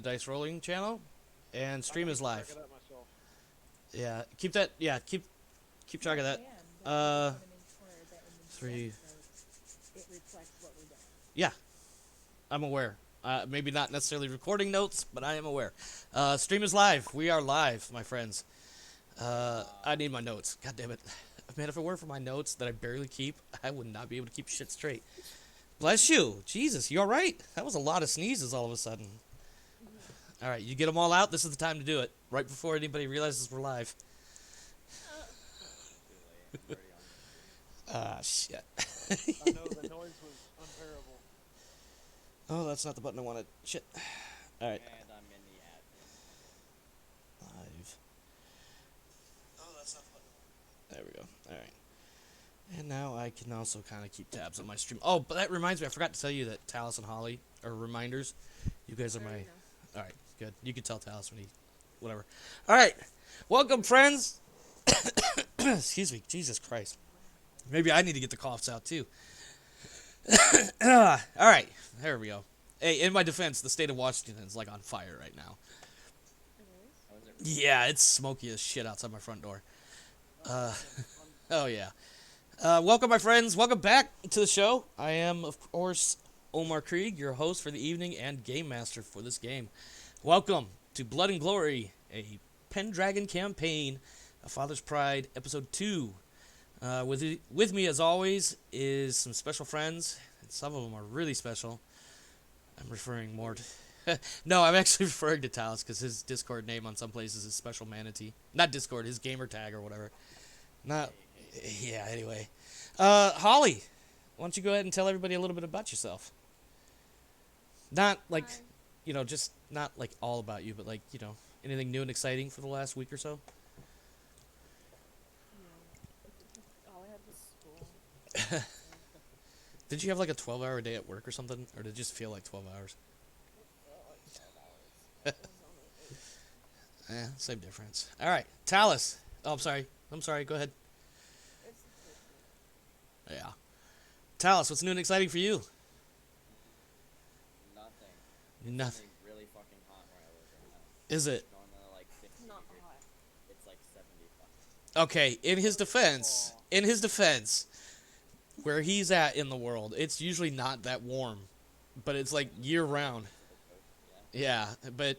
Dice Rolling channel, and I'm stream is keeping track live. of that myself. Yeah, keep that. Yeah, keep track of that. Uh, three. Yeah, I'm aware. Maybe not necessarily recording notes, but I am aware. Stream is live. We are live, my friends. I need my notes. God damn it, man! If it weren't for my notes that I barely keep, I would not be able to keep shit straight. Bless you, Jesus. You all right? That was a lot of sneezes all of a sudden. All right, you get them all out. This is the time to do it. Right before anybody realizes we're live. Ah, shit. I know the noise was unbearable. Oh, that's not the button I wanted. Shit. All right. And I'm in the admin. Live. Oh, that's not the button. There we go. All right. And now I can also kind of keep tabs on my stream. Oh, but that reminds me, I forgot to tell you that Talis and Holly are reminders. You guys are my. All right, good. You can tell Talis when he, whatever. All right, welcome, friends. Excuse me, Jesus Christ. Maybe I need to get the coughs out too. All right, there we go. Hey, in my defense, the state of Washington is like on fire right now. Oh, is it? Yeah, it's smoky as shit outside my front door. Uh, oh yeah. Welcome, my friends. Welcome back to the show. I am, of course, Omar Krieg, your host for the evening and game master for this game. Welcome to Blood and Glory, a Pendragon campaign, A Father's Pride, Episode 2. With me, as always, is some special friends. And some of them are really special. I'm referring more to... No, I'm actually referring to Talos because his Discord name on some places is Special Manatee. Not Discord, his gamer tag or whatever. Not... Yeah, anyway. Holly, why don't you go ahead and tell everybody a little bit about yourself? Not like, just not like all about you, but like, anything new and exciting for the last week or so? All I had was school. Did you have like a 12-hour day at work or something? Or did it just feel like 12 hours? It was only 8. Same difference. All right, Talis. Oh, I'm sorry. Go ahead. It's Yeah. Talis, what's new and exciting for you? Nothing. Nothing. It's really fucking hot where I live right now. Is it? It's going to like 50 not degrees. hot. It's like 70 fucking. Okay, in his defense, where he's at in the world, it's usually not that warm, but it's like year round. Yeah. Yeah, but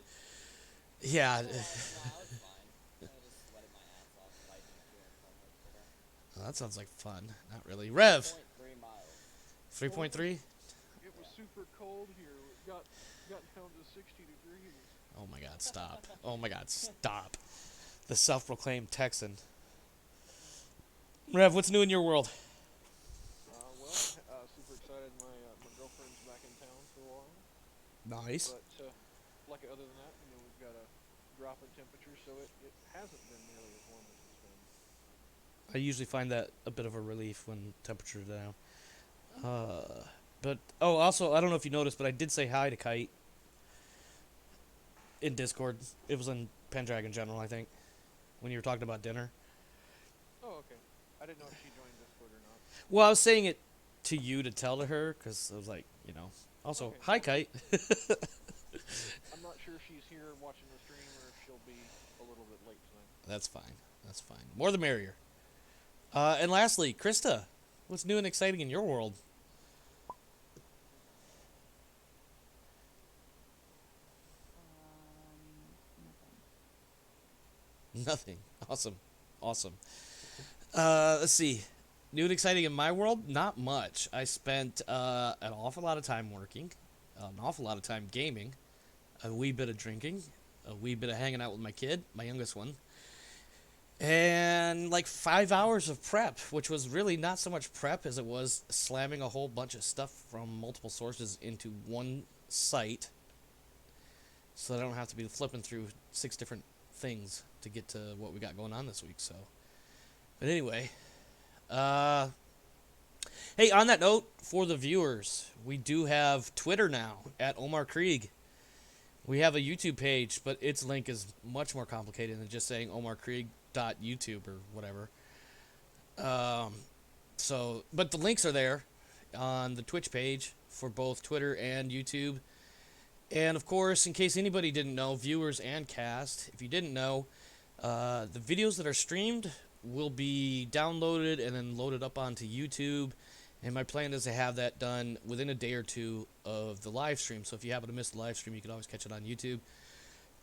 yeah, No, it's fine. I just sweated my ass off biking to and from work today. that sounds like fun. Not really. Rev, 3.3 miles. 3.3. It was super cold here. It got down to 60 degrees. Oh my God, stop! Oh my God, stop! The self-proclaimed Texan. Rev, what's new in your world? Super excited. My girlfriend's back in town for a while. Nice. But like other than that, we've got a drop in temperature, so it hasn't been nearly as warm as it's been. I usually find that a bit of a relief when temperatures are down. But also, I don't know if you noticed, but I did say hi to Kite in Discord. It was in Pendragon General, I think, when you were talking about dinner. Oh, okay. I didn't know if she joined Discord or not. Well, I was saying it to you to tell to her because I was like, Also, Okay. hi, Kite. I'm not sure if she's here watching the stream or if she'll be a little bit late tonight. That's fine. That's fine. More the merrier. And lastly, Krista, what's new and exciting in your world? Nothing. Awesome. Awesome. Let's see. New and exciting in my world? Not much. I spent an awful lot of time working, an awful lot of time gaming, a wee bit of drinking, a wee bit of hanging out with my kid, my youngest one, and like 5 hours of prep, which was really not so much prep as it was slamming a whole bunch of stuff from multiple sources into one site so that I don't have to be flipping through 6 different things to get to what we got going on this week. So, but anyway, hey, on that note, for the viewers, we do have Twitter now at Omar Krieg. We have a YouTube page, but its link is much more complicated than just saying omarkrieg.youtube or whatever. But the links are there on the Twitch page for both Twitter and YouTube. And of course, in case anybody didn't know, viewers and cast, if you didn't know, the videos that are streamed will be downloaded and then loaded up onto YouTube. And my plan is to have that done within a day or two of the live stream. So if you happen to miss the live stream, you can always catch it on YouTube.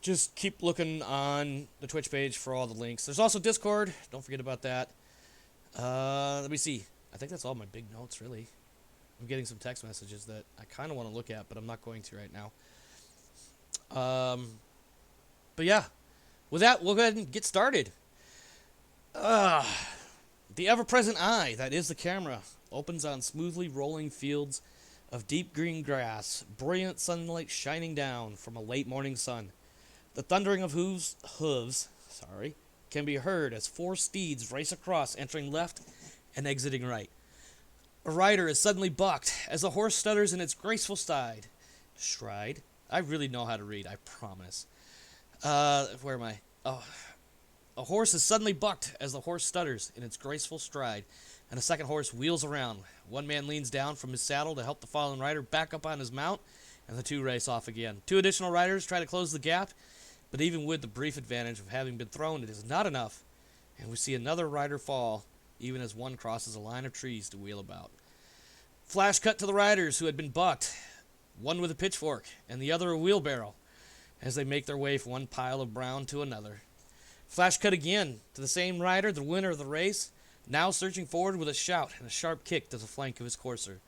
Just keep looking on the Twitch page for all the links. There's also Discord. Don't forget about that. Let me see. I think that's all my big notes, really. I'm getting some text messages that I kind of want to look at, but I'm not going to right now. But yeah, with that, we'll go ahead and get started. The ever-present eye, that is the camera, opens on smoothly rolling fields of deep green grass, brilliant sunlight shining down from a late morning sun. The thundering of hooves can be heard as 4 steeds race across, entering left and exiting right. A rider is suddenly bucked as the horse stutters in its graceful stride. I really know how to read, I promise. Where am I? Oh. A horse is suddenly bucked as the horse stutters in its graceful stride, and a second horse wheels around. One man leans down from his saddle to help the fallen rider back up on his mount, and the 2 race off again. 2 additional riders try to close the gap, but even with the brief advantage of having been thrown, it is not enough, and we see another rider fall, even as one crosses a line of trees to wheel about. Flash cut to the riders who had been bucked, one with a pitchfork and the other a wheelbarrow, as they make their way from one pile of brown to another. Flash cut again to the same rider, the winner of the race, now surging forward with a shout and a sharp kick to the flank of his courser.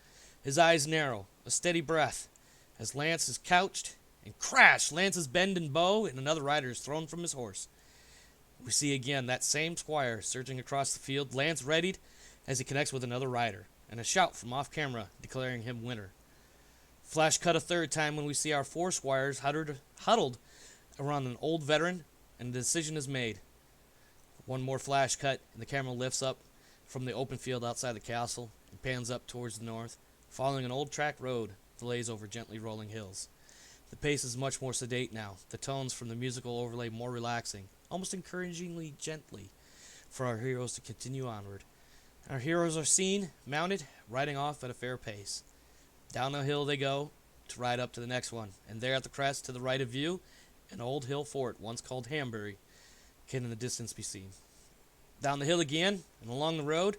His eyes narrow, a steady breath, as Lance is couched, and crash, Lance's bend and bow, and another rider is thrown from his horse. We see again that same squire surging across the field, Lance readied as he connects with another rider, and a shout from off camera declaring him winner. Flash cut a third time when we see our 4 squires huddled around an old veteran, and the decision is made. One more flash cut, and the camera lifts up from the open field outside the castle and pans up towards the north, following an old track road that lays over gently rolling hills. The pace is much more sedate now, the tones from the musical overlay more relaxing, almost encouragingly gently, for our heroes to continue onward. Our heroes are seen, mounted, riding off at a fair pace. Down the hill they go, to ride up to the next one, and there at the crest, to the right of view, an old hill fort, once called Hambury, can in the distance be seen. Down the hill again, and along the road,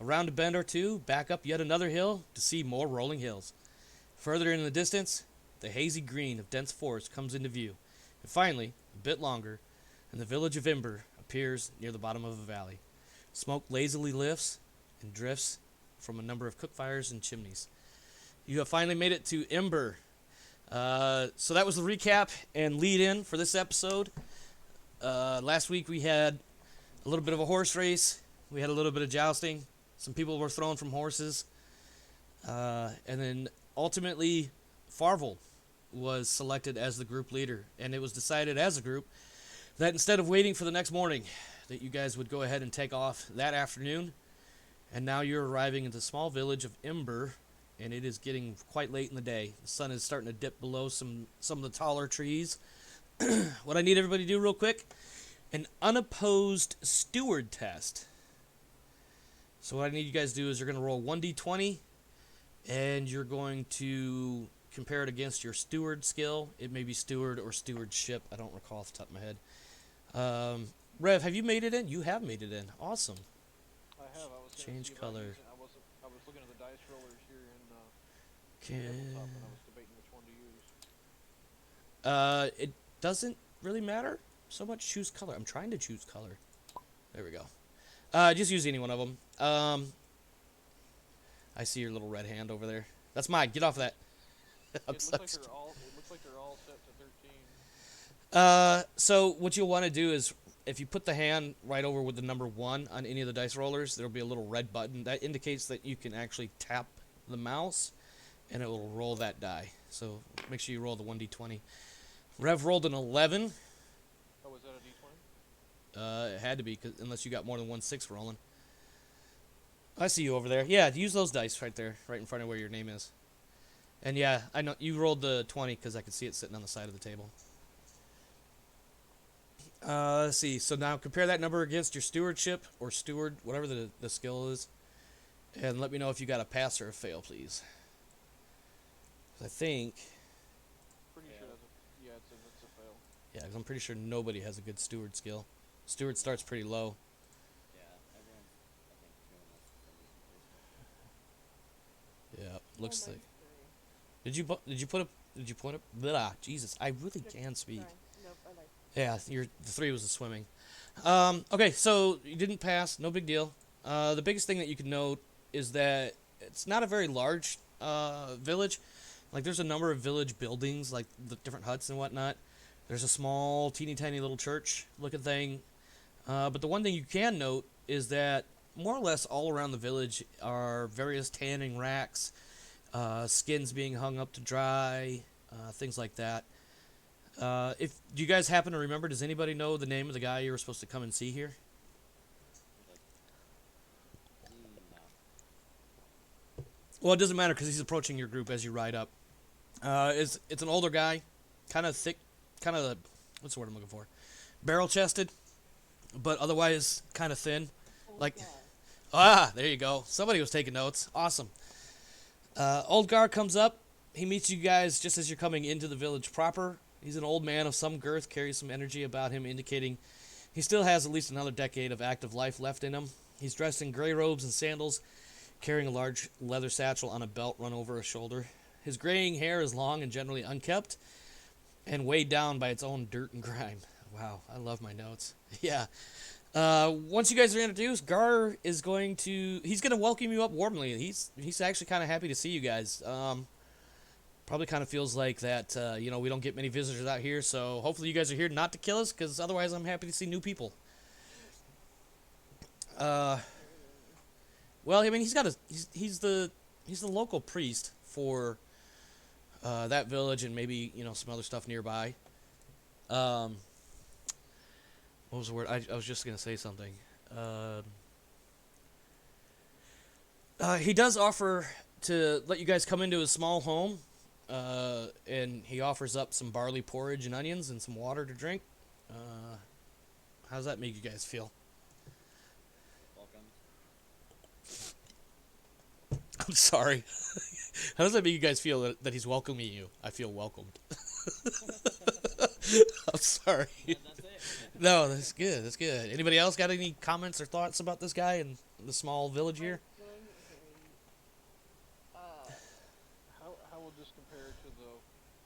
around a bend or two, back up yet another hill, to see more rolling hills. Further in the distance, the hazy green of dense forest comes into view, and finally, a bit longer, and the village of Ember appears near the bottom of a valley. Smoke lazily lifts and drifts from a number of cook fires and chimneys. You have finally made it to Ember. So that was the recap and lead-in for this episode. Last week we had a little bit of a horse race. We had a little bit of jousting. Some people were thrown from horses. And then ultimately, Farvel was selected as the group leader. And it was decided as a group that instead of waiting for the next morning, that you guys would go ahead and take off that afternoon. And now you're arriving at the small village of Ember, and it is getting quite late in the day. The sun is starting to dip below some of the taller trees. What I need everybody to do real quick, an unopposed steward test. So what I need you guys to do is you're going to roll 1d20, and you're going to compare it against your steward skill. It may be steward or stewardship. I don't recall off the top of my head. Rev, have you made it in? You have made it in. Awesome. I have. I was Change color. I was looking at the dice rollers here in tabletop, and I was debating which one to use. It doesn't really matter so much. Choose color. I'm trying to choose color. There we go. Just use any one of them. I see your little red hand over there. That's mine. Get off of that. It looks like they're all set to 13. So what you'll want to do is, if you put the hand right over with the number 1 on any of the dice rollers, there'll be a little red button that indicates that you can actually tap the mouse, and it will roll that die. So make sure you roll the 1d20. Rev rolled an 11. Oh, was that a d20? It had to be, unless you got more than 1 6 rolling. I see you over there. Yeah, use those dice right there, right in front of where your name is. And yeah, I know you rolled the 20 because I could see it sitting on the side of the table. Let's see. So now compare that number against your stewardship or steward, whatever the skill is, and let me know if you got a pass or a fail, please. I think. Pretty sure Yeah, 'cause I'm pretty sure nobody has a good steward skill. Steward starts pretty low. Yeah, everyone's, I think, doing this for Yeah, Oh, looks like. mine's 3. Did you put up? Blah, Jesus, I really Yep, can speak. sorry. Nope, I lied. Yeah, the 3 was the swimming. Okay, so you didn't pass, no big deal. The biggest thing that you can note is that it's not a very large village. Like, there's a number of village buildings, like the different huts and whatnot. There's a small, teeny tiny little church looking thing. But the one thing you can note is that more or less all around the village are various tanning racks, skins being hung up to dry, things like that. If do you guys happen to remember? Does anybody know the name of the guy you were supposed to come and see here? like, no. Well, it doesn't matter because he's approaching your group as you ride up. It's an older guy, kind of thick, kind of what's the word I'm looking for? Barrel chested, but otherwise kind of thin. Old Like- guy. There you go. Somebody was taking notes. Awesome. Old Gar comes up. He meets you guys just as you're coming into the village proper. He's an old man of some girth, carries some energy about him, indicating he still has at least another decade of active life left in him. He's dressed in gray robes and sandals, carrying a large leather satchel on a belt run over his shoulder. His graying hair is long and generally unkempt, and weighed down by its own dirt and grime. Wow, I love my notes. Yeah. Once you guys are introduced, Gar is he's going to welcome you up warmly. He's actually kind of happy to see you guys. Probably kind of feels like that, we don't get many visitors out here, so hopefully you guys are here not to kill us, because otherwise I'm happy to see new people. Well, I mean, he's the local priest for that village and maybe, some other stuff nearby. What was the word? I was just going to say something. He does offer to let you guys come into his small home, and he offers up some barley porridge and onions and some water to drink. How does that make you guys feel? Welcome. I'm sorry. How does that make you guys feel that he's welcoming you? I feel welcomed. I'm sorry. And that's it. No, that's good. That's good. Anybody else got any comments or thoughts about this guy in the small village here? My feeling is How would this compare to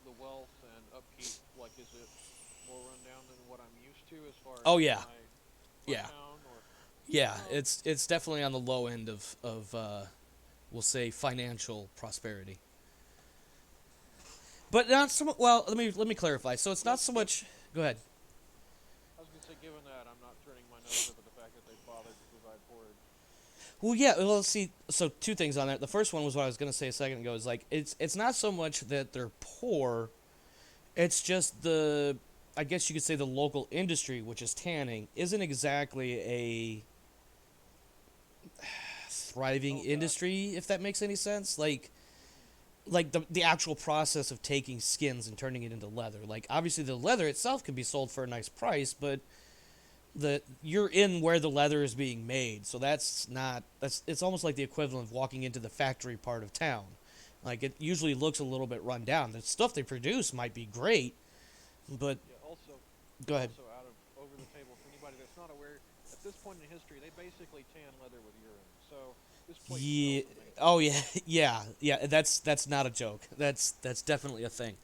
the wealth and upkeep? Like, is it more rundown than what I'm used to as far as Oh, yeah. my Yeah. town? Or Yeah, it's definitely on the low end of we'll say financial prosperity. But not so much. Well, let me clarify. So it's not so much. Go ahead. I was gonna say, given that, I'm not turning my nose up at the fact that they bothered to provide porridge. Well, yeah. Well, let's see. So two things on that. The first one was what I was gonna say a second ago. Is like it's not so much that they're poor. It's just I guess you could say the local industry, which is tanning, isn't exactly a thriving Oh, God. industry, if that makes any sense. Like the actual process of taking skins and turning it into leather. Like, obviously the leather itself can be sold for a nice price, but you're in where the leather is being made. So it's almost like the equivalent of walking into the factory part of town. Like, it usually looks a little bit run down. The stuff they produce might be great, but Yeah. Also, go ahead. Also, out of over the table for anybody that's not aware, at this point in history, they basically tan leather with urine. So this place Yeah. smells amazing. Oh yeah. Yeah. That's not a joke. That's definitely a thing.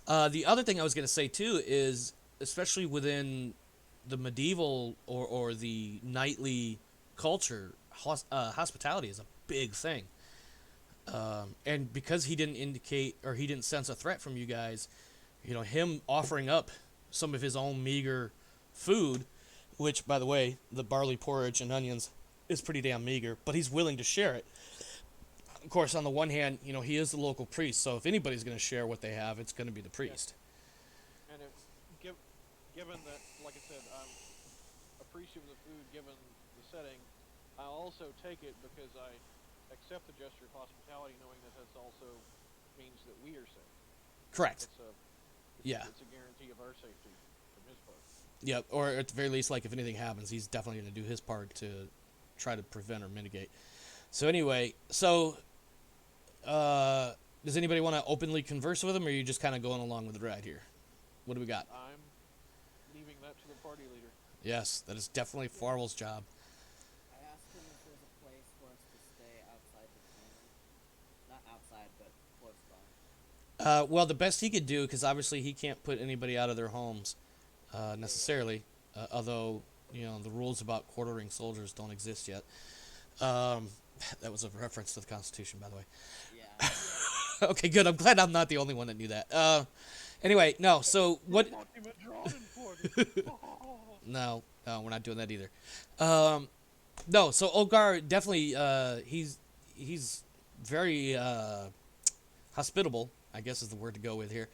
The other thing I was gonna say too is, especially within the medieval or the knightly culture, hospitality is a big thing. And because he didn't indicate or he didn't sense a threat from you guys, him offering up some of his own meager food, which, by the way, the barley porridge and onions is pretty damn meager, but he's willing to share it. Of course, on the one hand, he is the local priest, so if anybody's going to share what they have, it's going to be the priest. And given that, like I said, I'm appreciative of the food given the setting, I also take it because I accept the gesture of hospitality, knowing that this also means that we are safe. Correct. It's Yeah. a guarantee of our safety from his part. Yep. Or at the very least, like, if anything happens, he's definitely going to do his part to try to prevent or mitigate. So anyway, does anybody want to openly converse with him, or are you just kind of going along with the ride here? What do we got? that to the party leader. Yes, that is definitely Farwell's job. I asked him if there's a place for us to stay outside the tannery. Not outside, but close by. Well, the best he could do, because obviously he can't put anybody out of their homes necessarily, although the rules about quartering soldiers don't exist yet. That was a reference to the Constitution, by the way. Yeah. Okay, good. I'm glad I'm not the only one that knew that. Anyway, no. So what? Document drawn and quartered. No, we're not doing that either. No, so Olgar definitely he's very hospitable, I guess is the word to go with here.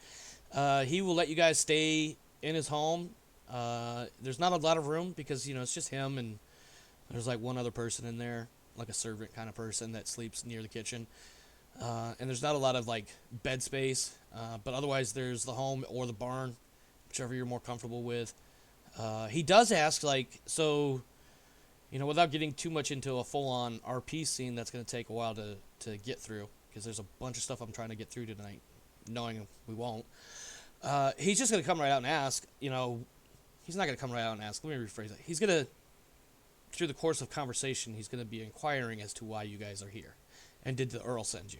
He will let you guys stay in his home. There's not a lot of room because it's just him and there's like one other person in there, like a servant kind of person that sleeps near the kitchen. And there's not a lot of like bed space, but otherwise there's the home or the barn, whichever you're more comfortable with. He does ask, like, so, without getting too much into a full-on RP scene, that's going to take a while to get through, because there's a bunch of stuff I'm trying to get through tonight, knowing we won't. He's just going to come right out and ask, he's not going to come right out and ask. Let me rephrase it. He's going to, through the course of conversation, he's going to be inquiring as to why you guys are here. And did the Earl send you?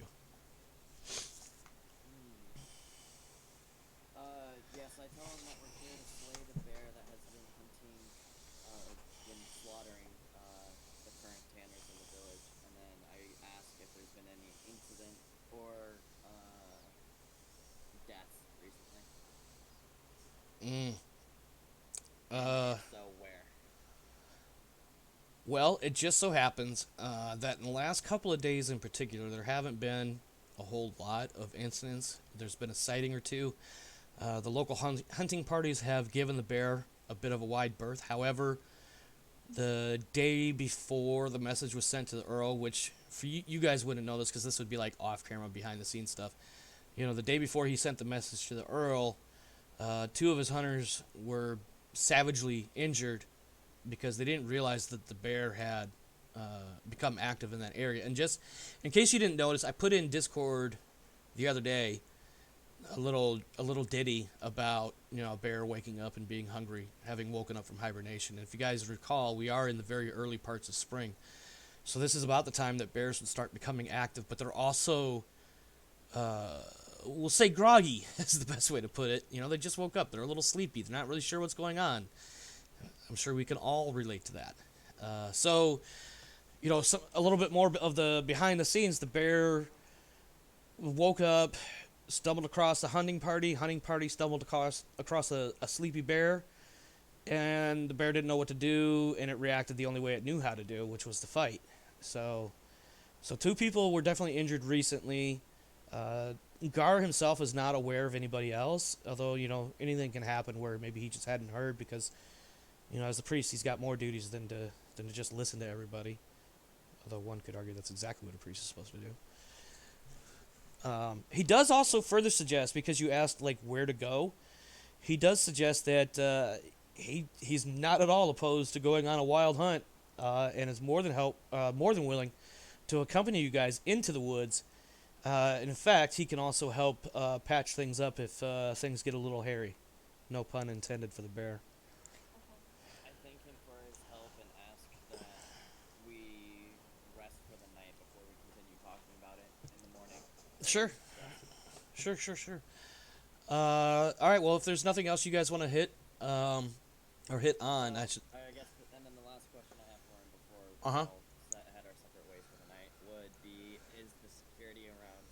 Yes, I tell him that we're here to slay the bear that has been hunting, been slaughtering, the current tanners in the village, and then I ask if there's been any incident or, death recently. So where? Well, it just so happens that in the last couple of days in particular, there haven't been a whole lot of incidents. There's been a sighting or two. The local hunting parties have given the bear a bit of a wide berth. However, the day before the message was sent to the Earl, which for you guys wouldn't know this because this would be like off-camera, behind-the-scenes stuff. The day before he sent the message to the Earl, two of his hunters were savagely injured because they didn't realize that the bear had become active in that area. And just in case you didn't notice, I put in Discord the other day a little ditty about a bear waking up and being hungry, having woken up from hibernation. And if you guys recall, we are in the very early parts of spring, so this is about the time that bears would start becoming active. But they're also, we'll say, groggy is the best way to put it. They just woke up. They're a little sleepy. They're not really sure what's going on. I'm sure we can all relate to that. So, a little bit more of the behind the scenes. The bear woke up, stumbled across a hunting party. Hunting party stumbled across a sleepy bear, and the bear didn't know what to do, and it reacted the only way it knew how to do, which was to fight. So two people were definitely injured recently. Gar himself is not aware of anybody else, although anything can happen where maybe he just hadn't heard because as the priest he's got more duties than to just listen to everybody. Although one could argue that's exactly what a priest is supposed to do. He does also further suggest, because you asked like where to go, he does suggest that he's not at all opposed to going on a wild hunt, and is more than willing to accompany you guys into the woods. And in fact, he can also help patch things up if things get a little hairy. No pun intended for the bear. I thank him for his help and ask that we rest for the night before we continue talking about it in the morning. Sure. All right, well, if there's nothing else you guys want to hit or hit on, I guess, and then the last question I have for him before we Uh-huh. all head our separate ways for the night would be, is the security around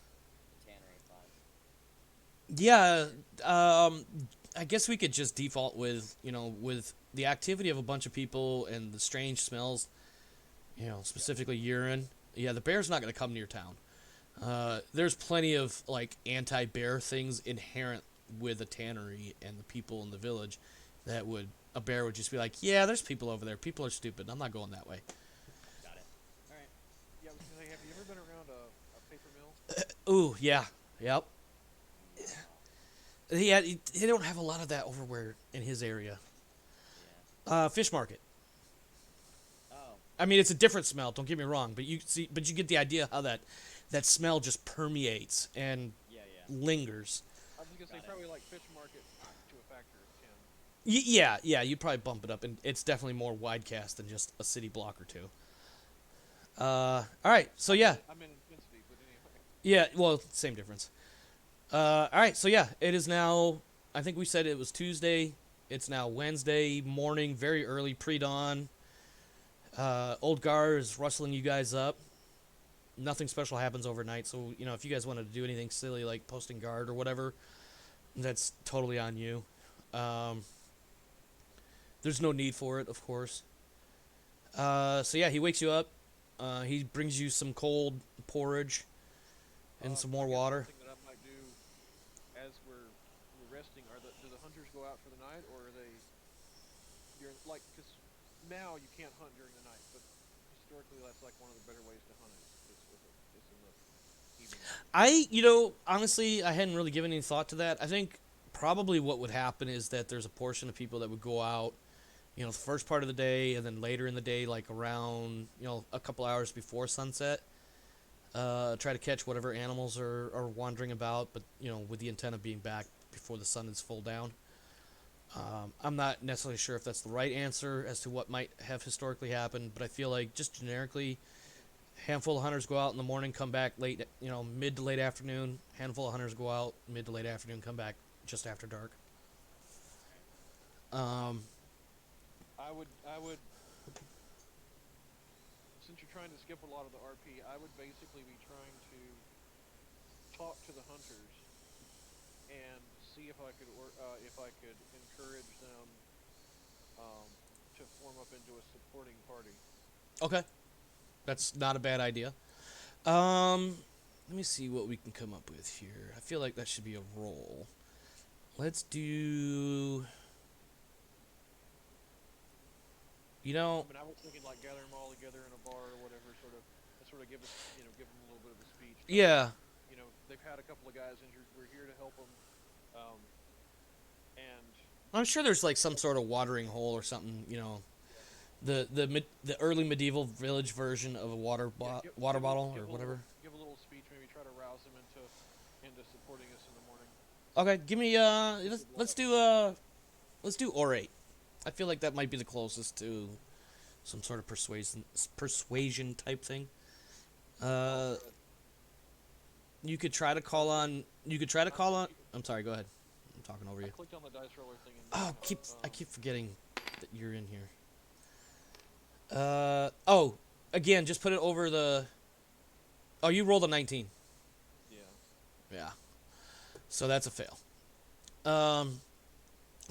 the tannery fine? Yeah, I guess we could just default with the activity of a bunch of people and the strange smells, specifically urine. Yeah, the bear's not going to come near town. There's plenty of like anti-bear things inherent with a tannery and the people in the village that a bear would just be like, yeah, there's people over there. People are stupid. I'm not going that way. Got it. All right. Yeah, I was gonna say, have you ever been around a paper mill? Ooh, yeah, yep. He don't have a lot of that over where in his area. Yeah. Fish market. Oh. I mean, it's a different smell. Don't get me wrong, but you get the idea how that smell just permeates and Yeah. lingers. I was gonna say Got it. probably like fish market to a factor of 10. Yeah, you'd probably bump it up, and it's definitely more wide cast than just a city block or two. All right, so yeah, I'm in intensity, but anyway. yeah, well, same difference. All right, so yeah, it is now. I think we said it was Tuesday. It's now Wednesday morning, very early, pre-dawn. Old Gar is rustling you guys up. Nothing special happens overnight, so if you guys wanted to do anything silly like posting guard or whatever, that's totally on you. Um, there's no need for it, of course. So yeah, he wakes you up. He brings you some cold porridge and some more I guess water. something that I might do as we're resting do the hunters go out for the night, or are they during like because now you can't hunt during the night, but historically that's like one of the better ways to hunt is in the evening. Honestly, I hadn't really given any thought to that. I think probably what would happen is that there's a portion of people that would go out, the first part of the day, and then later in the day, like around, a couple hours before sunset, try to catch whatever animals are wandering about, but, with the intent of being back before the sun is full down. I'm not necessarily sure if that's the right answer as to what might have historically happened, but I feel like just generically, handful of hunters go out in the morning, come back late, mid to late afternoon. Handful of hunters go out mid to late afternoon, come back just after dark. Um, I would since you're trying to skip a lot of the RP, I would basically be trying to talk to the hunters and see if I could encourage them um, to form up into a supporting party. okay, that's not a bad idea. Um, Let me see what we can come up with here. I feel like that should be a roll. Let's do. I mean, I was thinking like gather them all together in a bar or whatever, sort of give us, give them a little bit of a speech. Tell them, Yeah, they've had a couple of guys injured. We're here to help them, um, and I'm sure there's like some sort of watering hole or something. yeah, The early medieval village version of a water bottle or whatever. give a little speech, maybe try to rouse them into supporting us in the morning. Okay, give me let's do orate. I feel like that might be the closest to some sort of persuasion type thing. Uh, you could try to call on. You could try to call on. I'm sorry. Go ahead. I'm talking over I you. clicked on the dice roller thing and I keep forgetting that you're in here. Again, just put it over the. Oh, you rolled a 19. yeah. Yeah. So that's a fail.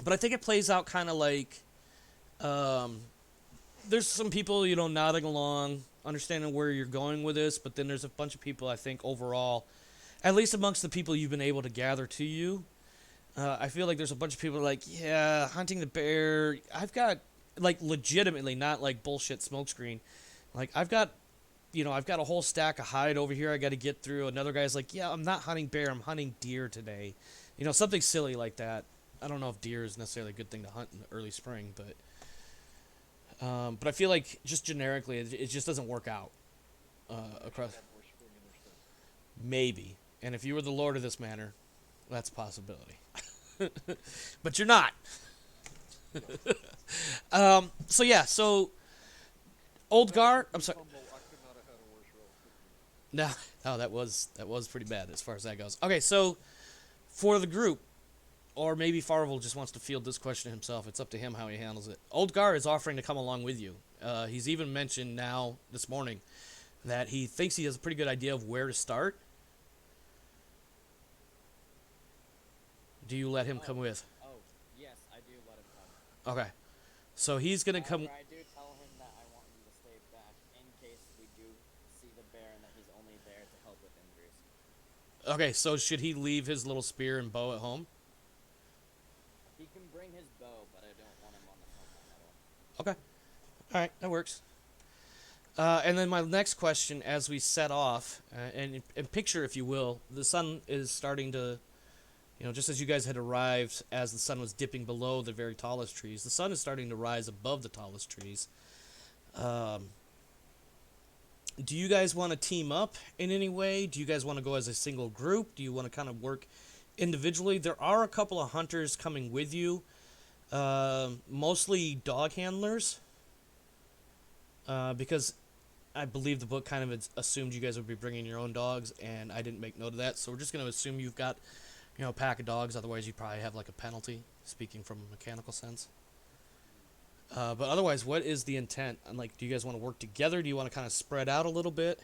But I think it plays out kind of like, there's some people, nodding along, understanding where you're going with this, but then there's a bunch of people, I think, overall, at least amongst the people you've been able to gather to you, I feel like there's a bunch of people like, yeah, hunting the bear, I've got, like, legitimately, not like bullshit smokescreen, like, I've got a whole stack of hide over here I got to get through. Another guy's like, yeah, I'm not hunting bear, I'm hunting deer today. Something silly like that. I don't know if deer is necessarily a good thing to hunt in the early spring, but I feel like just generically, it just doesn't work out across. Have more spring in their step. Maybe, and if you were the lord of this manor, that's a possibility. But you're not. So yeah, so old Gar. I'm sorry. Humble, I could not have had a worse roll. No, no, that was pretty bad as far as that goes. Okay, so for the group, or maybe Farvel just wants to field this question himself. It's up to him how he handles it. Old Gar is offering to come along with you. He's even mentioned now this morning that he thinks he has a pretty good idea of where to start. Do you let him come with? Oh, yes, I do let him come. Okay, so he's gonna come. However, I do tell him that I want him to stay back in case we do see the bear and that he's only there to help with injuries. Okay, so should he leave his little spear and bow at home? He can bring his bow, but I don't want him on the front line at all. Okay. All right, that works. And then my next question, as we set off, and picture, if you will, the sun is starting to, just as you guys had arrived, as the sun was dipping below the very tallest trees, the sun is starting to rise above the tallest trees. Do you guys want to team up in any way? Do you guys want to go as a single group? Do you want to kind of work individually? There are a couple of hunters coming with you. Mostly dog handlers. Because I believe the book kind of assumed you guys would be bringing your own dogs, and I didn't make note of that. So we're just going to assume you've got, a pack of dogs. Otherwise, you probably have like a penalty. Speaking from a mechanical sense. But otherwise, what is the intent? And like, do you guys want to work together? Do you want to kind of spread out a little bit?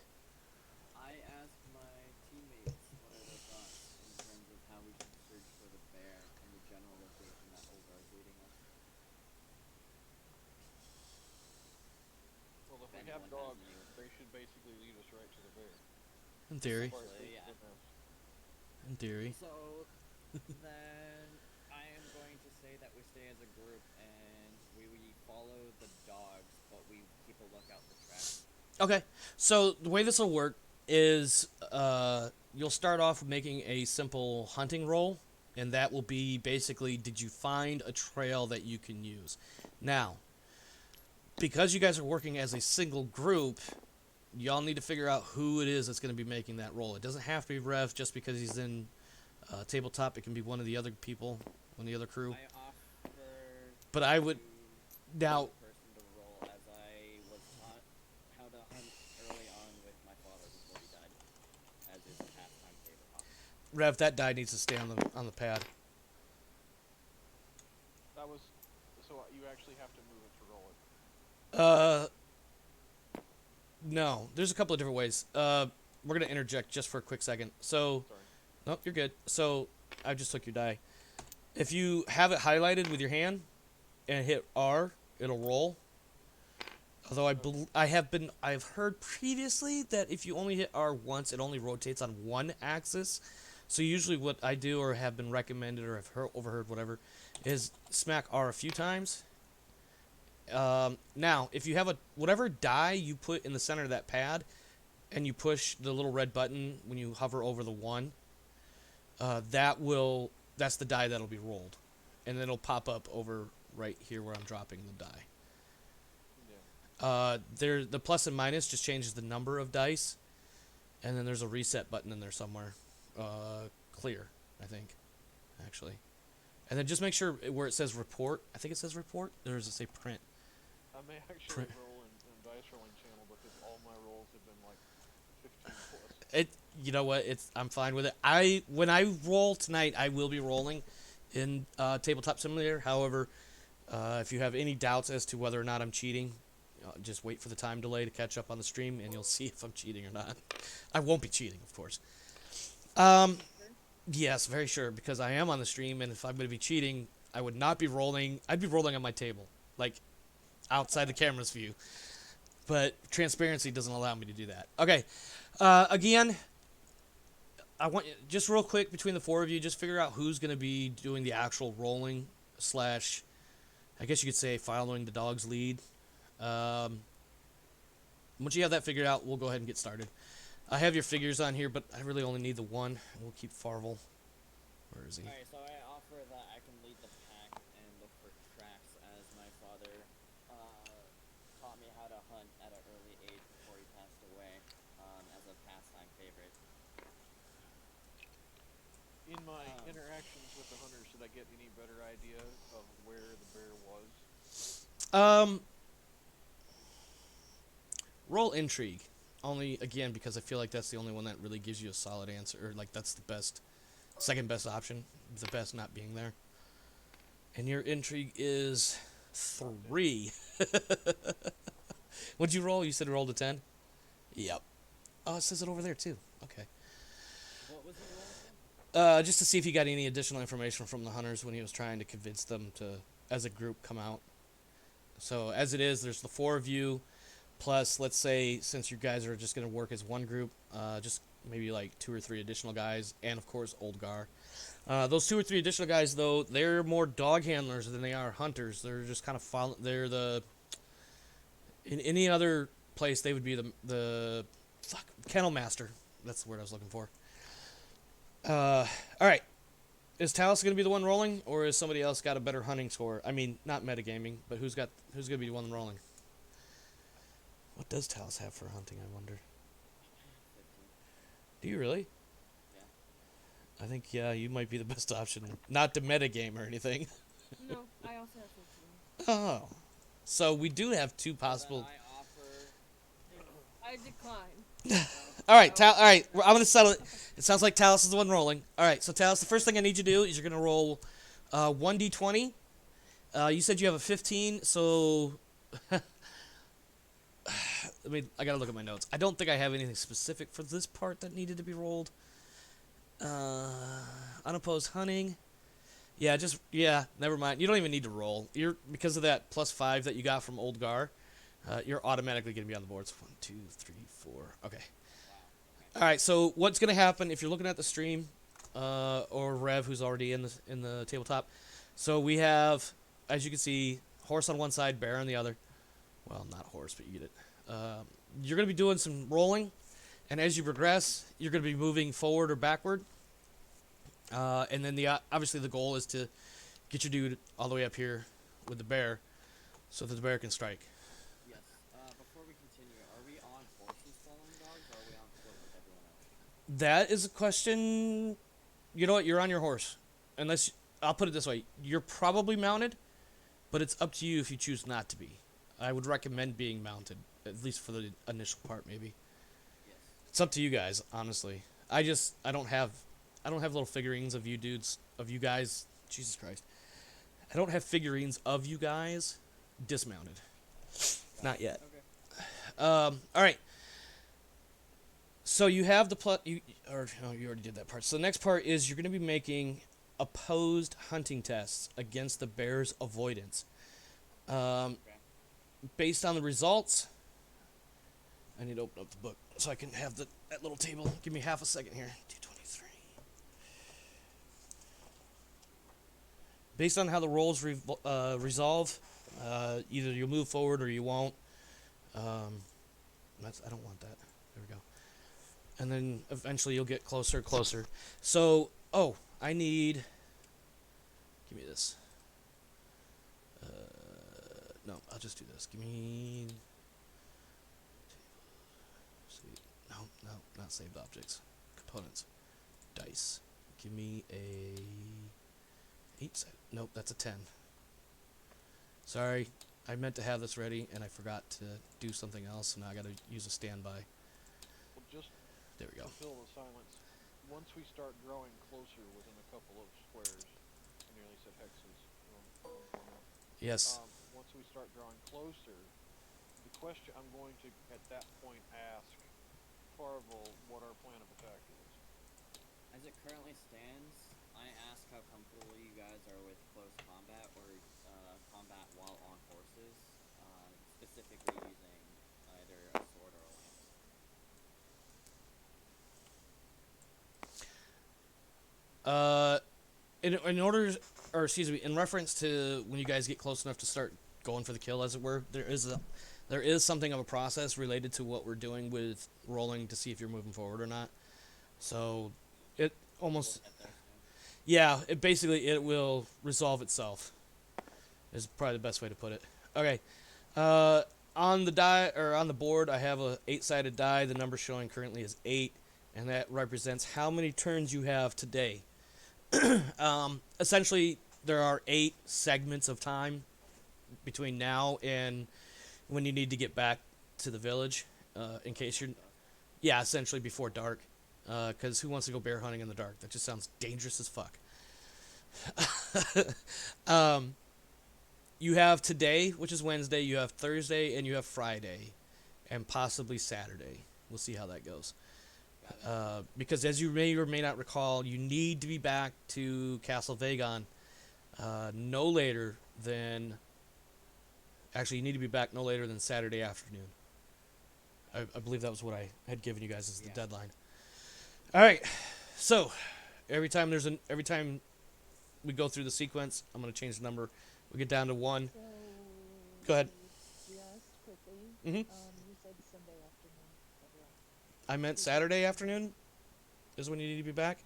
I asked my teammates what are their thoughts in terms of how we should search for the bear and the general location that Olgar is leading us. Well, if If we have anyone has dogs, any. they should basically lead us right to the bear. In theory. As far as Essentially, we yeah. know. In theory. So then I am going to say that we stay as a group and we follow the dogs, but we keep a lookout for tracks. Okay. So the way this will work is you'll start off making a simple hunting roll, and that will be basically, did you find a trail that you can use? Now, because you guys are working as a single group, y'all need to figure out who it is that's going to be making that roll. It doesn't have to be Rev just because he's in tabletop. It can be one of the other people, one of the other crew. I offer But I would to now. the person to roll as I was taught how to hunt early on with my father before he died, as is a pastime favorite. Rev, that die needs to stay on the pad. That was so you actually have to move it to roll it. No. There's a couple of different ways. We're gonna interject just for a quick second. So, Sorry. nope, you're good. So, I just took your die. If you have it highlighted with your hand and hit R, it'll roll. Although I've heard previously that if you only hit R once, it only rotates on one axis. So usually what I do, or have been recommended, or have overheard, whatever, is smack R a few times. Now, if you have whatever die you put in the center of that pad, and you push the little red button when you hover over the 1, that's the die that'll be rolled, and then it'll pop up over right here where I'm dropping the die. Yeah. The plus and minus just changes the number of dice, and then there's a reset button in there somewhere. Clear, I think, actually. And then just make sure where it says report, I think it says report, or does it say print? I may actually Print. roll in dice rolling channel because all my rolls have been like 15 plus. You know what? I'm fine with it. When I roll tonight, I will be rolling in Tabletop Simulator. However, if you have any doubts as to whether or not I'm cheating, just wait for the time delay to catch up on the stream, and you'll see if I'm cheating or not. I won't be cheating, of course. Yes, very sure, because I am on the stream, and if I'm going to be cheating, I would not be rolling. I'd be rolling on my table, like outside the camera's view. But transparency doesn't allow me to do that. Okay, again, I want you, just real quick, between the 4 of you, just figure out who's going to be doing the actual rolling / I guess you could say following the dog's lead. Once you have that figured out, we'll go ahead and get started. I have your figures on here, but I really only need the 1. We'll keep Farvel. Where is he? Alright, so I offer that I can lead the pack and look for tracks, as my father taught me how to hunt at an early age before he passed away, as a pastime favorite. In my interactions with the hunters, did I get any better idea of where the bear was? Roll intrigue. Only, again, because I feel like that's the only one that really gives you a solid answer, or like that's the best, second best option, the best not being there. And your intrigue is 3. What'd you roll? You said you rolled a 10? Yep. Oh, it says it over there too. Okay. What was the roll? Just to see if you got any additional information from the hunters when he was trying to convince them to, as a group, come out. So as it is, there's the 4 of you, plus, let's say, since you guys are just going to work as one group, just maybe like 2 or 3 additional guys, and of course Oldgar. Those 2 or 3 additional guys, though, they're more dog handlers than they are hunters. They're just kind of in any other place, they would be the kennel master. That's the word I was looking for. All right. Is Talos going to be the one rolling, or is somebody else got a better hunting score? I mean, not metagaming, but who's going to be the one rolling? What does Talos have for hunting, I wonder? 15. Do you really? Yeah. I think, yeah, you might be the best option. Not to metagame or anything. No, I also have Oh. So we do have two possible. Then I offer. I decline. All right, all right. I'm gonna settle it. It sounds like Talos is the one rolling. All right, so Talos, the first thing I need you to do is you're gonna roll 1d20. You said you have a 15, so I gotta look at my notes. I don't think I have anything specific for this part that needed to be rolled. Unopposed hunting. Yeah, never mind. You don't even need to roll. You're because of that +5 that you got from Old Gar. You're automatically gonna be on the board. So 1, 2, 3, 4. Okay. All right. So what's gonna happen if you're looking at the stream, or Rev, who's already in the tabletop? So we have, as you can see, horse on one side, bear on the other. Well, not horse, but you get it. You're going to be doing some rolling, and as you progress, you're going to be moving forward or backward. And then obviously the goal is to get your dude all the way up here with the bear, so that the bear can strike. Yes. Before we continue, are we on horses following dogs, or are we on foot with everyone else? That is a question. You know what? You're on your horse, unless I'll put it this way: you're probably mounted, but it's up to you if you choose not to be. I would recommend being mounted, at least for the initial part, maybe. Yes. It's up to you guys, honestly. I don't have little figurines of you dudes, of you guys. Jesus Christ. I don't have figurines of you guys dismounted. Not yet. Okay. All right. So you have the you already did that part. So the next part is you're going to be making opposed hunting tests against the bear's avoidance. Based on the results, I need to open up the book so I can have that little table. Give me half a second here. 223. Based on how the rolls resolve, either you'll move forward or you won't. I don't want that. There we go. And then eventually you'll get closer and closer. So, I need... Give me this. No, I'll just do this. Give me... No, not saved objects. Components. Dice. Give me a... 8-sided. Nope, that's a 10. Sorry, I meant to have this ready, and I forgot to do something else, so now I gotta use a standby. Well, just There we go. to fill the silence, once we start drawing closer within a couple of squares, I nearly said hexes. Yes. Once we start drawing closer, the question I'm going to, at that point, ask Farvel what our plan of attack is. As it currently stands, I ask how comfortable you guys are with close combat or combat while on horses, specifically using either a sword or a lance. In order, or excuse me, in reference to when you guys get close enough to start going for the kill, as it were, there is something of a process related to what we're doing with rolling to see if you're moving forward or not. So, it almost, yeah, it will resolve itself. Is probably the best way to put it. Okay, on the die or on the board, I have a 8-sided die. The number showing currently is 8, and that represents how many turns you have today. Essentially, there are 8 segments of time between now and when you need to get back to the village, in case you're... Yeah, essentially before dark, because who wants to go bear hunting in the dark? That just sounds dangerous as fuck. You have today, which is Wednesday, you have Thursday, and you have Friday, and possibly Saturday. We'll see how that goes. Because as you may or may not recall, you need to be back to Castle Vagon no later than... Actually, you need to be back no later than Saturday afternoon. I believe that was what I had given you guys as the deadline. All right, so every time we go through the sequence, I'm going to change the number. We get down to 1. So, Go ahead. just quickly, Mhm. you said Sunday afternoon. I meant Saturday afternoon is when you need to be back.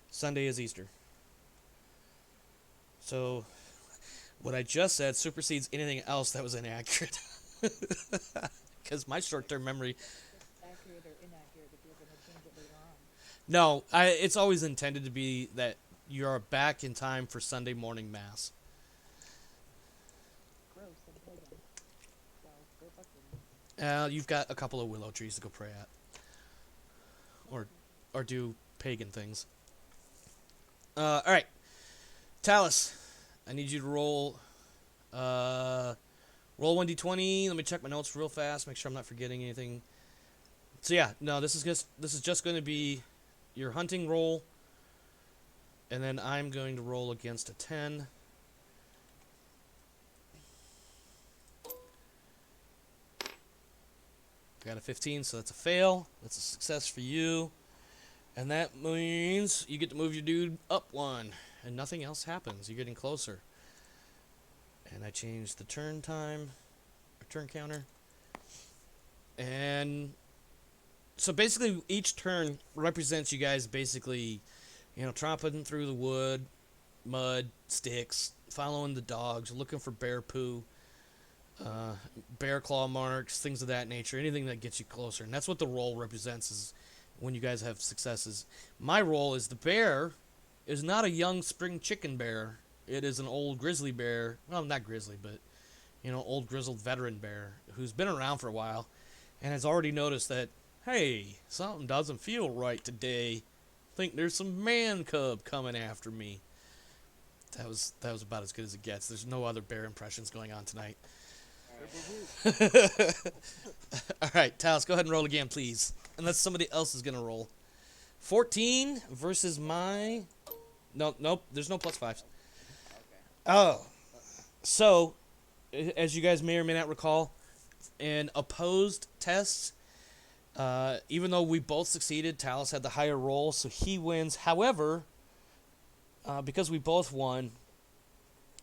Sunday is Easter. So, what I just said supersedes anything else that was inaccurate. Because my short-term memory... Accurate or inaccurate if you're going to change it later on. No, it's always intended to be that you are back in time for Sunday morning mass. some pagan. So go fuck them. You've got a couple of willow trees to go pray at, or do pagan things. All right, Talus, I need you to roll. Roll 1d20. Let me check my notes real fast. Make sure I'm not forgetting anything. So yeah, no, this is just going to be your hunting roll, and then I'm going to roll against a 10. I got a 15, so that's a fail. That's a success for you. And that means you get to move your dude up one, and nothing else happens. You're getting closer. And I changed the turn time, or turn counter. And so basically each turn represents you guys basically, tromping through the wood, mud, sticks, following the dogs, looking for bear poo, bear claw marks, things of that nature, anything that gets you closer. And that's what the role represents, is when you guys have successes. My role is the bear is not a young spring chicken bear. It is an old grizzly bear. Well, not grizzly, but, old grizzled veteran bear who's been around for a while and has already noticed that, hey, something doesn't feel right today. Think there's some man cub coming after me. That was about as good as it gets. There's no other bear impressions going on tonight. All right, Talos, go ahead and roll again, please. Unless somebody else is going to roll. 14 versus my... Nope, there's no plus 5s. Oh. So, as you guys may or may not recall, in opposed tests, even though we both succeeded, Talos had the higher roll, so he wins. However, because we both won,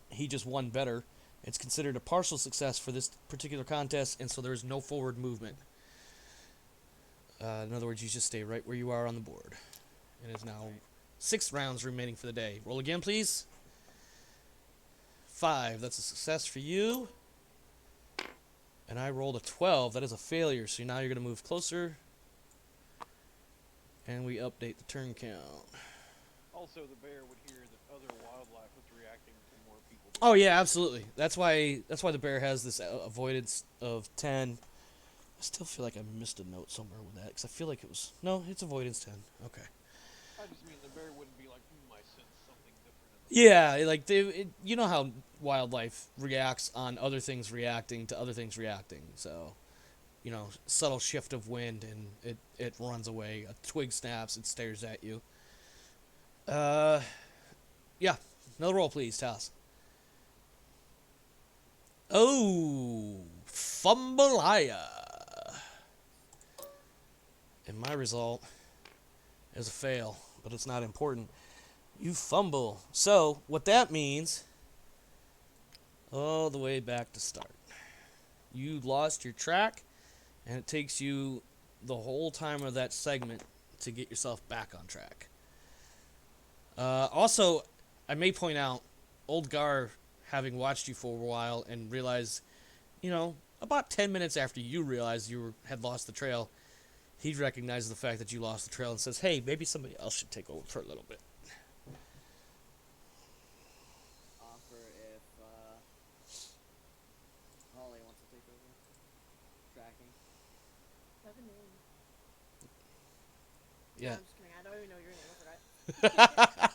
he just won better. It's considered a partial success for this particular contest, and so there's no forward movement. In other words, you just stay right where you are on the board. It is now 6 rounds remaining for the day. Roll again, please. 5. That's a success for you. And I rolled a 12. That is a failure, so now you're going to move closer. And we update the turn count. Also, the bear would hear that other wildlife was reacting to more people. Oh yeah, absolutely. That's why the bear has this avoidance of 10. I still feel like I missed a note somewhere with that, because I feel like it was... No, it's avoidance 10. Okay. I just mean the bear wouldn't be like, I sense something different. Yeah, like, you know how wildlife reacts on other things reacting to other things reacting. So, subtle shift of wind, and it runs away. A twig snaps, it stares at you. Yeah. Another roll, please, Talos. Oh, Fumbleia. And my result is a fail, but it's not important. You fumble. So, what that means, all the way back to start. You lost your track, and it takes you the whole time of that segment to get yourself back on track. Also, I may point out, Old Gar, having watched you for a while and realized, about 10 minutes after you realized you had lost the trail, he recognizes the fact that you lost the trail and says, hey, maybe somebody else should take over for a little bit. Offer if Holly wants to take over tracking. I have a name. Yeah. No, I'm just kidding. I don't even know your name. I forgot.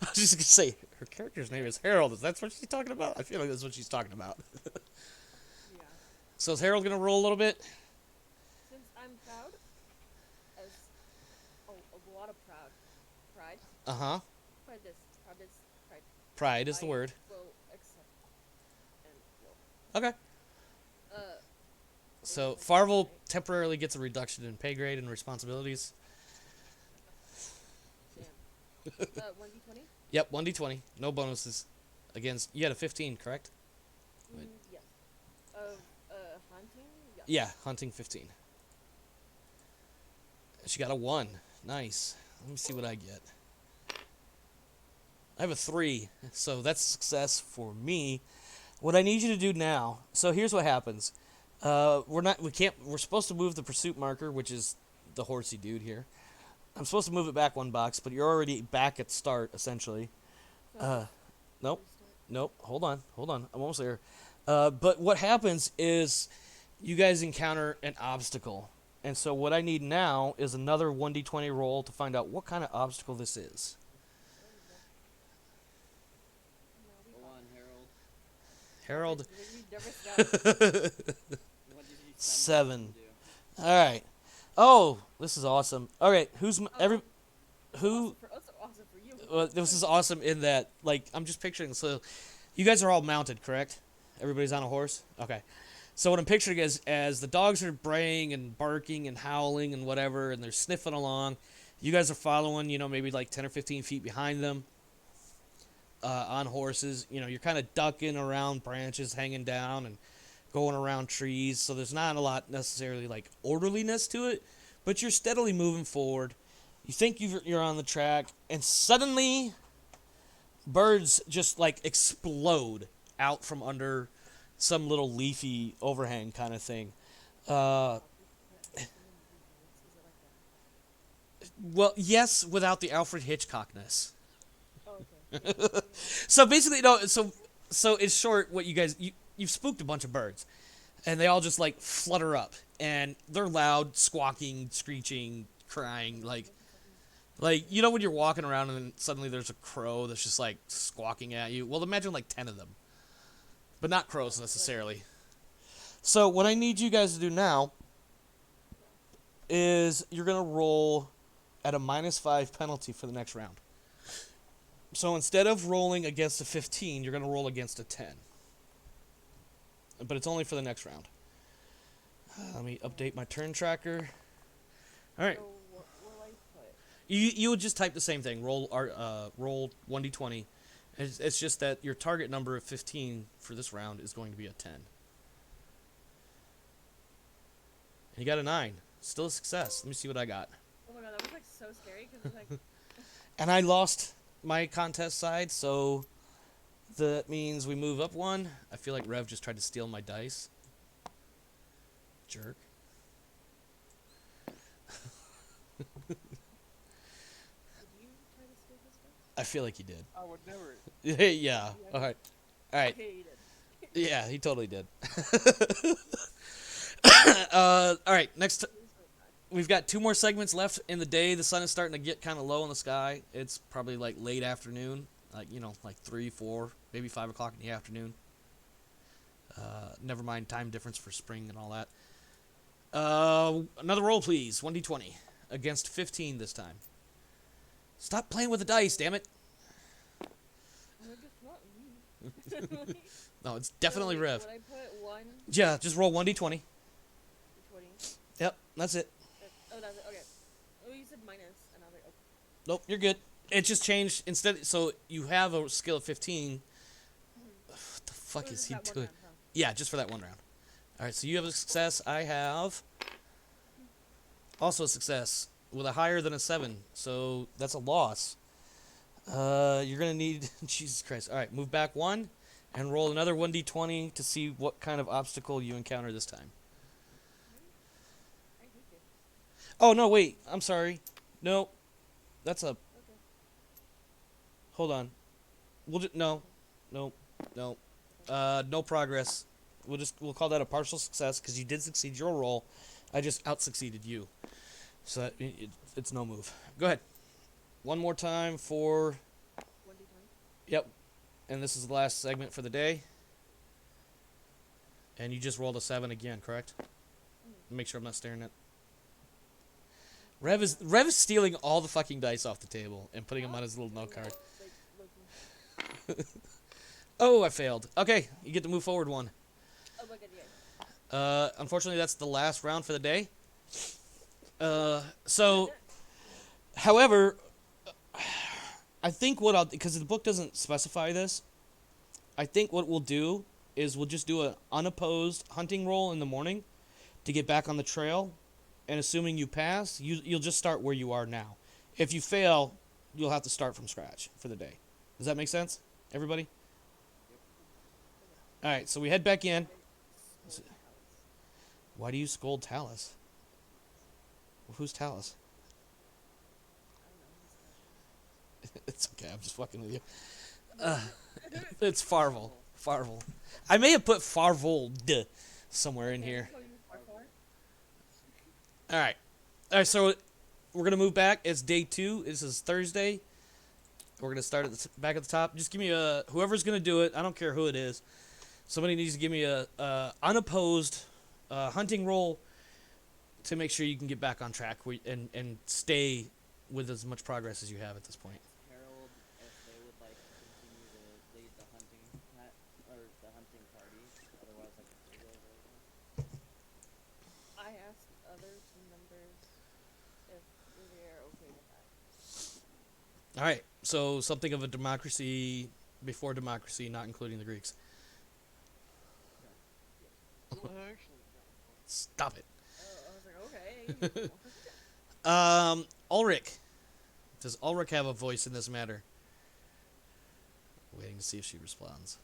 I was just going to say, her character's name is Harold. Is that what she's talking about? I feel like that's what she's talking about. Yeah. So is Harold going to roll a little bit? Since I'm proud, as a lot of pride. Uh-huh. Pride. Pride is the word. Will accept and will. Okay. So Farvel temporarily gets a reduction in pay grade and responsibilities. Damn. 1d20? Yep, 1d20. No bonuses. Against, you had a 15, correct? Wait. Yes. Of hunting? Yes. Yeah, hunting 15. She got a 1. Nice. Let me see what I get. I have a 3, so that's a success for me. What I need you to do now, so here's what happens. We're supposed to move the pursuit marker, which is the horsey dude here. I'm supposed to move it back 1 box, but you're already back at start, essentially. Nope. Hold on. I'm almost there. But what happens is you guys encounter an obstacle. And so what I need now is another 1d20 roll to find out what kind of obstacle this is. Go on, Harold. Harold. You never stop. What did you send 7. him to do? All right. Oh, this is awesome. All right, who Awesome for you. this is awesome in that, like, I'm just picturing, so you guys are all mounted, correct? Everybody's on a horse? Okay. So what I'm picturing is as the dogs are braying and barking and howling and whatever, and they're sniffing along, you guys are following, maybe like 10 or 15 feet behind them on horses. You're kind of ducking around branches hanging down and going around trees, so there's not a lot necessarily like orderliness to it, but you're steadily moving forward. You think you're on the track, and suddenly birds just like explode out from under some little leafy overhang kind of thing. Well, yes, without the Alfred Hitchcockness. Oh, okay. So basically, no. So in short, what you've spooked a bunch of birds, and they all just like flutter up, and they're loud, squawking, screeching, crying, like when you're walking around and then suddenly there's a crow that's just like squawking at you. Well, imagine like 10 of them, but not crows necessarily. So what I need you guys to do now is you're gonna roll at a -5 penalty for the next round. So instead of rolling against a 15, you're gonna roll against a 10. But it's only for the next round. Let me update my turn tracker. All right. So what will I put? You would just type the same thing. Roll 1d20. It's just that your target number of 15 for this round is going to be a 10. And you got a 9. Still a success. Let me see what I got. Oh my god, that was like so scary because like And I lost my contest side, so that means we move up 1. I feel like Rev just tried to steal my dice. Jerk. did you try to steal this guy? I feel like he did. I would never. Yeah. All right. All right. Okay, you did. Yeah, he totally did. All right. Next, we've got 2 more segments left in the day. The sun is starting to get kind of low in the sky. It's probably like late afternoon, like 3, 4, maybe 5 o'clock in the afternoon. Never mind time difference for spring and all that. Another roll, please. 1d20 against 15 this time. Stop playing with the dice, damn it. Oh my god, it's not me. No, it's definitely So, Rev. Would I put 1 Yeah, just roll 1d20. 20? Yep, that's it. Oh, that's it. Okay. Oh, you said minus, and I was like, okay. Nope, you're good. It just changed instead. So you have a skill of 15. What the fuck It was is just he that one doing? round, huh? Yeah, just for that one round. All right, so you have a success. I have also a success with a higher than a 7. So that's a loss. You're gonna need Jesus Christ. All right, move back 1 and roll another 1d20 to see what kind of obstacle you encounter this time. I hate it. Oh no, wait. I'm sorry. No, that's a. Okay. Hold on. No. No progress. We'll call that a partial success because you did succeed your roll. I just out-succeeded you. So it's no move. Go ahead. One more time for... 1d20? Yep. And this is the last segment for the day. And you just rolled a 7 again, correct? Make sure I'm not staring at... Rev is stealing all the fucking dice off the table and putting them on his little note card. Like, look. Oh, I failed. Okay, you get to move forward 1. Oh my god, yeah. Unfortunately, that's the last round for the day. However, I think because the book doesn't specify this, I think what we'll do is we'll just do an unopposed hunting roll in the morning to get back on the trail, and assuming you pass, you'll just start where you are now. If you fail, you'll have to start from scratch for the day. Does that make sense, everybody? All right, so we head back in. Why do you scold Talus? Well, who's Talus? It's okay, I'm just fucking with you. It's Farvel. Farvel. I may have put Farvold somewhere in here. So you are for? All right. All right. So we're gonna move back. It's day 2. This is Thursday. We're gonna start at the back at the top. Just give me a whoever's gonna do it. I don't care who it is. Somebody needs to give me a unopposed hunting roll to make sure you can get back on track and stay with as much progress as you have at this point. Harold, if they would like to continue to lead the hunting or the hunting party. Otherwise, I can take over. I asked other team members if they're okay with that. All right. So something of a democracy before democracy, not including the Greeks. Well, actually, Stop it. I was like, okay. Ulrich. Does Ulrich have a voice in this matter? Waiting to see if she responds.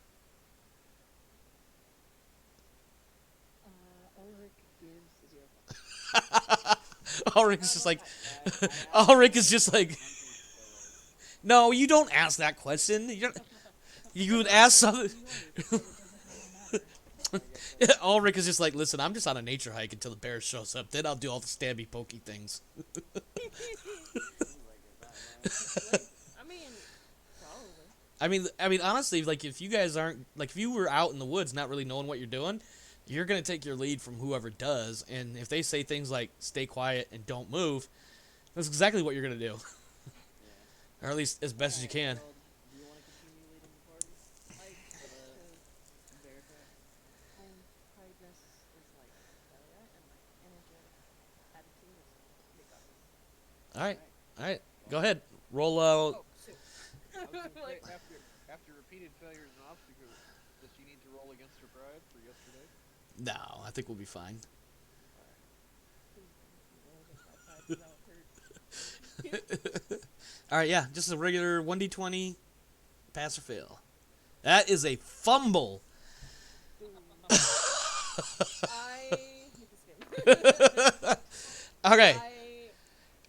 Ulrich gives 0. Ulrich's just like, Ulrich is just like, no, you don't ask that question. You would ask something. Ulrich is just like, listen, I'm just on a nature hike until the bear shows up. Then I'll do all the stabby pokey things. I mean, probably. I mean, honestly, like if you guys aren't like if you were out in the woods not really knowing what you're doing, you're gonna take your lead from whoever does. And if they say things like "stay quiet" and "don't move," that's exactly what you're gonna do, or at least as best as you can. Harold, do you want to continue leading the party? Like, For the because bear trap? kindness is like Delia, and like energetic attitude is regardless. All right, go ahead. Roll. Oh, shoot. I was gonna say, Like, after repeated failures and obstacles, does she need to roll against her pride for yesterday? No, I think we'll be fine. All right, yeah, just a regular 1d20 pass or fail. That is a fumble. I hate this game. Okay,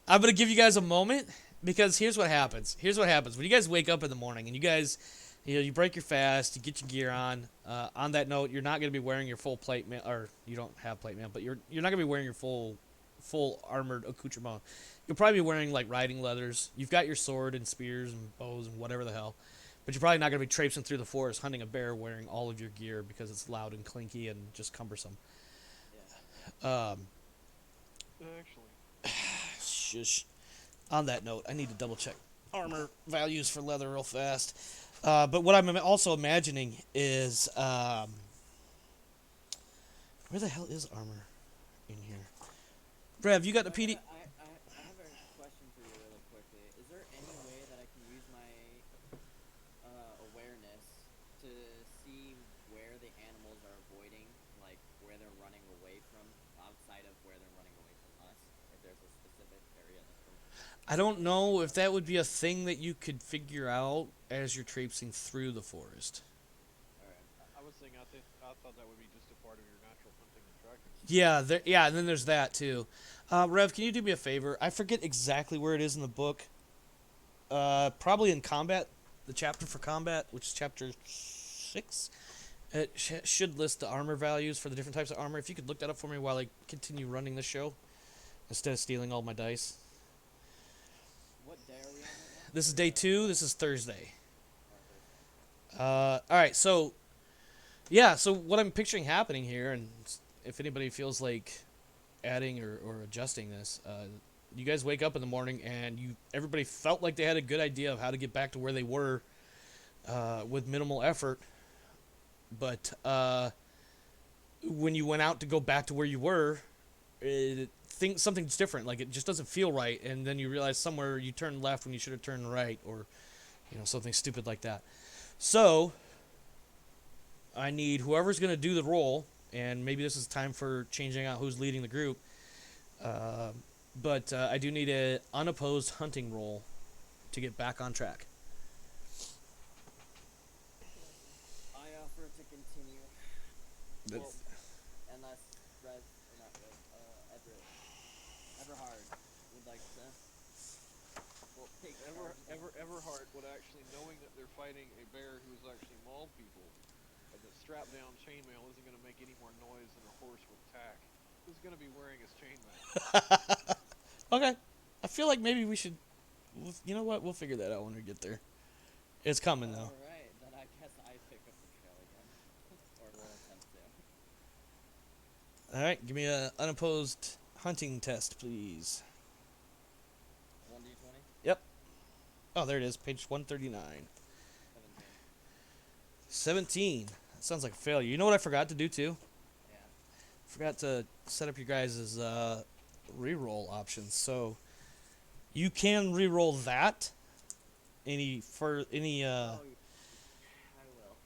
I'm gonna give you guys a moment because here's what happens. When you guys wake up in the morning and you break your fast, you get your gear on. On that note, you're not gonna be wearing your full plate mail, or you don't have plate mail, but you're not gonna be wearing your full armored accoutrement. You'll probably be wearing like riding leathers. You've got your sword and spears and bows and whatever the hell, but you're probably not gonna be traipsing through the forest hunting a bear wearing all of your gear because it's loud and clinky and just cumbersome. Actually, Shush. On that note, I need to double check armor values for leather real fast. But what I'm also imagining is where the hell is armor in here? Brev, you got the PD? I have a question for you really quickly. Is there any way that I can use my awareness to see where the animals are avoiding, like where they're running away from, outside of where they're running away from us? If there's a specific area that's I don't know if that would be a thing that you could figure out as you're traipsing through the forest. I was thinking, I thought that would be just a part of your natural hunting and tracking. Yeah, and then there's that too. Rev, can you do me a favor? I forget exactly where it is in the book. Probably in combat, the chapter for combat, which is chapter 6. It should list the armor values for the different types of armor. If you could look that up for me while I continue running the show, instead of stealing all my dice. What day are we on right now? This is day 2. This is Thursday. All right, so what I'm picturing happening here, and if anybody feels like adding or adjusting this, you guys wake up in the morning and everybody felt like they had a good idea of how to get back to where they were with minimal effort, but when you went out to go back to where you were, something's different. Like it just doesn't feel right, and then you realize somewhere you turned left when you should have turned right, or something stupid like that. So I need whoever's going to do the roll, and maybe this is time for changing out who's leading the group. But I do need an unopposed hunting roll to get back on track. I offer to continue. That's- Unless Rev, or not Rev, Everhard would like to. Well, take charge. Everhart would actually, knowing that they're fighting a bear who's actually mauled people, strap-down chainmail isn't going to make any more noise than a horse with tack. Who's going to be wearing his chainmail? Okay. I feel like maybe we should. You know what? We'll figure that out when we get there. It's coming though. Alright, then I guess I pick up the trail again. Or will attempt to. All right. Give me a unopposed hunting test, please. 1d20? Yep. Oh, there it is. Page 139. 17. That sounds like a failure. You know what I forgot to do too? Yeah. Forgot to set up your guys' reroll options. So you can reroll that. Any I will.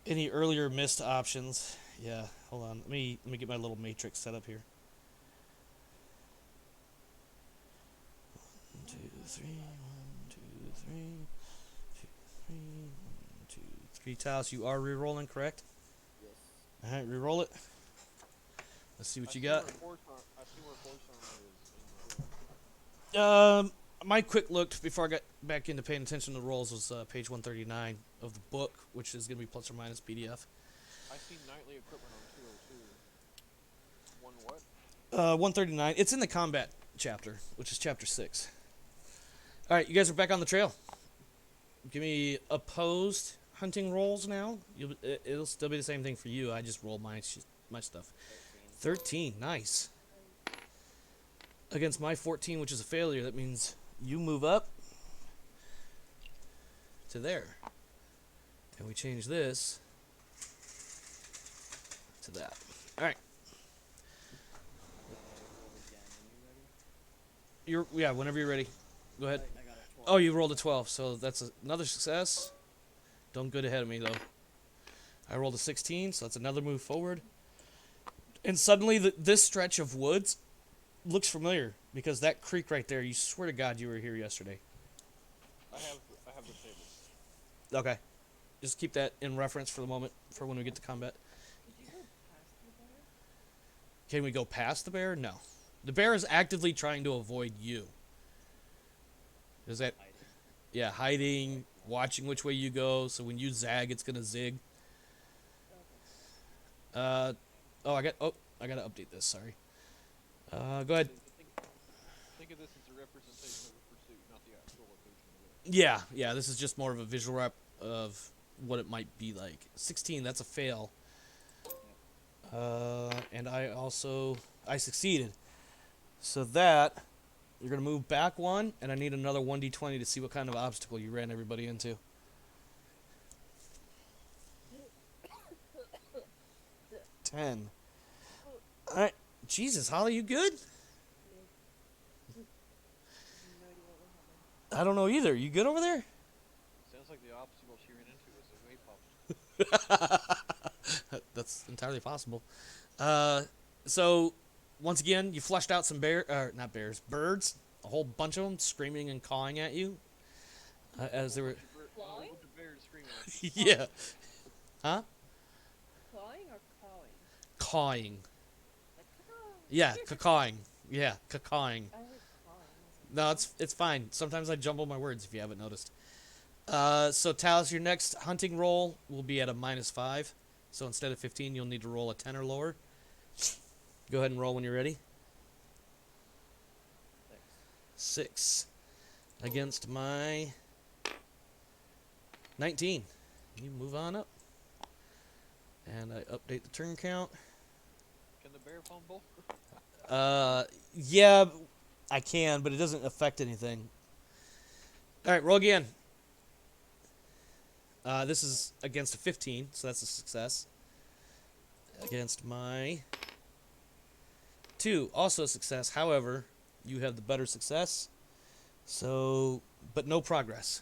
any earlier missed options. Yeah, hold on. Let me get my little matrix set up here. 1, 2, 3, 1, 2, 3, 2, 3, 1, 2, 3. Talos, you are re-rolling, correct? Yes. All right, re-roll it. Let's see what I you see got. where horse armor is in the My quick look before I got back into paying attention to the rolls was page 139 of the book, which is going to be plus or minus PDF. I see knightly equipment on 202. One what? 139. It's in the combat chapter, which is chapter 6. All right, you guys are back on the trail. Give me opposed hunting rolls now. It'll still be the same thing for you. I just rolled my stuff. 13. Nice. Against my 14, which is a failure, that means you move up to there. And we change this to that. All right. Yeah, whenever you're ready. Go ahead. I got a 12. Oh, you rolled a 12, so that's another success. Don't get ahead of me, though. I rolled a 16, so that's another move forward. And suddenly, this stretch of woods looks familiar, because that creek right there, you swear to God you were here yesterday. I have the table. Okay. Just keep that in reference for the moment, for when we get to combat. Did you go past the bear? Can we go past the bear? No. The bear is actively trying to avoid you. Is that... Yeah, hiding, watching which way you go, so when you zag, it's going to zig. Okay. I got to update this, sorry. Go ahead. Think of this as a representation of the pursuit, not the actual location of it. Yeah, this is just more of a visual rep of what it might be like. 16, that's a fail. And I succeeded. So that, you're going to move back one, and I need another 1d20 to see what kind of obstacle you ran everybody into. Ten. Alright. Jesus, Holly, you good? No idea what will happen. I don't know either. You good over there? Sounds like the obstacle she ran into was a weight obstacle. That's entirely possible. So, once again, you flushed out some birds. A whole bunch of them screaming and cawing at you. As they were... Clawing? What the bear is screaming at? Yeah. Huh? Clawing or cawing? Cawing. Like, caw. Yeah, cawing. Yeah, cawing. I heard clawing. No, it's fine. Sometimes I jumble my words if you haven't noticed. So, Talos, your next hunting roll will be at a -5. So instead of 15, you'll need to roll a 10 or lower. Go ahead and roll when you're ready. 6 against my 19. You move on up. And I update the turn count. Can the bear fumble? Yeah, I can, but it doesn't affect anything. All right, roll again. This is against a 15, so that's a success. Against my 2, also a success. However, you have the better success. So, but no progress.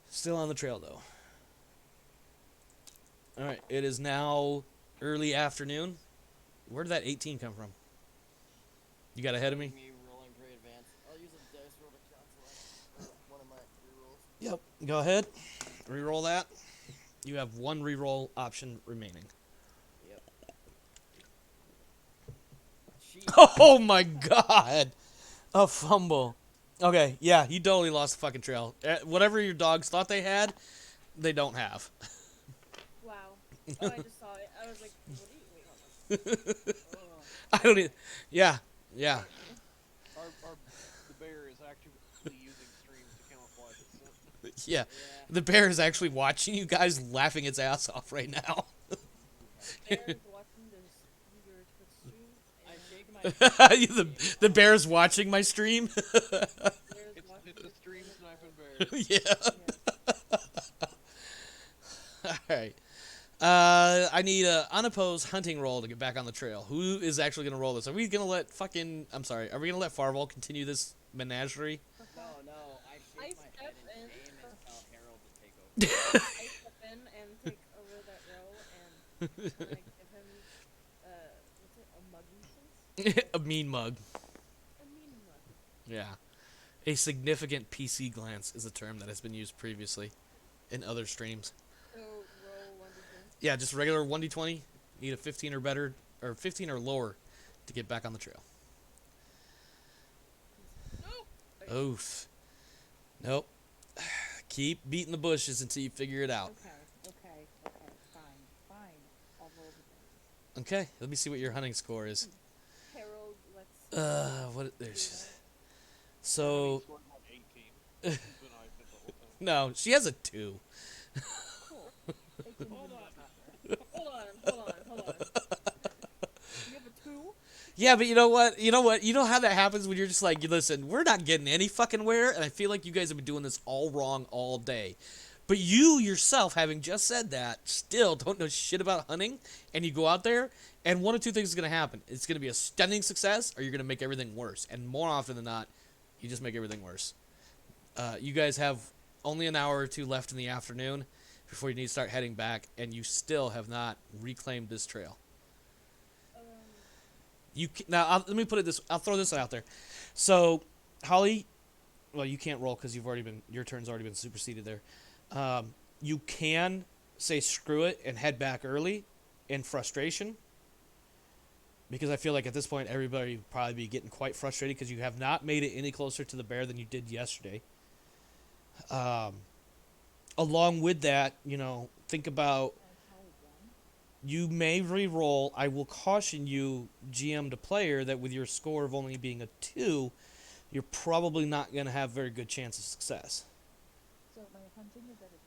Still on the trail, though. All right, it is now early afternoon. Where did that 18 come from? You got ahead of me? Me rolling pretty advanced. I'll use a dice roll to cancel one of my rerolls. Yep. Go ahead. Reroll that. You have one reroll option remaining. Yep. Oh my God! A fumble. Okay, yeah, you totally lost the fucking trail. Whatever your dogs thought they had, they don't have. Wow. Oh, I just saw it. I was like, what do you? Wait, hold on. Oh, I don't. okay. Yeah, yeah, The bear is actively using streams to camouflage its scent. yeah. Yeah. The bear is actually watching you guys, laughing its ass off right now. Bear is watching this your Twitch stream, I and shake my The bear's watching my stream. Bear is watching It's a your stream stream as sniping well. bear. Yeah. Yes. All right. I need a unopposed hunting roll to get back on the trail. Who is actually gonna roll this? Are we gonna let fucking? I'm sorry. Are we gonna let Farwell continue this menagerie? No, I I shake my step head in in. shame and tell Harold to take over. I step in and take over that role and give him what's it? A muggy A mean mug. A mean mug. Yeah. A significant PC glance is a term that has been used previously in other streams. So roll 1d20. Yeah, just regular 1d20. Need a 15 or better, or 15 or lower to get back on the trail. Nope. Oof. Nope. Keep beating the bushes until you figure it out. Okay, fine. I'll roll the dice. Okay, let me see what your hunting score is. Harold, let's. What? There's. He So scored like 18. He's been eyed it the whole time. no, she has a 2. Cool. It didn't Hold even on. matter. Hold on. You have a 2? Yeah, but you know what? You know how that happens when you're just like, listen, we're not getting any fucking where, and I feel like you guys have been doing this all wrong all day. But you yourself, having just said that, still don't know shit about hunting, and you go out there, and one of two things is going to happen. It's going to be a stunning success, or you're going to make everything worse. And more often than not, you just make everything worse. You guys have only an hour or two left in the afternoon before you need to start heading back, and you still have not reclaimed this trail. Let me put it this. I'll throw this out there. So, Holly, well, you can't roll because your turn's already been superseded there. You can say screw it and head back early in frustration, because I feel like at this point everybody would probably be getting quite frustrated because you have not made it any closer to the bear than you did yesterday. Along with that, think about. You may re-roll. I will caution you, GM to player, that with your score of only being a 2, you're probably not going to have very good chance of success. So my hunting is at a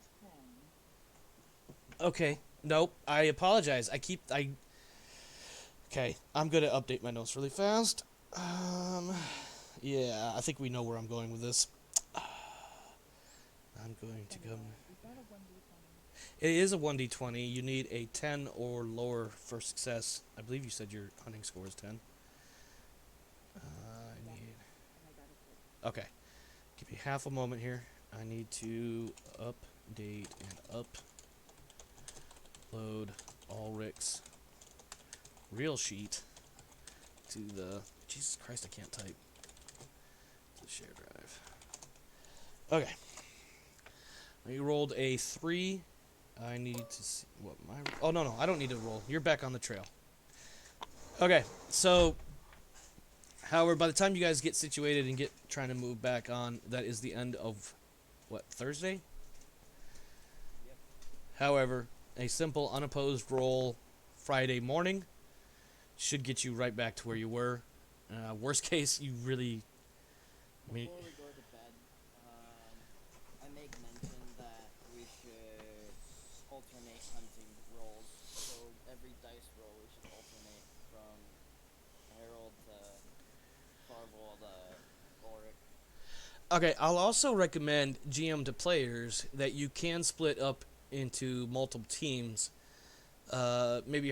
10. Okay. Nope. I apologize. Okay. I'm going to update my notes really fast. Yeah, I think we know where I'm going with this. I'm going to go. Is that a 1d20? It is a 1d20. You need a 10 or lower for success. I believe you said your hunting score is 10. And I got a 2. Okay. Give me half a moment here. I need to update and upload Ulrich's real sheet to the... Jesus Christ, I can't type. To the share drive. Okay. You rolled a 3. I need to see what my... Oh, no, I don't need to roll. You're back on the trail. Okay, so... However, by the time you guys get situated and get trying to move back on, that is the end of, Thursday? Yep. However, a simple unopposed roll Friday morning should get you right back to where you were. Worst case, you really... Before we go to bed, I make mention that we should alternate hunting rolls. So every dice roll we should alternate from Harold to Farvel to Ulrich. Okay, I'll also recommend GM to players that you can split up into multiple teams. Maybe maybe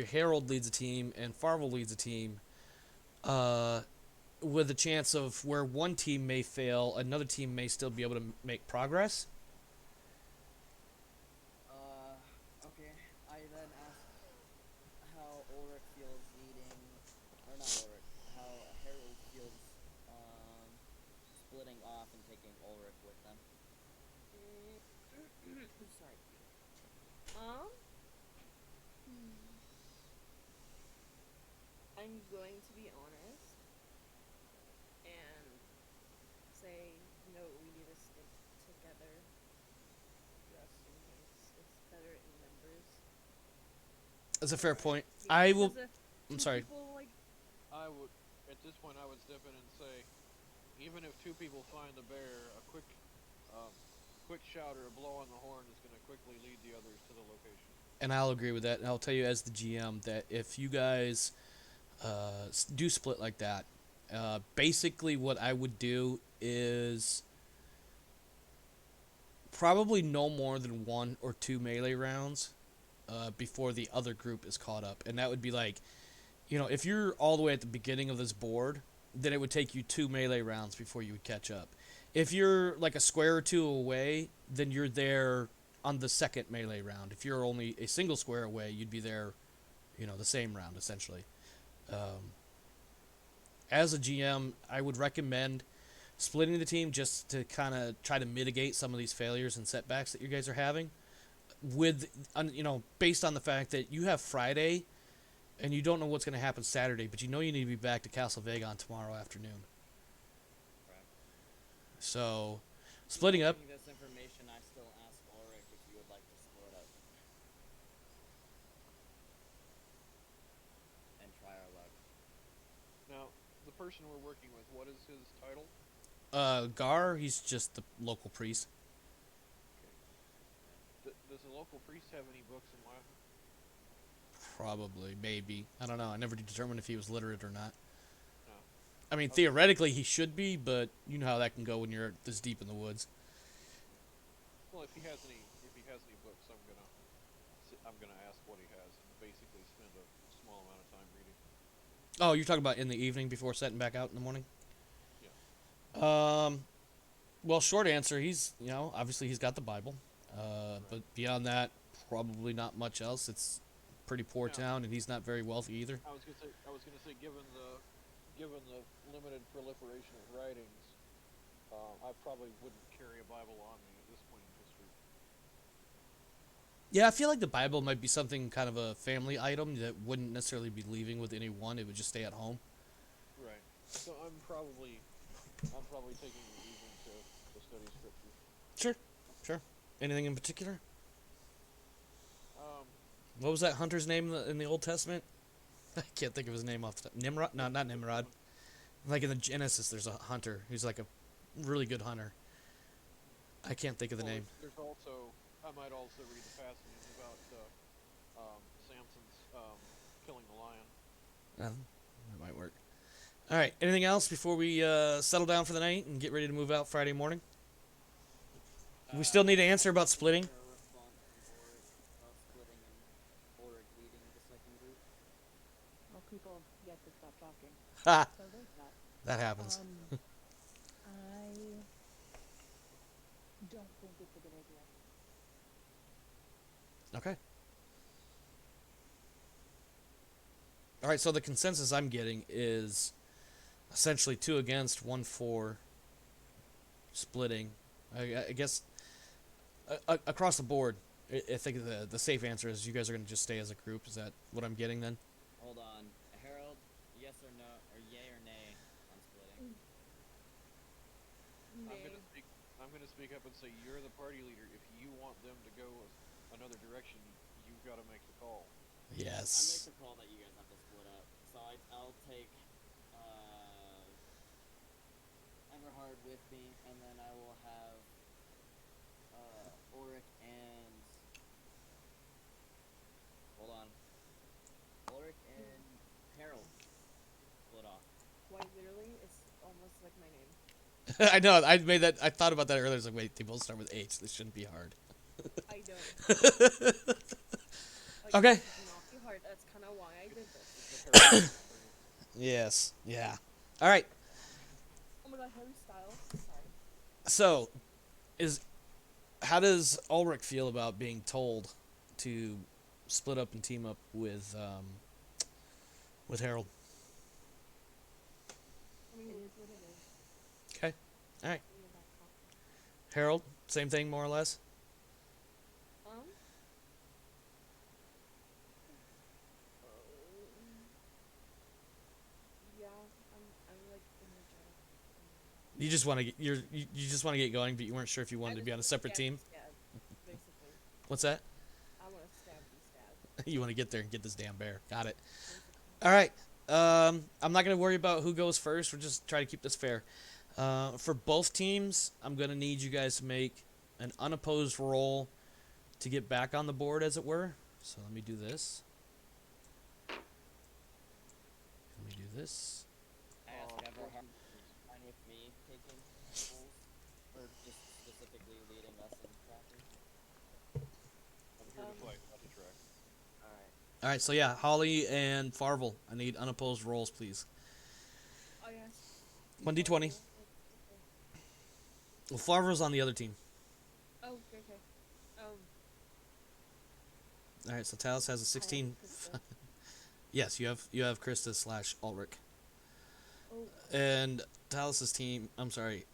Harold leads a team and Farvel leads a team. With a chance of where one team may fail, another team may still be able to make progress. Okay. I then ask how Ulrich feels leading, or not Ulrich, how Harold feels splitting off and taking Ulrich with them. Sorry. I'm going to be honest and say no. We need to stick together just in case. It's better in the That's a fair point. Yeah, I will. because if I'm two sorry. people, like, I would, at this point, I would step in and say, even if two people find the bear, um, quick shout or a blow on the horn is going to quickly lead the others to the location. And I'll agree with that. And I'll tell you as the GM that if you guys do split like that, basically what I would do is probably no more than 1 or 2 melee rounds before the other group is caught up. And that would be like, if you're all the way at the beginning of this board, then it would take you 2 melee rounds before you would catch up. If you're like a square or two away, then you're there on the second melee round. If you're only a single square away, you'd be there, the same round essentially. As a GM, I would recommend splitting the team just to kind of try to mitigate some of these failures and setbacks that you guys are having. Based on the fact that you have Friday, and you don't know what's going to happen Saturday, but you know you need to be back to Castle Vagon tomorrow afternoon. Correct. So, splitting up. Knowing this information, I still ask Ulrich if you would like to split up and try our luck. Now, the person we're working with, what is his title? Gar, he's just the local priest. Does the local priest have any books in Latin? Probably, maybe. I don't know. I never determined if he was literate or not. No. I mean, Okay. theoretically he should be, but you know how that can go when you're this deep in the woods. Well, if he has any books, I'm gonna ask what he has and basically spend a small amount of time reading. Oh, you're talking about in the evening before setting back out in the morning? Yeah. Well, short answer, he's, obviously he's got the Bible. But beyond that, probably not much else. It's a pretty poor Yeah. town, and he's not very wealthy either. I was gonna say, given the limited proliferation of writings, I probably wouldn't carry a Bible on me at this point in history. Yeah, I feel like the Bible might be something kind of a family item that wouldn't necessarily be leaving with anyone. It would just stay at home. Right. So I'm probably taking the evening to study scripture. Sure. Anything in particular? Um, What was that hunter's name in the Old Testament? I can't think of his name off the top. Nimrod? No, not Nimrod. Like in the Genesis, there's a hunter who's like a really good hunter. I can't think of the name. There's also, I might also read the passages about Samson's killing the lion. That might work. All right. Anything else before we settle down for the night and get ready to move out Friday morning? We still need to answer about splitting. A response from Ulrich about splitting and Ulrich leading the second group. Well, people have yet to stop talking. Ha! So there's that. That happens. I don't think it's a good idea. Okay. All right. So the consensus I'm getting is essentially 2 against, 1 for splitting. I guess across the board, I think the safe answer is you guys are going to just stay as a group. Is that what I'm getting then? Hold on. Harold, yes or no, or yay or nay on splitting? nay. I'm gonna speak up and say you're the party leader. If you want them to go another direction, you've got to make the call. I make Yes. the call that you guys have to split up. So I'll take Everhard with me, and then I will have Ulrich and hold on, Ulrich and Harold split off. Quite literally, it's almost like my name. I know. I made that. I thought about that earlier. I was like, wait, they both start with H. This shouldn't be hard. I don't. Like, Okay. It should not be hard. That's kind of why I did this. Yes. Yeah. All right. Oh my god, Harry Styles. Sorry. So, how does Ulrich feel about being told to split up and team up with Harold? I mean, It is what it is. Okay. All right. we have that call. Harold, same thing more or less. Yeah, I'm like energetic. You just want to get you just want to get going, but you weren't sure if you wanted to be on a separate team. Stab, basically. What's that? I want to stab and You want to get there and get this damn bear. Got it. All right. I'm not gonna worry about who goes first. We're just trying to keep this fair. For both teams, I'm gonna need you guys to make an unopposed roll to get back on the board, as it were. So let me do this. Let me do this. I asked Everhard fine with me taking roles, or just specifically leading us in tracking. I'm here to fight, not to track. Alright. All right. So yeah, Holly and Farvel, I need unopposed rolls, please. Oh yeah. 1d20. Well, Farvel's on the other team. Oh, okay. All right. So Talos has a 16. Yes, you have Krista / Ulrich. Oh, And Talos' team, I'm sorry,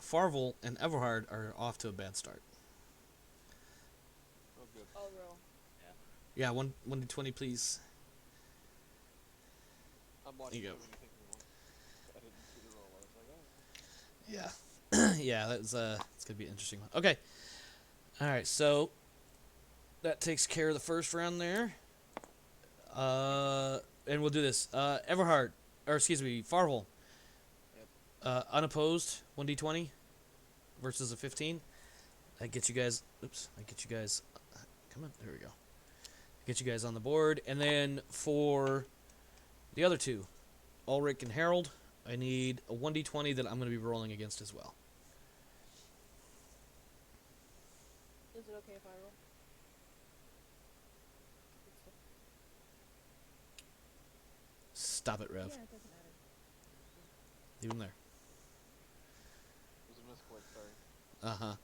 Farvel and Everhard are off to a bad start. Oh, good. I'll roll. Yeah, 1d20, please. I'm watching You you go. when you think we won. I didn't see the roll. I was like, oh. Yeah. Yeah, it's gonna be an interesting one. Okay. Alright, so that takes care of the first round there. And we'll do this. Everhard, or excuse me, Farvel. Yep. Unopposed, 1d20 versus a 15. That gets you guys. Oops. That gets you guys. Come on. There we go. Get you guys on the board, and then for the other two, Ulrich and Harold, I need a 1d20 that I'm going to be rolling against as well. Is it okay if I roll? Stop it, Rev. Yeah, it doesn't matter. Leave him there. It was a misclick, sorry. Uh-huh.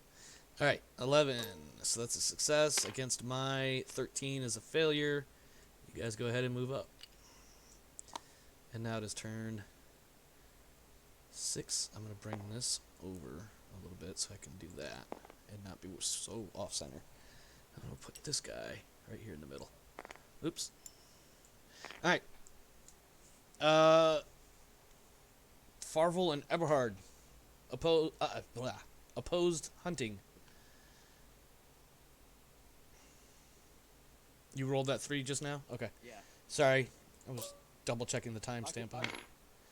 All right, 11. So that's a success. Against my 13 is a failure. You guys go ahead and move up. And now it is turn 6. I'm going to bring this over a little bit so I can do that and not be so off-center. I'm going to put this guy right here in the middle. Oops. All right. Farvel and Eberhard opposed hunting. You rolled that 3 just now? Okay. Yeah. Sorry. I was double checking the timestamp on it.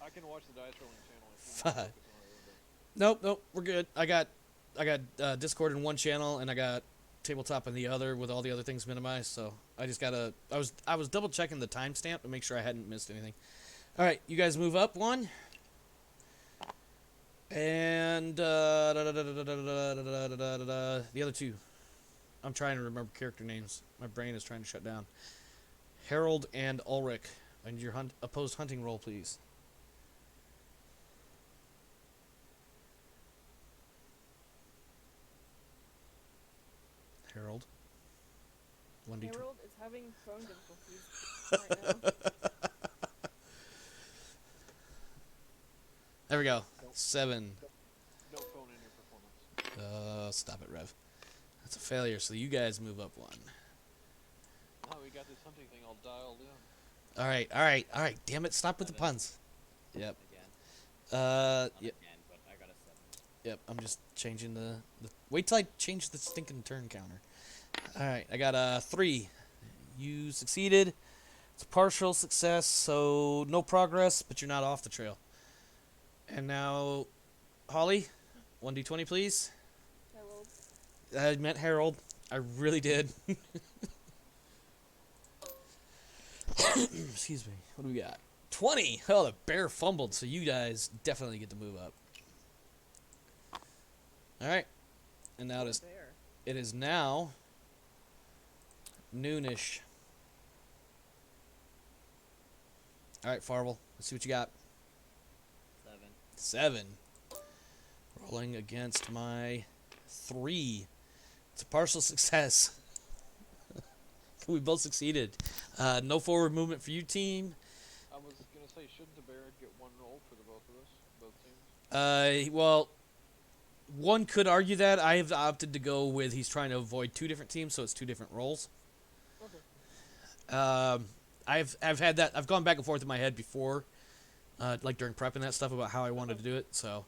I can watch the dice rolling channel if you Fine. want to focus on it a little bit. Nope, we're good. I got Discord in one channel and I got tabletop in the other with all the other things minimized. So I just gotta. I was double checking the timestamp to make sure I hadn't missed anything. All right, you guys move up one. And the other two. I'm trying to remember character names. My brain is trying to shut down. Harold and Ulrich. I need your opposed hunting roll, please. Harold. 1d20. Harold is having phone difficulties right now. There we go. 7. Don't phone in your performance. Stop it, Rev. That's a failure, so you guys move up one. Oh, we got this hunting thing all dialed in. Alright. Damn it, stop with the puns. Yep. Again. Yep. Again, but I got a 7. Yep, I'm just changing the wait till I change the stinking turn counter. Alright, I got a 3. You succeeded. It's a partial success, so no progress, but you're not off the trail. And now, Holly, 1d20, please. Harold. I meant Harold. I really did. Excuse me. What do we got? 20! Oh, the bear fumbled, so you guys definitely get to move up. Alright. And now Bear. it is now noonish. Alright, Farvel. Let's see what you got. 7. 7. Rolling against my 3. It's a partial success. We both succeeded. No forward movement for you, team. I was gonna say, shouldn't the bear get one roll for the both of us, both teams? Well, one could argue that. I have opted to go with he's trying to avoid 2 different teams, so it's 2 different roles. Okay. I've had that. I've gone back and forth in my head before, like during prep and that stuff about how I wanted to do it. So.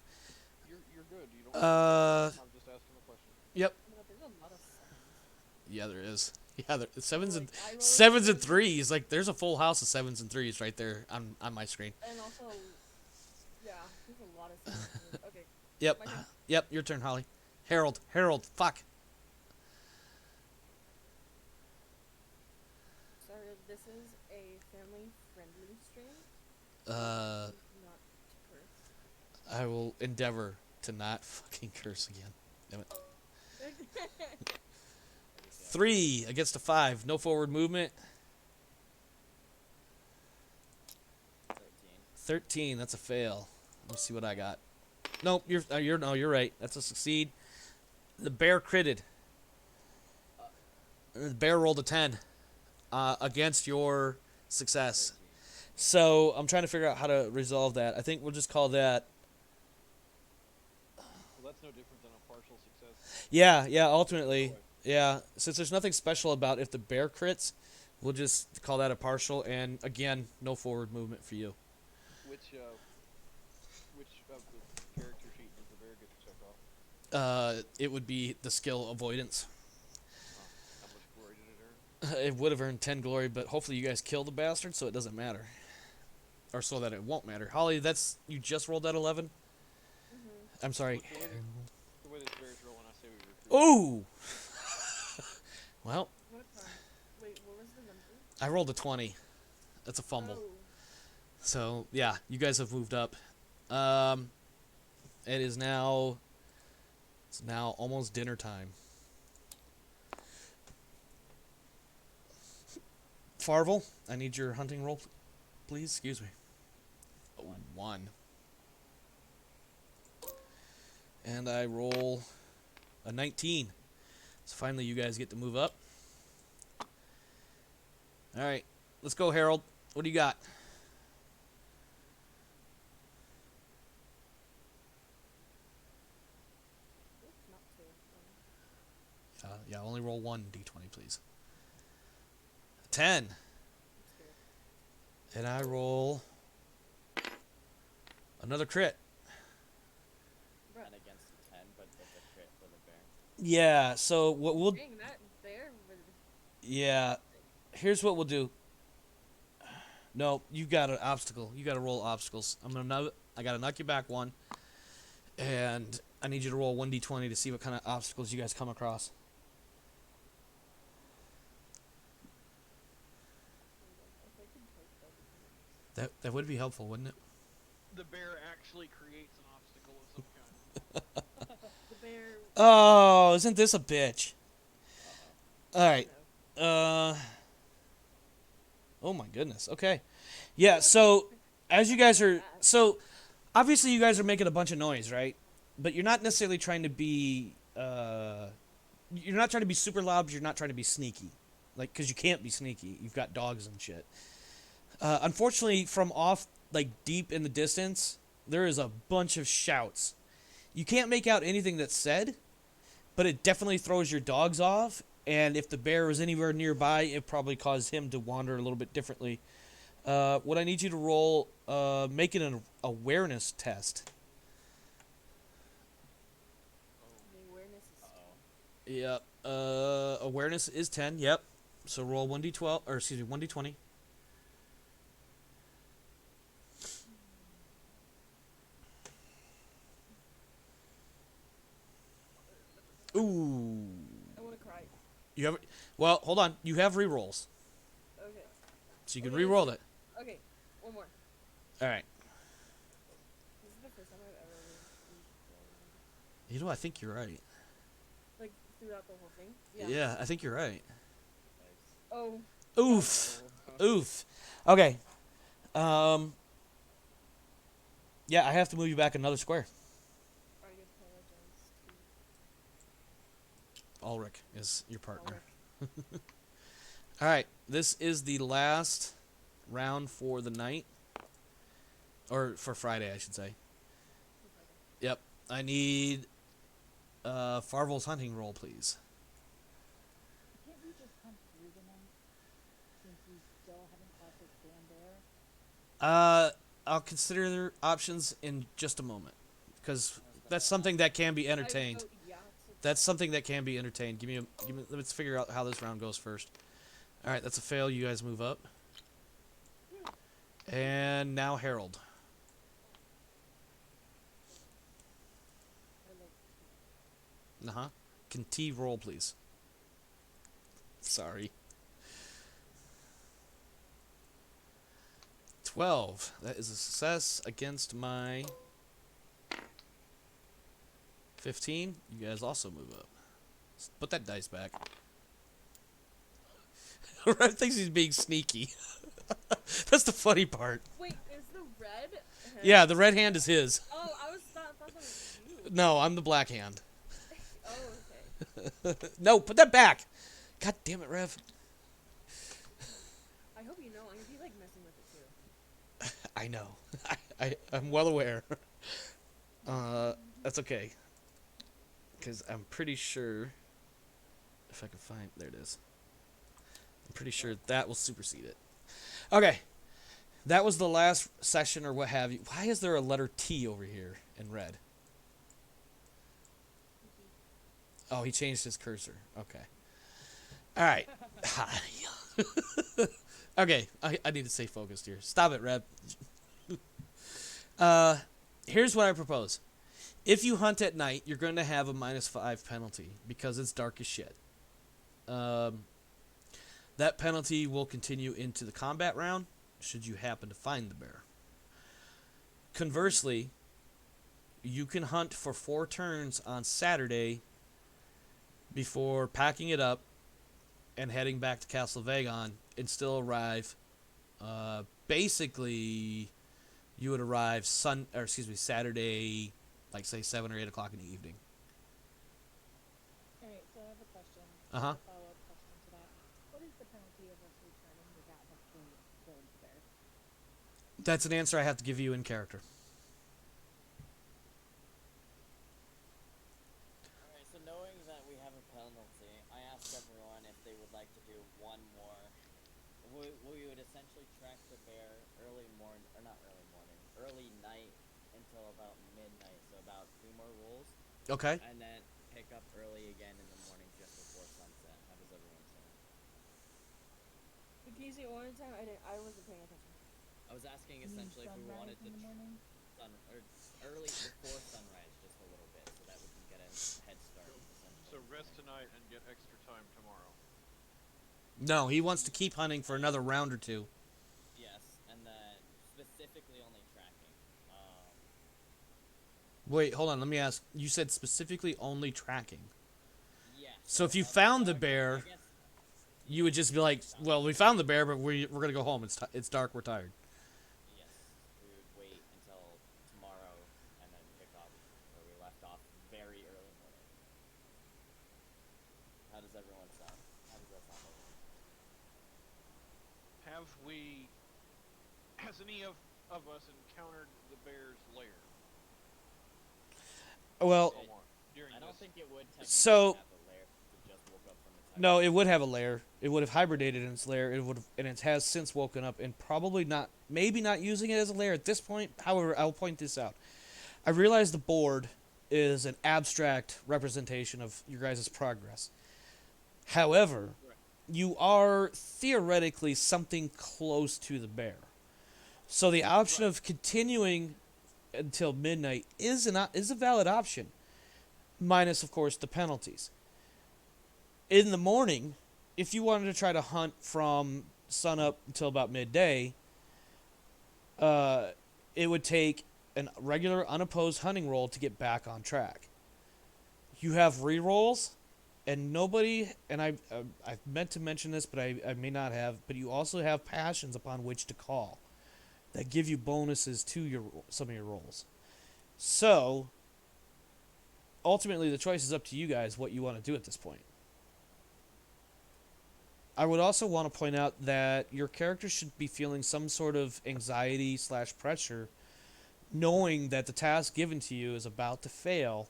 You're good. You don't. Uh. I'm just asking the question. Yep. There's a lot of sevens. Yeah, there is. Yeah, sevens Like, and I rolled a sevens and 7, threes. Like there's a full house of sevens and threes right there on my screen. and also, yeah, there's a lot of 7s and 3s. Okay, Yep, my turn. yep. Your turn, Holly. Harold, Harold. Fuck. Sorry, this is a family-friendly stream. Uh, Not to curse. I will endeavor to not fucking curse again. Damn it. 3 against a 5. No forward movement. 13. That's a fail. Let me see what I got. Nope. You're right. That's a succeed. The bear critted. The bear rolled a 10 against your success. 13. So I'm trying to figure out how to resolve that. I think we'll just call that. Well, that's no different than a partial success. Yeah. Ultimately, yeah. Since there's nothing special about if the bear crits, we'll just call that a partial. And again, no forward movement for you. Which of the character sheet does the bear get to check off? It would be the skill avoidance. How much glory did it earn? It would have earned 10 glory, but hopefully you guys kill the bastard, so it doesn't matter. Or so that it won't matter. Holly, you just rolled that 11? Mm-hmm. I'm sorry. The way this bear's rolling, I say we recruit. Ooh! Well, What wait, what was the number? I rolled a 20. That's a fumble. Oh. So, yeah, you guys have moved up. It is now... It's now almost dinner time. Farvel, I need your hunting roll, please. Excuse me. 1. And I roll a 19. So finally you guys get to move up. Alright, let's go, Harold. What do you got? Oops, not 2. Yeah, only roll 1 d20, please. 10. I'm scared. And I roll another crit. And against a 10, but it's a crit for the bear. Yeah, so what we'll... Dang, that bear would... Yeah, here's what we'll do. No, you got an obstacle. You got to roll obstacles. I got to knock you back 1. And I need you to roll 1d20 to see what kind of obstacles you guys come across. If I could type, that'd be nice. That would be helpful, wouldn't it? The bear actually creates an obstacle of some kind. The bear... Oh, isn't this a bitch? Alright. No. Oh my goodness. Okay. Yeah, so as you guys are... So, obviously you guys are making a bunch of noise, right? But you're not necessarily trying to be... you're not trying to be super loud, but you're not trying to be sneaky. Like, because you can't be sneaky. You've got dogs and shit. Unfortunately, from off, like, deep in the distance, there is a bunch of shouts. You can't make out anything that's said, but it definitely throws your dogs off, and if the bear was anywhere nearby, it probably caused him to wander a little bit differently. What I need you to roll, make it an awareness test. The awareness is... Yep. Awareness is 10, yep. So roll 1d12, or excuse me, 1d20. Ooh. I want to cry. You have... Well, hold on. You have rerolls. Okay. So you can Okay, reroll it. Okay, one more. Alright. This is the first time I've ever used You know, I think you're right. like throughout the whole thing. Yeah, I think you're right. Oh. Oof. Oof. Okay. Yeah, I have to move you back another square. I apologize to Ulrich is your partner. Ulrich. Alright, this is the last round for the night. Or for Friday, I should say. Yep. I need Farvel's hunting roll, please. Can't we just hunt through the night? Since we still haven't caught this damn bear? I'll consider their options in just a moment. Because that's something that can be entertained. I vote yeah to That's something that can be entertained. Let's figure out how this round goes first. All right, that's a fail. You guys move up. And now Harold. Uh-huh. Can T roll, please? Sorry. 12. That is a success against my 15. You guys also move up. Put that dice back. Red thinks he's being sneaky. That's the funny part. Wait, is the red? Yeah, the red hand is his. Oh, I thought that was you. No, I'm the black hand. Oh, okay. No, put that back. God damn it, Rev. I hope you know. I'm gonna be like messing with it too. I know. I'm well aware. That's okay. Because I'm pretty sure... If I can find... There it is. I'm pretty sure that will supersede it. Okay. That was the last session or what have you. Why is there a letter T over here in red? Oh, he changed his cursor. Okay. All right. Okay, I need to stay focused here. Stop it, Reb. Here's what I propose. If you hunt at night, you're going to have a -5 penalty because it's dark as shit. That penalty will continue into the combat round should you happen to find the bear. Conversely, you can hunt for 4 turns on Saturday before packing it up and heading back to Castle Vagon and still arrive. Basically, you would arrive Saturday, like say 7 or 8 o'clock in the evening. Alright, so I have a question. Uh-huh. A follow-up question to that. What is the penalty of us returning without having killed the bear? That's an answer I have to give you in character. Alright, so knowing that we have a penalty, I asked everyone if they would like to do one more. We would essentially track the bear early night until about midnight, so about 2 more rolls. Okay. And then pick up early again in the morning just before sunset. How does everyone sound? Can you say it one more time? I wasn't paying attention. I was asking You mean essentially if we sunrise wanted to in the morning? early before sunrise just a little bit so that we can get a head start. So rest tonight and get extra time tomorrow. No, he wants to keep hunting for another round or 2. Yes, and then specifically only tracking. Wait, hold on. Let me ask. You said specifically only tracking. Yeah. So if you found the bear, I guess, you would just be like, well, we found the bear, but we're going to go home. It's dark. We're tired. yes, we would wait until tomorrow and then pick up where we left off very early morning. How does everyone sound? How does that sound? Has any of us encountered the bear's lair? Well, During I don't this? think it would technically So- have a lair if it just woke up from the no, it would have a lair. It would have hibernated in its lair. And it has since woken up and probably not, maybe not using it as a lair at this point. However, I'll point this out. I realize the board is an abstract representation of your guys' progress. However, you are theoretically something close to the bear. So the option of continuing until midnight is a valid option, minus, of course, the penalties. In the morning, if you wanted to try to hunt from sunup until about midday, it would take a regular unopposed hunting roll to get back on track. You have rerolls, and nobody, and I meant to mention this, but I may not have, but you also have passions upon which to call that give you bonuses to some of your rolls. So, ultimately, the choice is up to you guys what you want to do at this point. I would also want to point out that your character should be feeling some sort of anxiety/pressure, knowing that the task given to you is about to fail.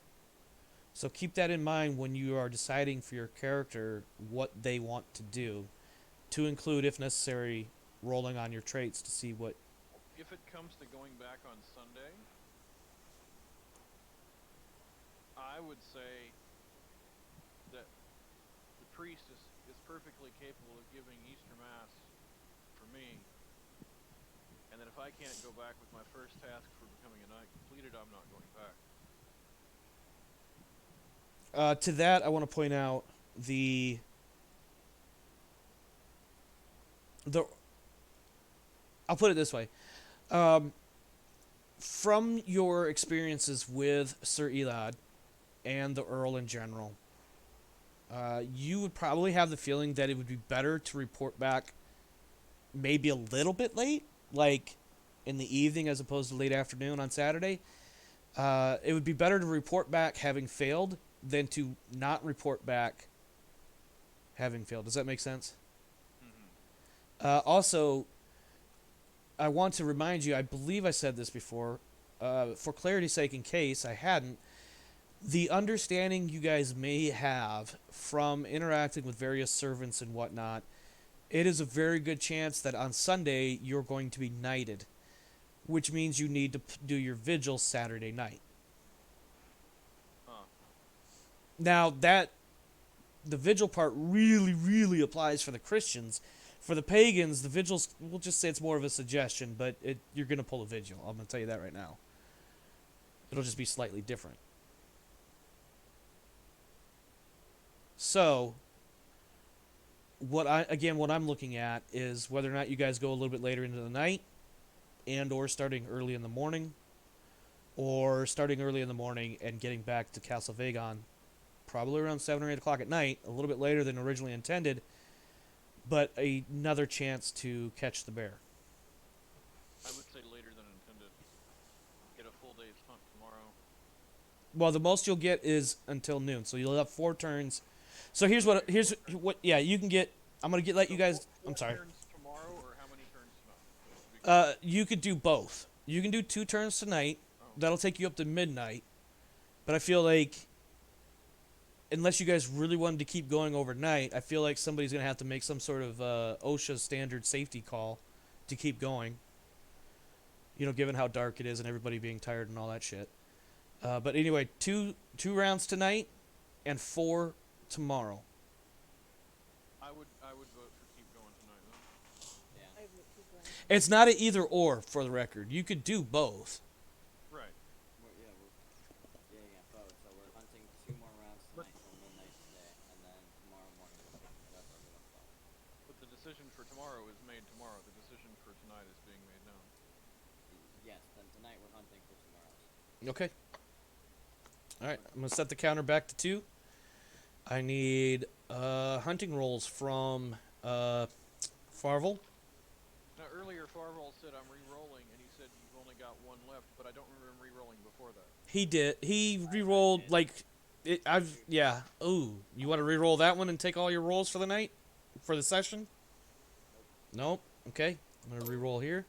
So keep that in mind when you are deciding for your character what they want to do, to include, if necessary, rolling on your traits to see what... If it comes to going back on Sunday, I would say that the priest is perfectly capable of giving Easter Mass for me, and that if I can't go back with my first task for becoming a knight completed, I'm not going back. To that, I want to point out the. I'll put it this way. From your experiences with Sir Elad and the Earl in general, you would probably have the feeling that it would be better to report back maybe a little bit late, like in the evening as opposed to late afternoon on Saturday. It would be better to report back having failed than to not report back having failed. Does that make sense? Also, I want to remind you, I believe I said this before, for clarity's sake, in case I hadn't, the understanding you guys may have from interacting with various servants and whatnot, it is a very good chance that on Sunday you're going to be knighted, which means you need to do your vigil Saturday night. Huh. Now, the vigil part really, really applies for the Christians. For the pagans, the vigils, we'll just say it's more of a suggestion, but you're going to pull a vigil. I'm going to tell you that right now. It'll just be slightly different. So, what I'm looking at is whether or not you guys go a little bit later into the night, and or starting early in the morning, or starting early in the morning and getting back to Castle Vagon probably around 7 or 8 o'clock at night, a little bit later than originally intended, but another chance to catch the bear. I would say later than intended. Get a full day's hunt tomorrow. Well, the most you'll get is until noon, so you'll have 4 turns. So here's what you can get. I'm gonna let you guys. I'm sorry. Turns tomorrow, or how many turns tonight? You could do both. You can do 2 turns tonight. Oh. That'll take you up to midnight. But I feel like, unless you guys really wanted to keep going overnight, I feel like somebody's going to have to make some sort of OSHA standard safety call to keep going. You know, given how dark it is and everybody being tired and all that shit. But anyway, two rounds tonight and 4 tomorrow. I would vote for keep going tonight then. Yeah. I would keep going. It's not an either or, for the record. You could do both. Right. Yeah, both. So we're hunting 2 more rounds tonight till midnight today, and then tomorrow morning we're picking it up where we left off. But the decision for tomorrow is made tomorrow. The decision for tonight is being made now. Yes, then tonight we're hunting for 2 more hours. Okay. Alright, I'm going to set the counter back to 2. I need hunting rolls from Farvel. Now earlier Farval said I'm re-rolling, and he said you've only got 1 left, but I don't remember him re-rolling before that. He did. He re-rolled, yeah. Ooh, you want to re-roll that one and take all your rolls for the night? For the session? Nope. Okay. I'm going to re-roll here.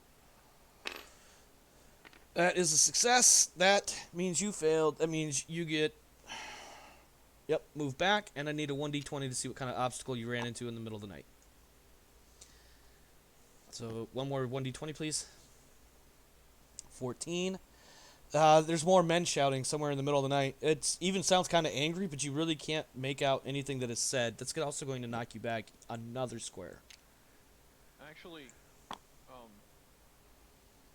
That is a success. That means you failed. That means you get... Yep, move back, and I need a 1d20 to see what kind of obstacle you ran into in the middle of the night. So, one more 1d20, please. 14. There's more men shouting somewhere in the middle of the night. It even sounds kind of angry, but you really can't make out anything that is said. That's also going to knock you back another square. Actually,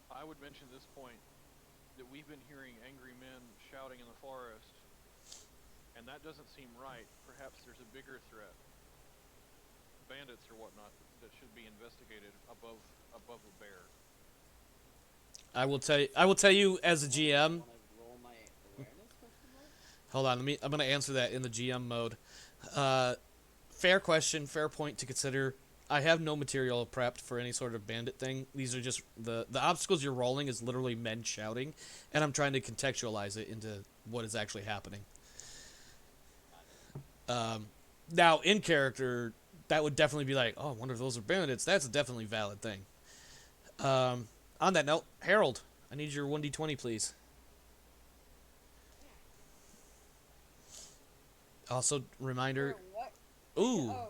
I would mention this point that we've been hearing angry men shouting in the forest, and that doesn't seem right. Perhaps there's a bigger threat, bandits or whatnot, that should be investigated above a bear. I will tell you as a GM. Wanna roll my awareness question mark? Hold on, I'm going to answer that in the GM mode. Fair question, fair point to consider. I have no material prepped for any sort of bandit thing. These are just the obstacles you're rolling is literally men shouting, and I'm trying to contextualize it into what is actually happening. Now, in character, that would definitely be like, oh, I wonder if those are bandits. That's a definitely valid thing. On that note, Harold, I need your 1d20, please. Also, reminder. For what? Ooh, Oh,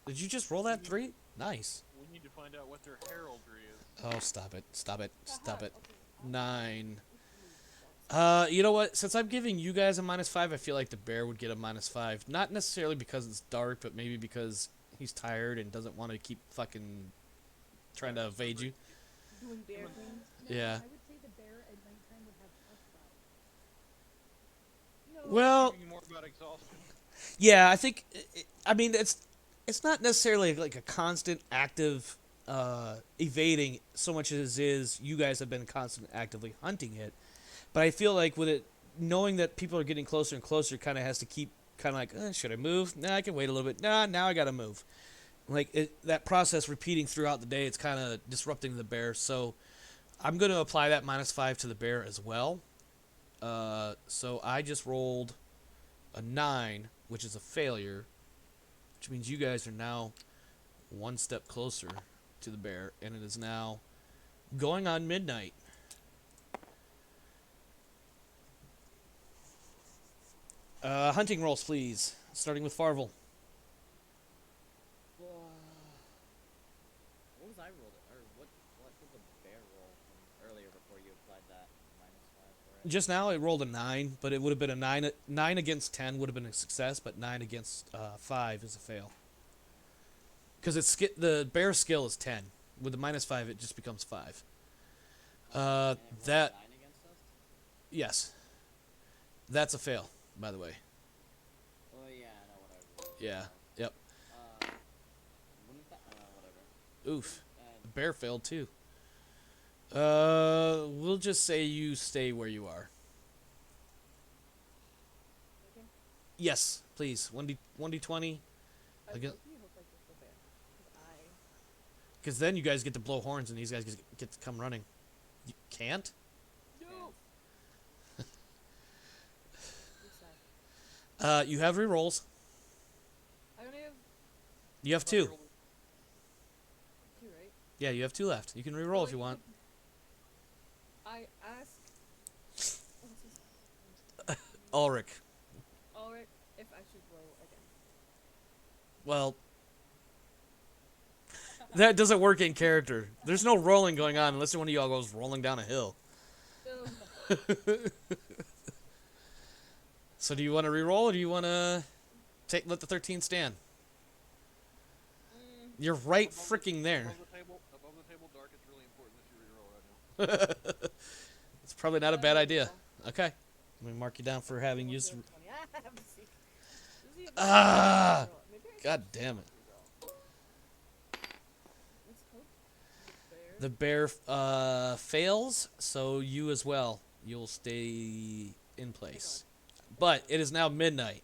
did you just roll that 3? Nice. We need to find out what their heraldry is. Oh, stop it. Stop it. Stop haha, it. okay. 9. You know what? Since I'm giving you guys a -5, I feel like the bear would get a -5. Not necessarily because it's dark, but maybe because he's tired and doesn't want to keep fucking trying to evade you. Doing bear things. No, Yeah. I would say the bear at nighttime would have +5. No. Well, Thinking more about exhaustion. yeah, I think. I mean, it's not necessarily like a constant active evading so much as is you guys have been constantly actively hunting it. But I feel like with it, knowing that people are getting closer and closer, kind of has to keep kind of like, should I move? Nah, I can wait a little bit. Nah, now I gotta move. Like that process repeating throughout the day, it's kind of disrupting the bear. So I'm gonna apply that -5 to the bear as well. So I just rolled a 9, which is a failure, which means you guys are now one step closer to the bear, and it is now going on midnight. Hunting rolls, please. Starting with Farvel. What was I rolled? Or what did the bear roll from earlier before you applied that -5 for it? Just now it rolled a 9, but it would have been a 9. 9 against 10 would have been a success, but 9 against 5 is a fail. Because the bear skill is 10. With the -5, it just becomes 5. And it rolled That 9 against us? yes, that's a fail. By the way, Oh yeah, I know what I rolled. yeah, yep. Wouldn't that? Whatever. Oof, Uh, the bear failed too. We'll just say you stay where you are. Okay. Yes, please. 1d20. I I guess- really hope I get the bear. 'Cause Because then you guys get to blow horns and these guys get to come running. You can't? No. Sad. You have rerolls. I only have You have 2. 2, right? Yeah, you have 2 left. You can reroll if you want. I ask. What's his Ulrich. Ulrich if I should roll again. Well, that doesn't work in character. There's no rolling going on unless one of y'all goes rolling down a hill. So, So do you want to reroll or do you want to let the 13 stand? You're right freaking there. Above the table, dark. It's really important that you reroll right now. It's probably not a bad idea. Okay. Let me mark you down for having used. Ah! God damn it. Let's hope the bear. The bear fails, so you as well. You'll stay in place. But it is now midnight.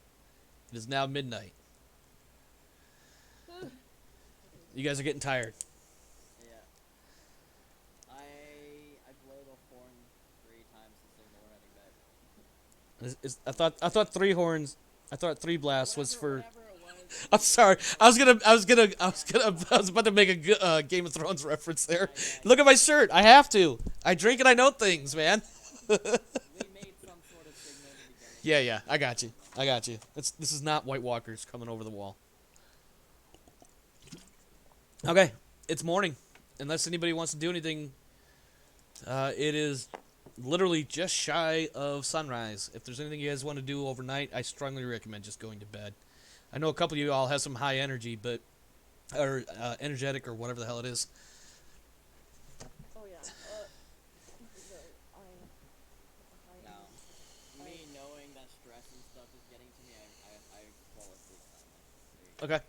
It is now midnight. You guys are getting tired. Yeah. I blow the horn 3 times to signal we're heading back. I thought 3 horns. I thought 3 blasts was for. Whatever it was. I'm sorry. I was about to make a Game of Thrones reference there. Look at my shirt. I have to. I drink and I know things, man. We made some sort of signal in the beginning. Yeah. I got you. This is not White Walkers coming over the wall. Okay, it's morning. Unless anybody wants to do anything, it is literally just shy of sunrise. If there's anything you guys want to do overnight, I strongly recommend just going to bed. I know a couple of you all have some high energy, or energetic or whatever the hell it is. Oh yeah. Now, me knowing that stress and stuff is getting to me, I fall asleep silently. Okay.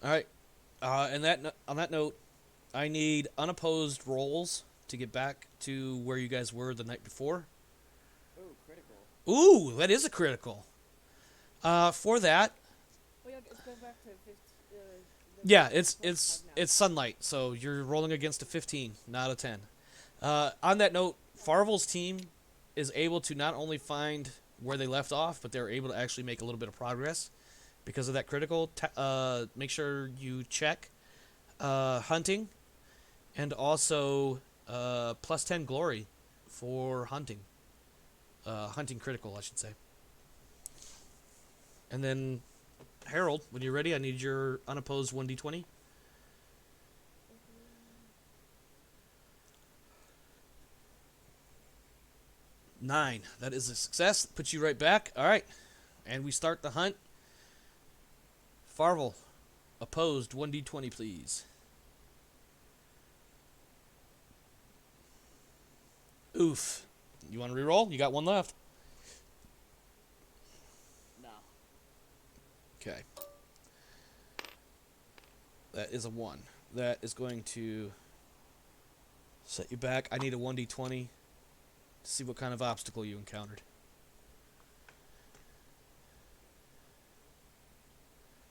All right. On that note, I need unopposed rolls to get back to where you guys were the night before. Ooh, critical. Ooh, that is a critical. For that, Oh yeah, it's going back to 15. yeah, it's sunlight, so you're rolling against a 15, not a 10. On that note, Farvel's team is able to not only find where they left off, but they're able to actually make a little bit of progress because of that critical. Make sure you check hunting, and also plus 10 glory for hunting. Hunting critical, I should say. And then, Harold, when you're ready, I need your unopposed 1d20. 9. That is a success. Puts you right back. All right. And we start the hunt. Farvel. Opposed. 1d20, please. Oof. You want to reroll? You got one left. No. Okay. That is a 1. That is going to set you back. I need a 1d20 to see what kind of obstacle you encountered.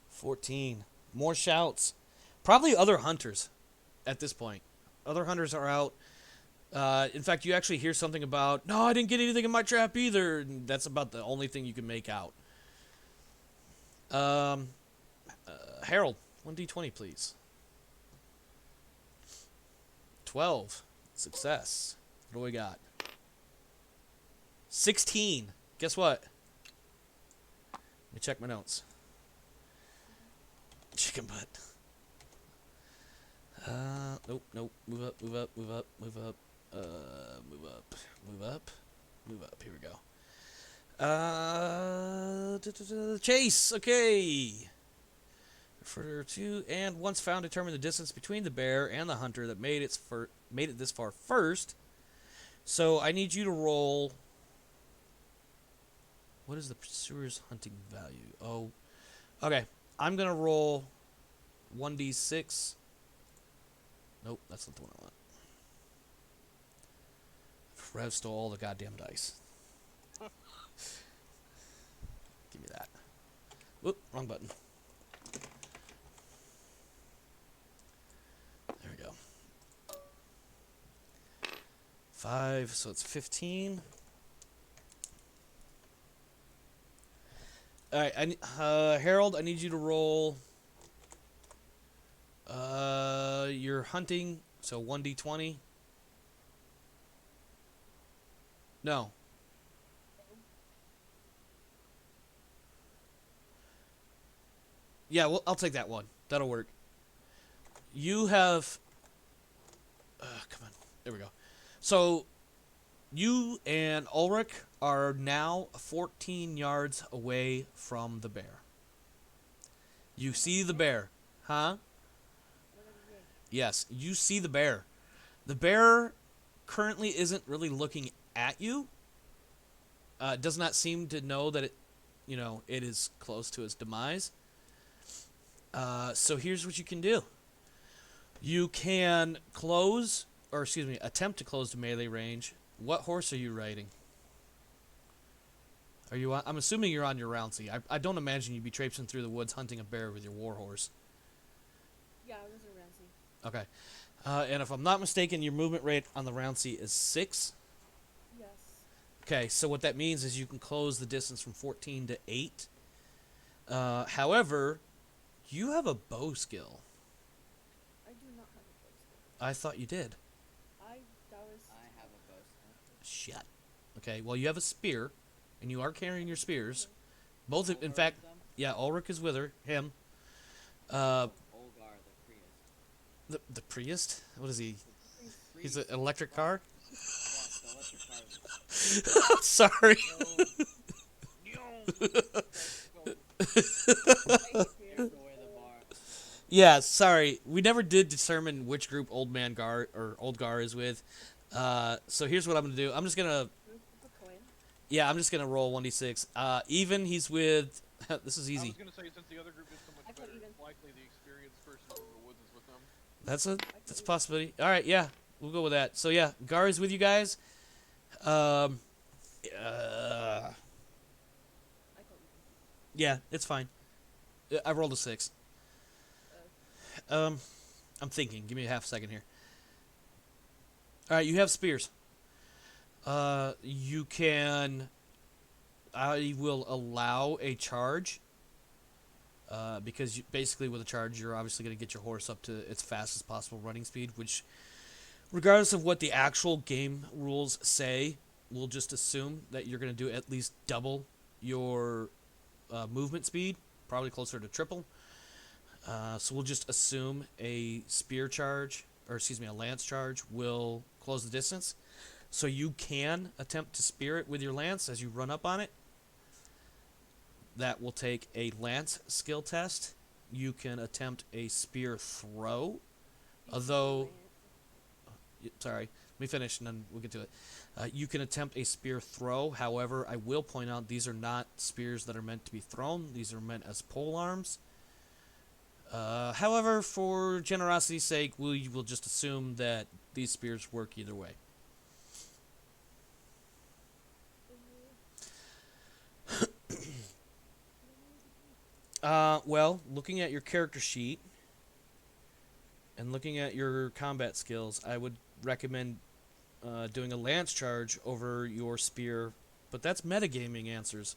14. More shouts. Probably other hunters at this point. Other hunters are out. In fact, you actually hear something about, no, I didn't get anything in my trap either. And that's about the only thing you can make out. Harold, 1d20, please. 12. Success. What do we got? 16. Guess what? Let me check my notes. Chicken butt. Nope. Move up. Move up. Move up. Here we go. Chase. Okay. Refer to and once found, determine the distance between the bear and the hunter that made it this far first. So I need you to roll. What is the pursuer's hunting value? Oh, okay. I'm gonna roll 1d6. Nope, that's not the one I want. Rev stole all the goddamn dice. Give me that. Whoop, wrong button. There we go. 5, so it's 15. Alright, Harold, I need you to roll your hunting, so 1d20. No. Yeah, well, I'll take that one. That'll work. You have... come on. There we go. So, you and Ulrich are now 14 yards away from the bear. You see the bear. Huh? Yes, you see the bear. The bear currently isn't really looking at you. It does not seem to know that it is close to its demise. So here's what you can do. You can attempt to close the melee range. What horse are you riding? Are you? I'm assuming you're on your Rouncy. I don't imagine you'd be traipsing through the woods hunting a bear with your war horse. Yeah, I was a Ramsey. Okay. And if I'm not mistaken, your movement rate on the Rouncy is 6. Yes. Okay, so what that means is you can close the distance from 14 to 8. However, you have a bow skill. I do not have a bow skill. I thought you did. I have a bow skill. Shit. Okay, well, you have a spear, and you are carrying your spears. Both, in Ulrich fact, them? yeah, Ulrich is with him. Olgar, the Prius. The priest? What is he? Priest. He's an electric car? Yes, the electric car. Sorry. Here's the way the bar. Yeah, sorry. We never did determine which group Old Gar is with. So here's what I'm going to do. I'm just going to... I'm just going to roll 1d6. Even, he's with... This is I easy. was going to say, since the other group did so much better, even. likely the experienced person from the woods is with them. That's a possibility. All right, yeah. We'll go with that. So, yeah, Gar is with you guys. Yeah, it's fine. I rolled a 6. I'm thinking. Give me a half second here. All right, you have spears. You can... I will allow a charge. Because basically with a charge, you're obviously going to get your horse up to its fastest possible running speed, which, regardless of what the actual game rules say, we'll just assume that you're going to do at least double your movement speed, probably closer to triple. So we'll just assume a spear charge, a lance charge will close the distance. So you can attempt to spear it with your lance as you run up on it. That will take a lance skill test. You can attempt a spear throw. Although, sorry, let me finish and then we'll get to it. You can attempt a spear throw. However, I will point out these are not spears that are meant to be thrown. These are meant as pole arms. However, for generosity's sake, we will just assume that these spears work either way. Well, looking at your character sheet and looking at your combat skills, I would recommend doing a lance charge over your spear, but that's metagaming answers.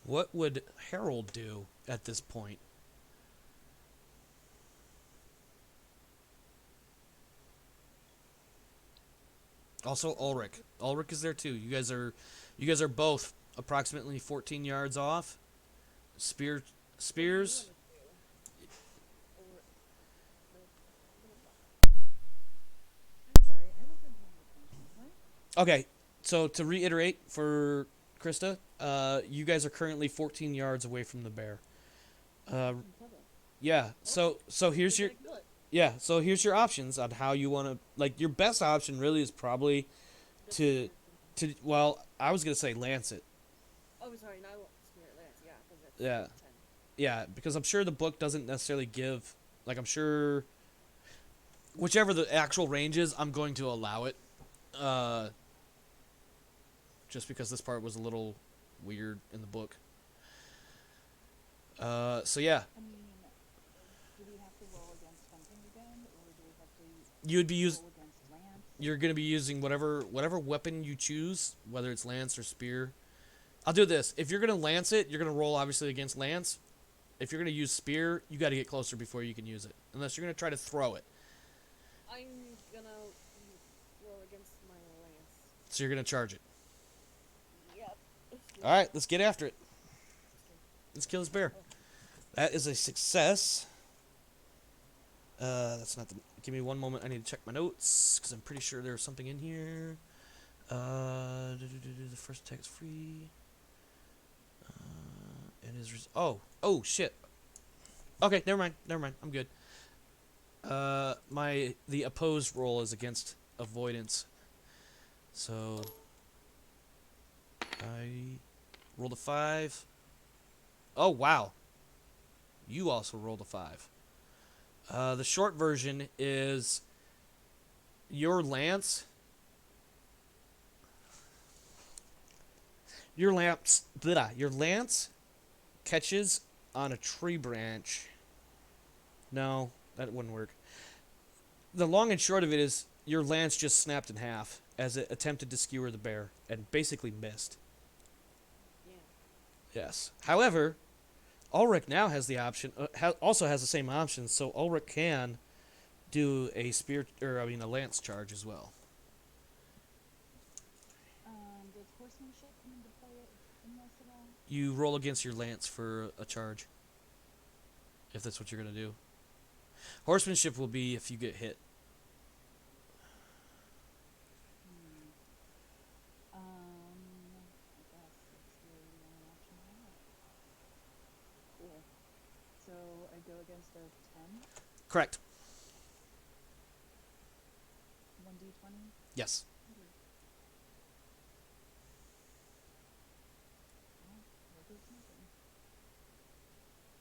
What would Harold do at this point? Also, Ulrich. Ulrich is there too. You guys are both approximately 14 yards off. Spears. I'm sorry, I wasn't paying attention. What? Okay, so to reiterate for Krista, you guys are currently 14 yards away from the bear. Yeah. So here's your So here's your options on how you want to, like, your best option really is probably to well, I was gonna say lance it. Oh, sorry, not Spirit Lance. Yeah, because that's Yeah. 10. Yeah, because I'm sure the book doesn't necessarily give, like, I'm sure whichever the actual range is, I'm going to allow it. Just because this part was a little weird in the book. So yeah, I mean, do we have to roll against hunting again, or do we have to you would be roll using. against lance? You're gonna be using whatever weapon you choose, whether it's lance or spear. I'll do this. If you're gonna lance it, you're gonna roll obviously against lance. If you're gonna use spear, you got to get closer before you can use it, unless you're gonna try to throw it. I'm gonna roll against my lance. So you're gonna charge it. Yep. All right, let's get after it. Let's kill this bear. That is a success. That's not the. Give me one moment. I need to check my notes because I'm pretty sure there's something in here. The first attack is free. It is. Oh shit. Okay, never mind. I'm good. The opposed roll is against avoidance. So I rolled a 5. Oh wow. You also rolled a 5. The short version is your lance. Your lance catches on a tree branch. No, that wouldn't work. The long and short of it is your lance just snapped in half as it attempted to skewer the bear and basically missed. Yeah. Yes. However, Ulrich now has the option, also has the same option, so Ulrich can do a a lance charge as well. Does horsemanship come into play in this at all? You roll against your lance for a charge, if that's what you're gonna do. Horsemanship will be if you get hit. I guess that's really the only option I have. Cool. So I go against a 10, Correct. 1d20. Yes.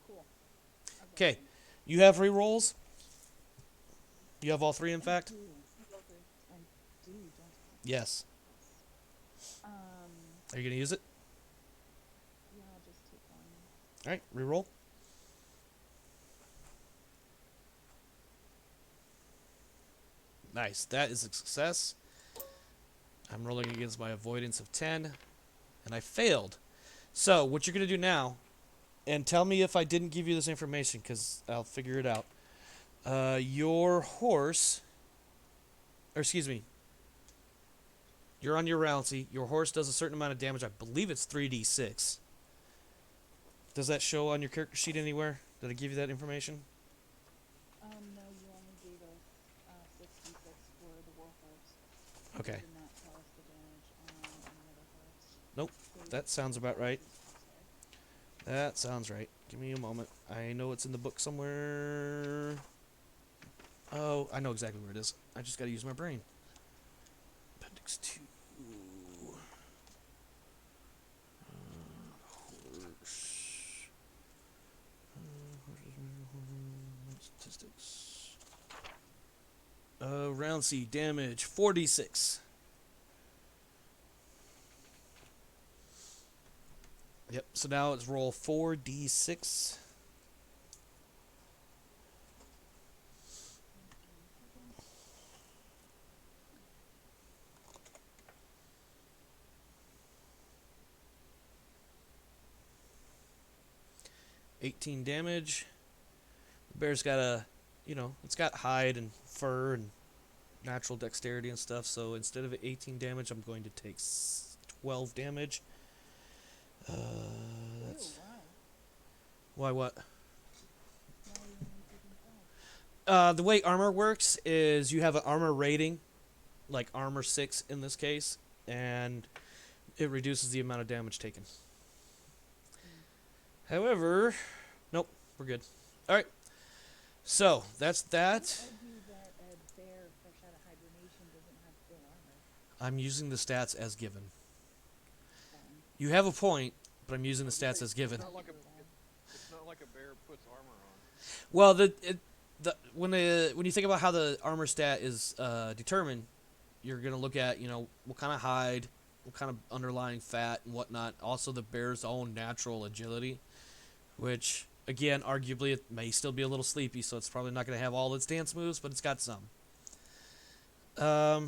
Cool. Okay. You have rerolls? You have all 3, in fact? I do, don't I? Yes. Um, Are you going to use it? yeah, I'll just take one. All right, reroll. Nice. That is a success. I'm rolling against my avoidance of 10, and I failed. So, what you're going to do now, and tell me if I didn't give you this information, because I'll figure it out. Your horse, or excuse me, you're on your rouncy. Your horse does a certain amount of damage. I believe it's 3d6. Does that show on your character sheet anywhere? Did I give you that information? No, you only gave us 66 for the warhorse. Okay. You did not tell us the that sounds about right. That sounds right. Give me a moment. I know it's in the book somewhere. Oh, I know exactly where it is. I just gotta use my brain. Appendix 2. Horse. Statistics. Round C damage 4d6. Yep. So now it's roll 4d6. $18 damage. The bear's got it's got hide and fur and natural dexterity and stuff. So instead of 18 damage, I'm going to take 12 damage. That's Ew, wow. why what? Why are you only taking 12? The way armor works is you have an armor rating, like armor 6 in this case, and it reduces the amount of damage taken. However, nope, we're good. All right. So that's I that. would argue that a bear fresh out of hibernation doesn't have full armor. I'm using the stats as given. Fine. You have a point, but I'm using the stats as given. It's not like a bear puts armor on. Well, when you think about how the armor stat is determined, you're gonna look at what kind of hide, what kind of underlying fat and whatnot. Also, the bear's own natural agility, which again, arguably, it may still be a little sleepy, so it's probably not gonna have all its dance moves, but it's got some. All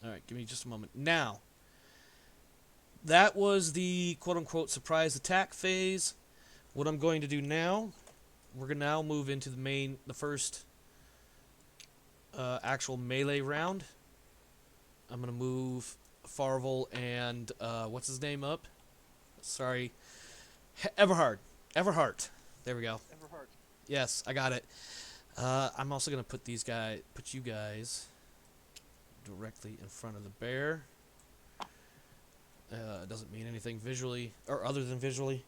right, give me just a moment. Now, that was the quote-unquote surprise attack phase. What I'm going to do now, we're going to now move into the first actual melee round. I'm going to move Farvel and, what's his name up? Sorry. Everhard. Everhart. There we go. Everhart. Yes, I got it. I'm also going to put you guys directly in front of the bear. It doesn't mean anything visually, or other than visually.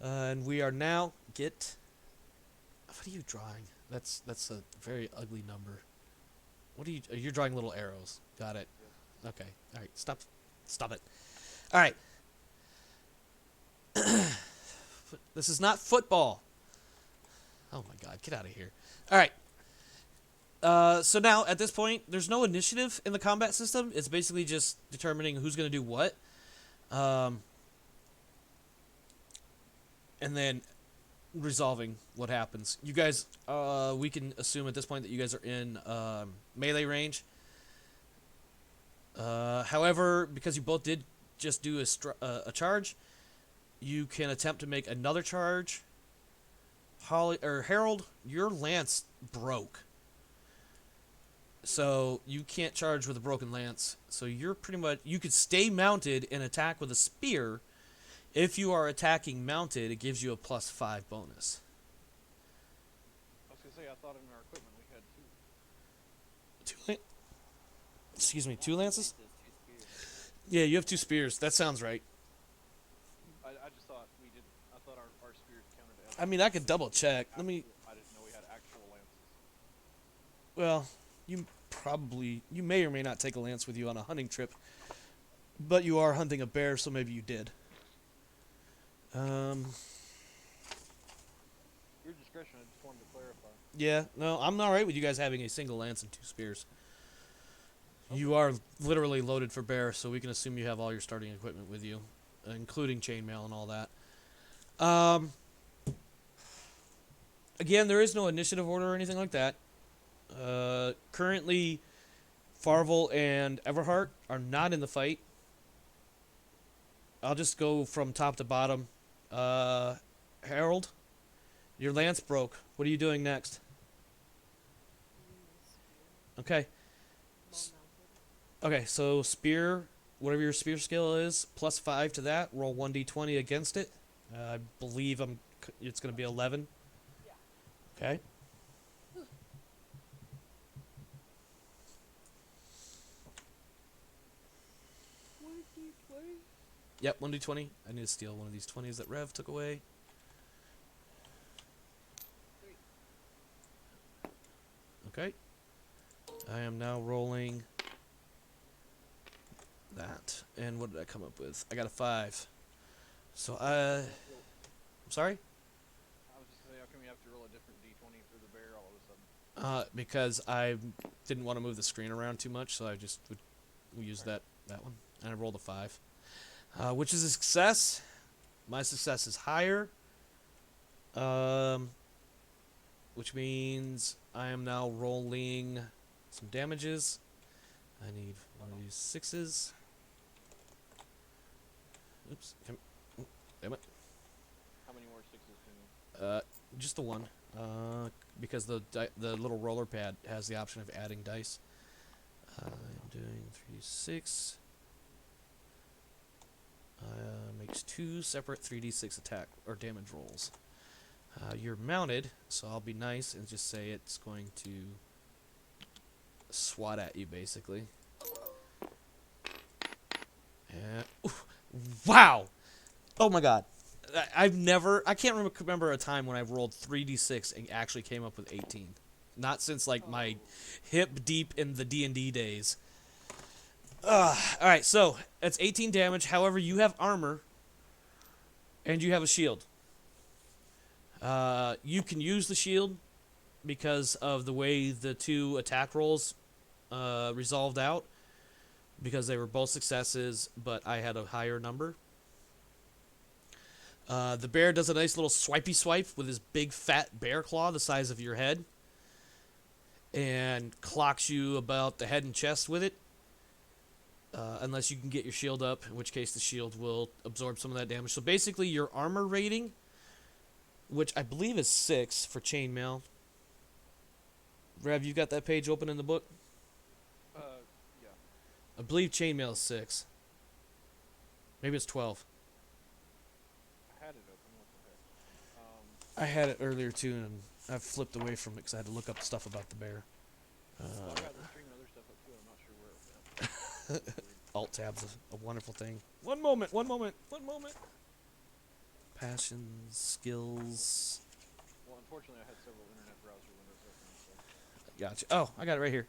And we are now what are you drawing? That's a very ugly number. You're drawing little arrows. Got it. Okay. All right. Stop it. All right. This is not football. Oh my God, get out of here. All right. So now, at this point, there's no initiative in the combat system. It's basically just determining who's going to do what. And then resolving what happens. You guys, we can assume at this point that you guys are in melee range. However, because you both did just do a charge, you can attempt to make another charge. Harold, your lance broke. So you can't charge with a broken lance. So you're pretty much... You could stay mounted and attack with a spear. If you are attacking mounted, it gives you a +5 bonus. I was gonna say, I thought in our equipment we had two. Excuse me, 2 lances? 2 spears. Yeah, you have 2 spears. That sounds right. I just thought we did. I thought our spears counted as. I mean, I could double check. I didn't know we had actual lances. Well, you may or may not take a lance with you on a hunting trip, but you are hunting a bear, so maybe you did. Your discretion. I just wanted to clarify. Yeah, no, I'm all right with you guys having a single lance and 2 spears. You are literally loaded for bear, so we can assume you have all your starting equipment with you, including chainmail and all that. Again, there is no initiative order or anything like that. Currently, Farvel and Everhart are not in the fight. I'll just go from top to bottom. Harold, your lance broke. What are you doing next? Okay. Okay, so spear, whatever your spear skill is, +5 to that. Roll 1d20 against it. I believe it's going to be 11. Okay. Yep, 1d20. I need to steal one of these 20s that Rev took away. 3. Okay. I am now rolling that. And what did I come up with? I got a 5. So I'm sorry? I was just saying, how come you have to roll a different d20 for the bear all of a sudden? Because I didn't want to move the screen around too much, so I just would use that one. And I rolled a 5. Which is a success. My success is higher. Which means I am now rolling some damages. I need one of these 6s. Oops. Damn it. How many more 6s can you? Just the one. Because the little roller pad has the option of adding dice. I'm doing 3d6. Makes 2 separate 3d6 attack or damage rolls. You're mounted, so I'll be nice and just say it's going to swat at you, basically. And, wow! Oh my god. I can't remember a time when I've rolled 3d6 and actually came up with 18. Not since, like, my hip deep in the D&D days. Alright, so, that's 18 damage. However, you have armor, and you have a shield. You can use the shield because of the way the 2 attack rolls resolved out. Because they were both successes, but I had a higher number. The bear does a nice little swipey swipe with his big fat bear claw the size of your head. And clocks you about the head and chest with it. Unless you can get your shield up, in which case the shield will absorb some of that damage. So basically your armor rating, which I believe is 6 for chainmail. Rev, you got that page open in the book? Yeah. I believe chainmail is 6. Maybe it's 12. I had it open. What the heck? I had it earlier too, and I've flipped away from it because I had to look up stuff about the bear. Well, I got the string and other stuff up too. I'm not sure where it was at. Alt tab's a wonderful thing. One moment. Passions, skills. Well, unfortunately, I had several internet browser windows open. So. Gotcha. Oh, I got it right here.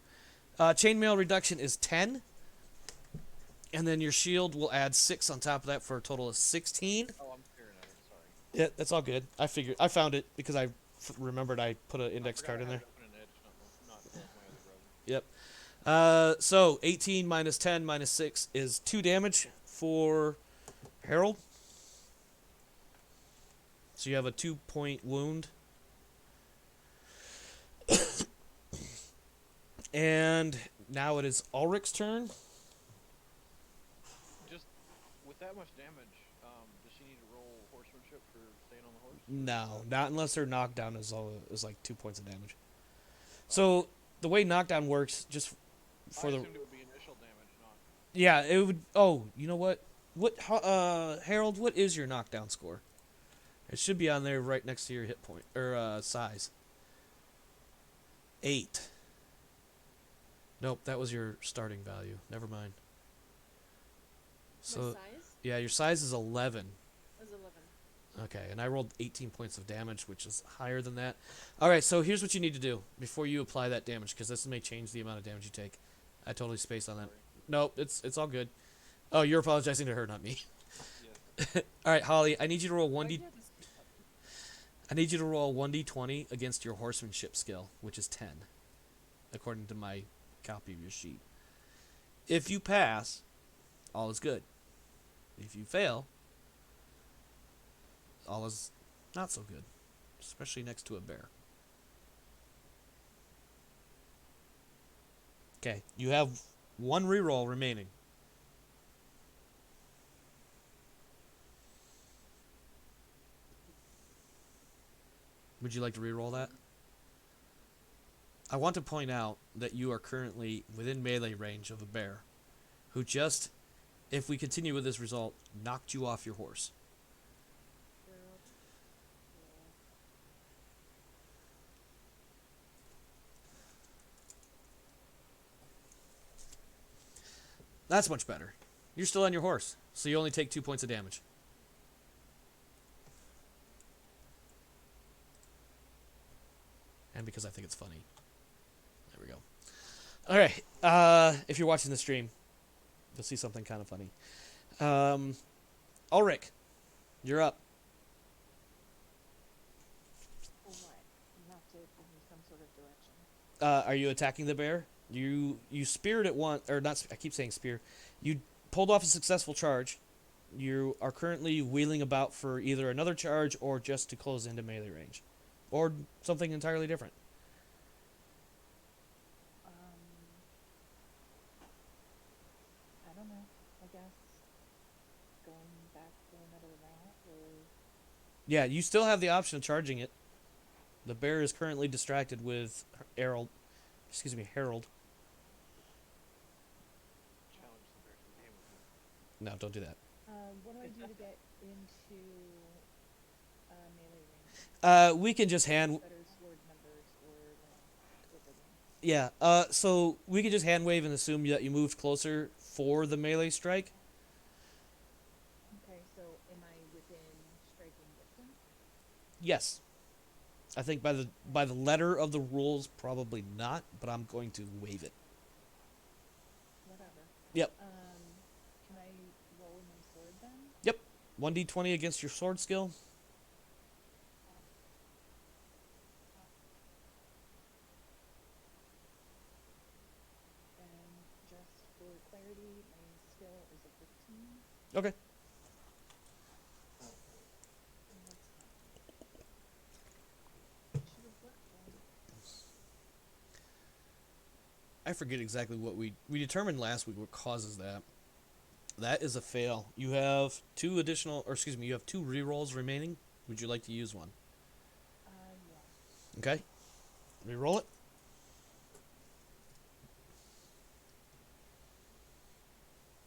Chainmail reduction is 10. And then your shield will add 6 on top of that for a total of 16. Oh, I'm staring at it. Sorry. Yeah, that's all good. I found it because I remembered I put an index card in there. Yep. So 18 minus 10 minus 6 is 2 damage for Harold. So you have a 2-point wound. And now it is Ulrich's turn. Just with that much damage, does she need to roll horsemanship for staying on the horse? No, not unless her knockdown is like 2 points of damage. So the way knockdown works, just for I the assumed it would be initial damage, not. yeah, it would. Oh, you know what? Harold, what is your knockdown score? It should be on there right next to your hit point or size. 8. Nope, that was your starting value. Never mind. So My size yeah, your size is 11. is 11. Okay, and I rolled 18 points of damage, which is higher than that. All right, so here's what you need to do before you apply that damage, because this may change the amount of damage you take. I totally spaced on that. Nope, it's all good. Oh, you're apologizing to her, not me. Yeah. All right, Holly, I need you to roll Why 1d. do you have to speak up? I need you to roll 1d20 against your horsemanship skill, which is 10, according to my copy of your sheet. If you pass, all is good. If you fail, all is not so good, especially next to a bear. Okay, you have 1 reroll remaining. Would you like to reroll that? I want to point out that you are currently within melee range of a bear, who just, if we continue with this result, knocked you off your horse. That's much better. You're still on your horse, so you only take 2 points of damage. And because I think it's funny. There we go. All right. If you're watching the stream, you'll see something kind of funny. Ulrich, you're up. Or what? You have to give me some sort of direction. Are you attacking the bear? You speared it once, or not? I keep saying spear. You pulled off a successful charge. You are currently wheeling about for either another charge or just to close into melee range, or something entirely different. I don't know. I guess going back to another route or Yeah, you still have the option of charging it. The bear is currently distracted with Harold. Harold. Challenge the bear to a game with me. No, don't do that. what do I do to get into melee range? We can just hand. Better sword numbers or like with the game. Yeah. So we can just hand wave and assume that you moved closer for the melee strike. Okay, so am I within striking distance? Yes. I think by the letter of the rules, probably not, but I'm going to waive it. Whatever. Yep. Can I roll my sword then? Yep. 1d20 against your sword skill. And just for clarity, my skill is a 15. Okay. And that's fine. Should have worked then. I forget exactly what we determined last week what causes that. That is a fail. You have two rerolls remaining. Would you like to use one? Yeah. Okay. Reroll it.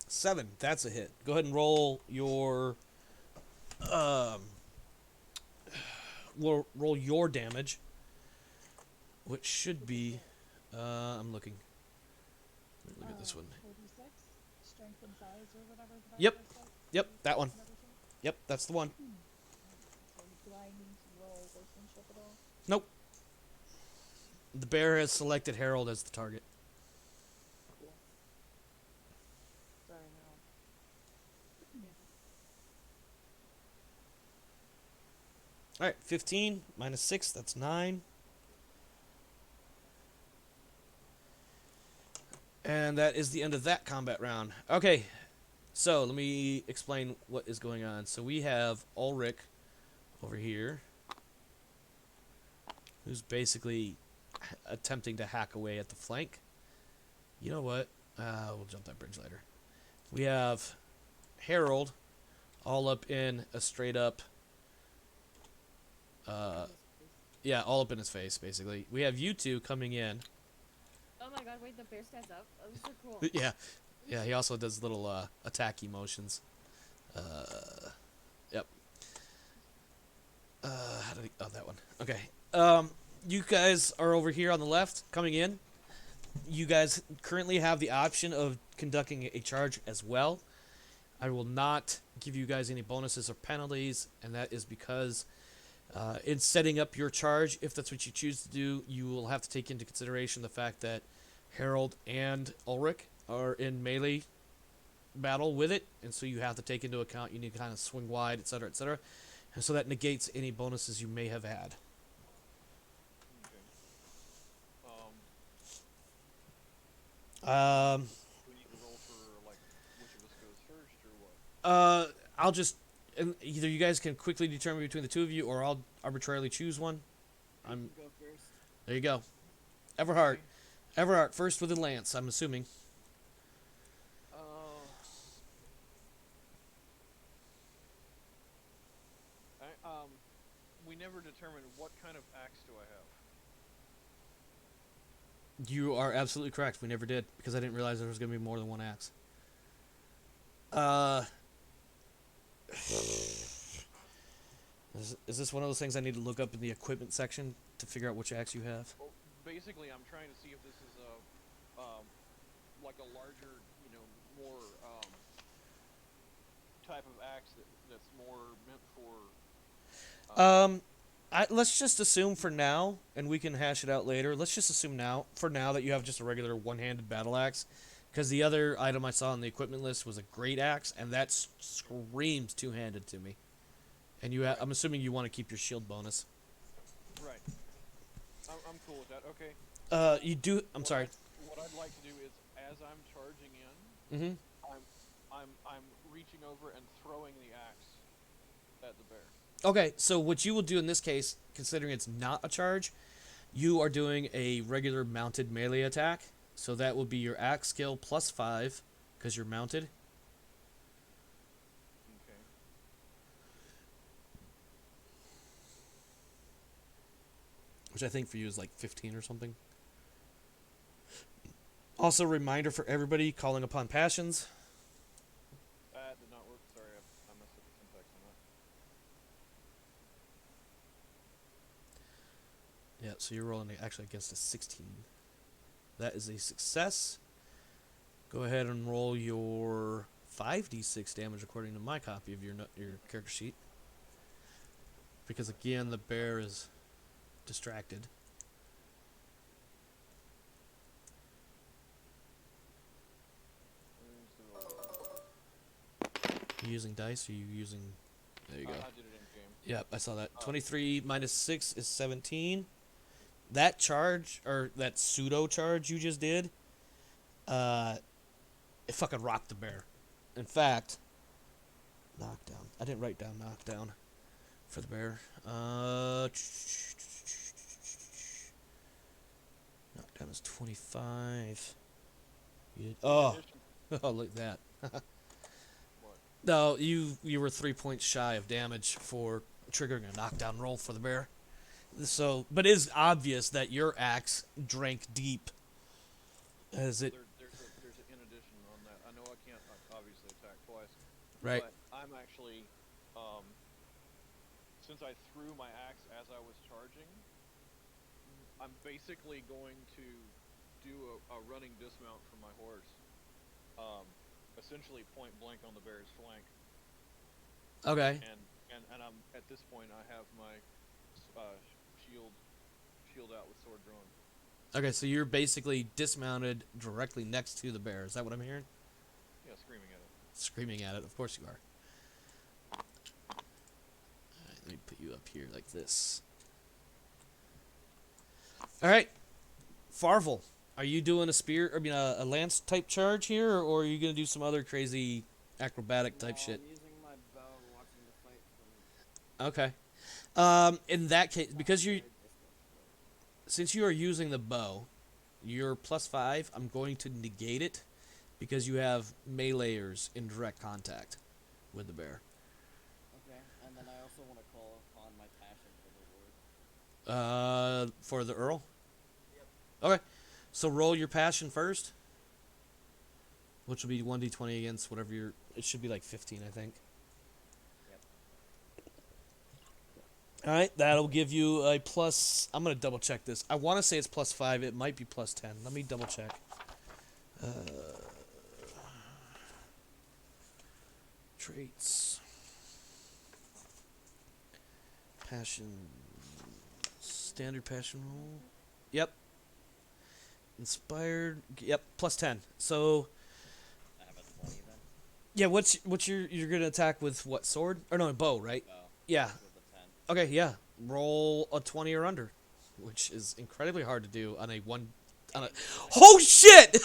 7. That's a hit. Go ahead and roll your roll your damage, which should be I'm looking. Let me look at this one. 46, strength and size or whatever. Yep. Yep, that one. Yep, that's the one. So do I need to roll horsemanship at all? Nope. The bear has selected Harold as the target. Cool. Sorry, no. Alright, 15 minus 6, that's 9. And that is the end of that combat round. Okay, so let me explain what is going on. So we have Ulrich over here, who's basically attempting to hack away at the flank. You know what? We'll jump that bridge later. We have Harold all up in a straight up... yeah, all up in his face, basically. We have you two coming in. Oh my god, wait, the bear stands up? Oh, this is so cool. Yeah. Yeah, he also does little attack emotions. Yep. How did he... Oh, that one. Okay. You guys are over here on the left, coming in. You guys currently have the option of conducting a charge as well. I will not give you guys any bonuses or penalties, and that is because in setting up your charge, if that's what you choose to do, you will have to take into consideration the fact that Harold and Ulrich are in melee battle with it, and so you have to take into account you need to kind of swing wide, etc., etc., and so that negates any bonuses you may have had. Okay. We need to roll for like which of us goes first or what? I'll just either you guys can quickly determine between the two of you, or I'll arbitrarily choose one. You can go first. There you go. Everhart first with a lance, I'm assuming. We never determined what kind of axe do I have. You are absolutely correct. We never did, because I didn't realize there was going to be more than one axe. Is this one of those things I need to look up in the equipment section to figure out which axe you have? Well, basically, I'm trying to see if this is like a larger, more type of axe that's more meant for? Um, let's just assume for now, and we can hash it out later. Let's just assume for now, that you have just a regular one-handed battle axe, because the other item I saw on the equipment list was a great axe, and that screams two-handed to me. And Right. I'm assuming you want to keep your shield bonus. Right. I'm cool with that. Okay. You do. I'm What sorry. what I'd like to do is, as I'm charging in, Mm-hmm. I'm reaching over and throwing the axe at the bear. Okay, so what you will do in this case, considering it's not a charge, you are doing a regular mounted melee attack. So that will be your axe skill plus 5, because you're mounted. Okay. Which I think for you is like 15 or something. Also, reminder for everybody, calling upon passions. That did not work. Sorry, I messed up the syntax on that. Yeah, so you're rolling actually against a 16. That is a success. Go ahead and roll your 5d6 damage according to my copy of your character sheet. Because again, the bear is distracted. Where's the roll? You using dice or you using... There you go. I did it in game. Yep, I saw that. 23 minus 6 is 17. That charge, or that pseudo charge you just did, it fucking rocked the bear. In fact, knockdown. I didn't write down knockdown for the bear. Knockdown is 25. You did, oh, oh, look at that. What? No, you were 3 points shy of damage for triggering a knockdown roll for the bear. So, but it is obvious that your axe drank deep. As it There's an in addition on that. I know I can't obviously attack twice. right. But I'm actually, since I threw my axe as I was charging, I'm basically going to do a running dismount from my horse. Essentially point blank on the bear's flank. Okay. And I'm at this point I have my shield out with sword drawn. Okay, so you're basically dismounted directly next to the bear. Is that what I'm hearing? Yeah, screaming at it. Screaming at it. Of course you are. Alright, let me put you up here like this. Alright. Farvel, are you doing a lance type charge here, or are you going to do some other crazy acrobatic type shit? I'm using my bow, watching the fight from Okay. In that case, because very distant. since you are using the bow, you're plus 5. I'm going to negate it because you have meleeers in direct contact with the bear. Okay, and then I also want to call upon my passion for the word. For the Earl? Yep. Okay. So roll your passion first, which will be 1d20 against whatever your... It should be like 15, I think. Alright, that'll give you a plus... I'm going to double check this. I want to say it's plus 5. It might be plus 10. Let me double check. Traits. Passion. Standard passion roll. Yep. Inspired. Yep, plus 10. So... I have a 20 then. Yeah, what's you're going to attack with what, sword? Or no, bow, right? Bow. Yeah. With a 10. Okay, yeah. Roll a 20 or under, which is incredibly hard to do on a Oh shit!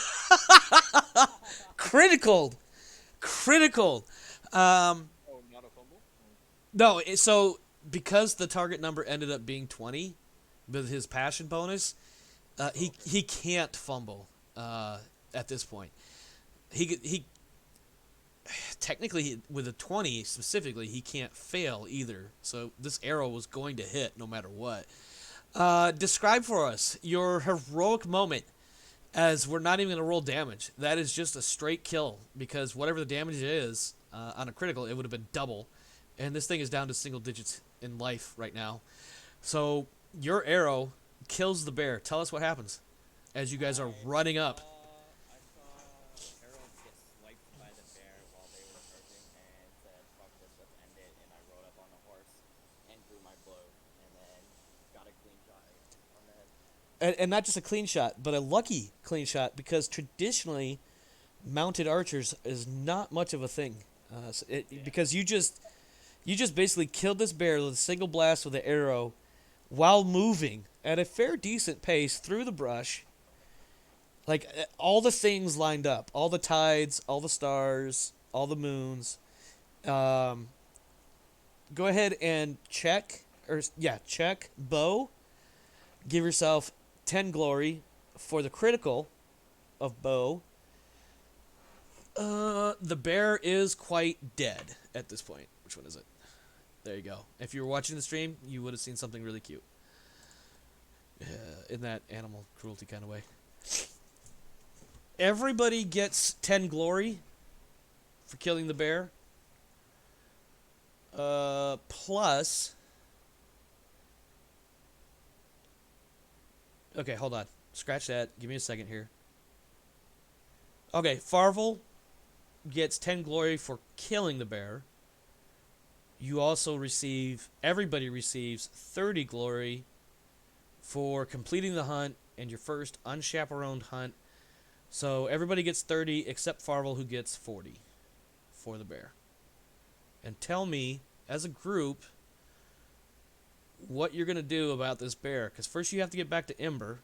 Critical. Oh, not a fumble? No, so because the target number ended up being 20 with his passion bonus, he can't fumble at this point. He technically, with a 20 specifically, he can't fail either. So this arrow was going to hit no matter what. Describe for us your heroic moment, as we're not even going to roll damage. That is just a straight kill, because whatever the damage is on a critical, it would have been double. And this thing is down to single digits in life right now. So your arrow kills the bear. Tell us what happens as you guys are running up. I saw Harold get swiped by the bear while they were charging and said, and not just a clean shot, but a lucky clean shot, because traditionally, mounted archers is not much of a thing. Because you just basically killed this bear with a single blast with an arrow, while moving at a fair decent pace through the brush. Like all the things lined up, all the tides, all the stars, all the moons. Um, Go ahead and check bow. Give yourself 10 glory for the critical of bow. The bear is quite dead at this point. Which one is it? There you go. If you were watching the stream, you would have seen something really cute. In that animal cruelty kind of way. Everybody gets 10 glory for killing the bear. Plus... Okay, hold on. Scratch that. Give me a second here. Okay, Farvel gets 10 glory for killing the bear. You also everybody receives 30 glory for completing the hunt and your first unchaperoned hunt. So everybody gets 30 except Farvel, who gets 40 for the bear. And tell me, as a group, what you're going to do about this bear. Because first you have to get back to Ember.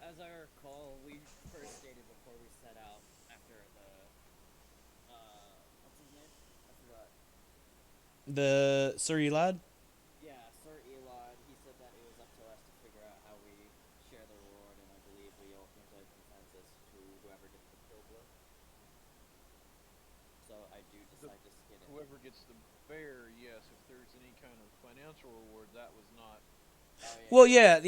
As I recall, we first stated before we set out after the what's his name? I forgot. The Sir Elad? Yeah, Sir Elod. He said that it was up to us to figure out how we share the reward, and I believe we all came to a consensus to whoever gets the kill blow. So I do decide to skin it. Whoever gets the bear, yes. If there's any kind of financial reward, that was not. Well, yeah.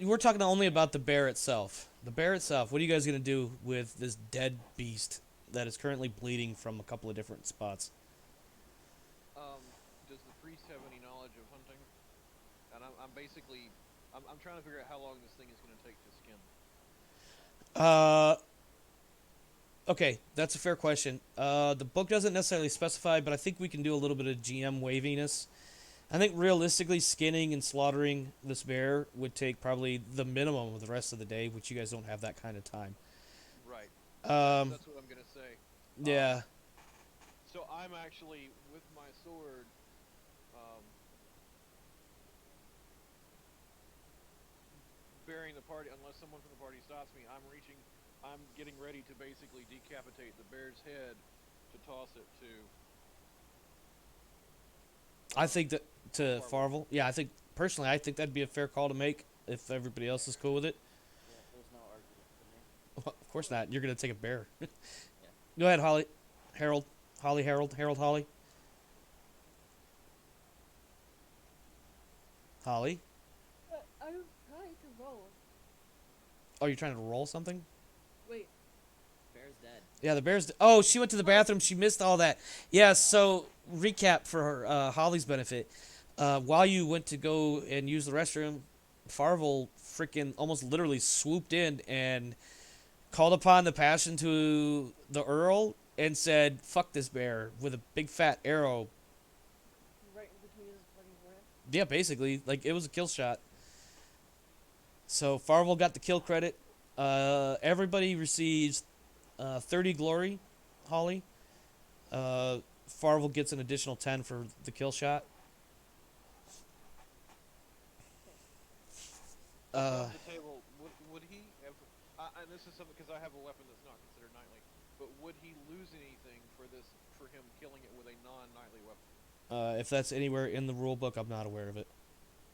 We're talking only about the bear itself. The bear itself. What are you guys going to do with this dead beast that is currently bleeding from a couple of different spots? Does the priest have any knowledge of hunting? And I'm basically, I'm trying to figure out how long this thing is going to take to skin. Okay, that's a fair question. The book doesn't necessarily specify, but I think we can do a little bit of GM waviness. I think realistically, skinning and slaughtering this bear would take probably the minimum of the rest of the day, which you guys don't have that kind of time. Right. That's what I'm going to say. Yeah. So I'm actually, with my sword, bearing the party, unless someone from the party stops me, I'm getting ready to basically decapitate the bear's head to toss it to... I think that to Farvel. Yeah, I think that'd be a fair call to make if everybody else is cool with it. Yeah, there's no argument for me. Well, of course not. You're gonna take a bear. Yeah. Go ahead, Holly. Harold. Holly. Holly. I'm trying to roll. Oh, you're trying to roll something? Wait. Bear's dead. Yeah, the bear's. Oh, she went to the bathroom. She missed all that. Yeah. So recap for Holly's benefit. While you went to go and use the restroom, Farvel freaking almost literally swooped in and called upon the passion to the Earl and said, "Fuck this bear," with a big fat arrow. Right in between his fucking forehead. Yeah, basically, like it was a kill shot. So Farvel got the kill credit. Everybody receives 30 glory. Holly. Farvel gets an additional 10 for the kill shot. On the table, would he have... and this is something, because I have a weapon that's not considered knightly, but would he lose anything for him killing it with a non-knightly weapon? If that's anywhere in the rule book, I'm not aware of it.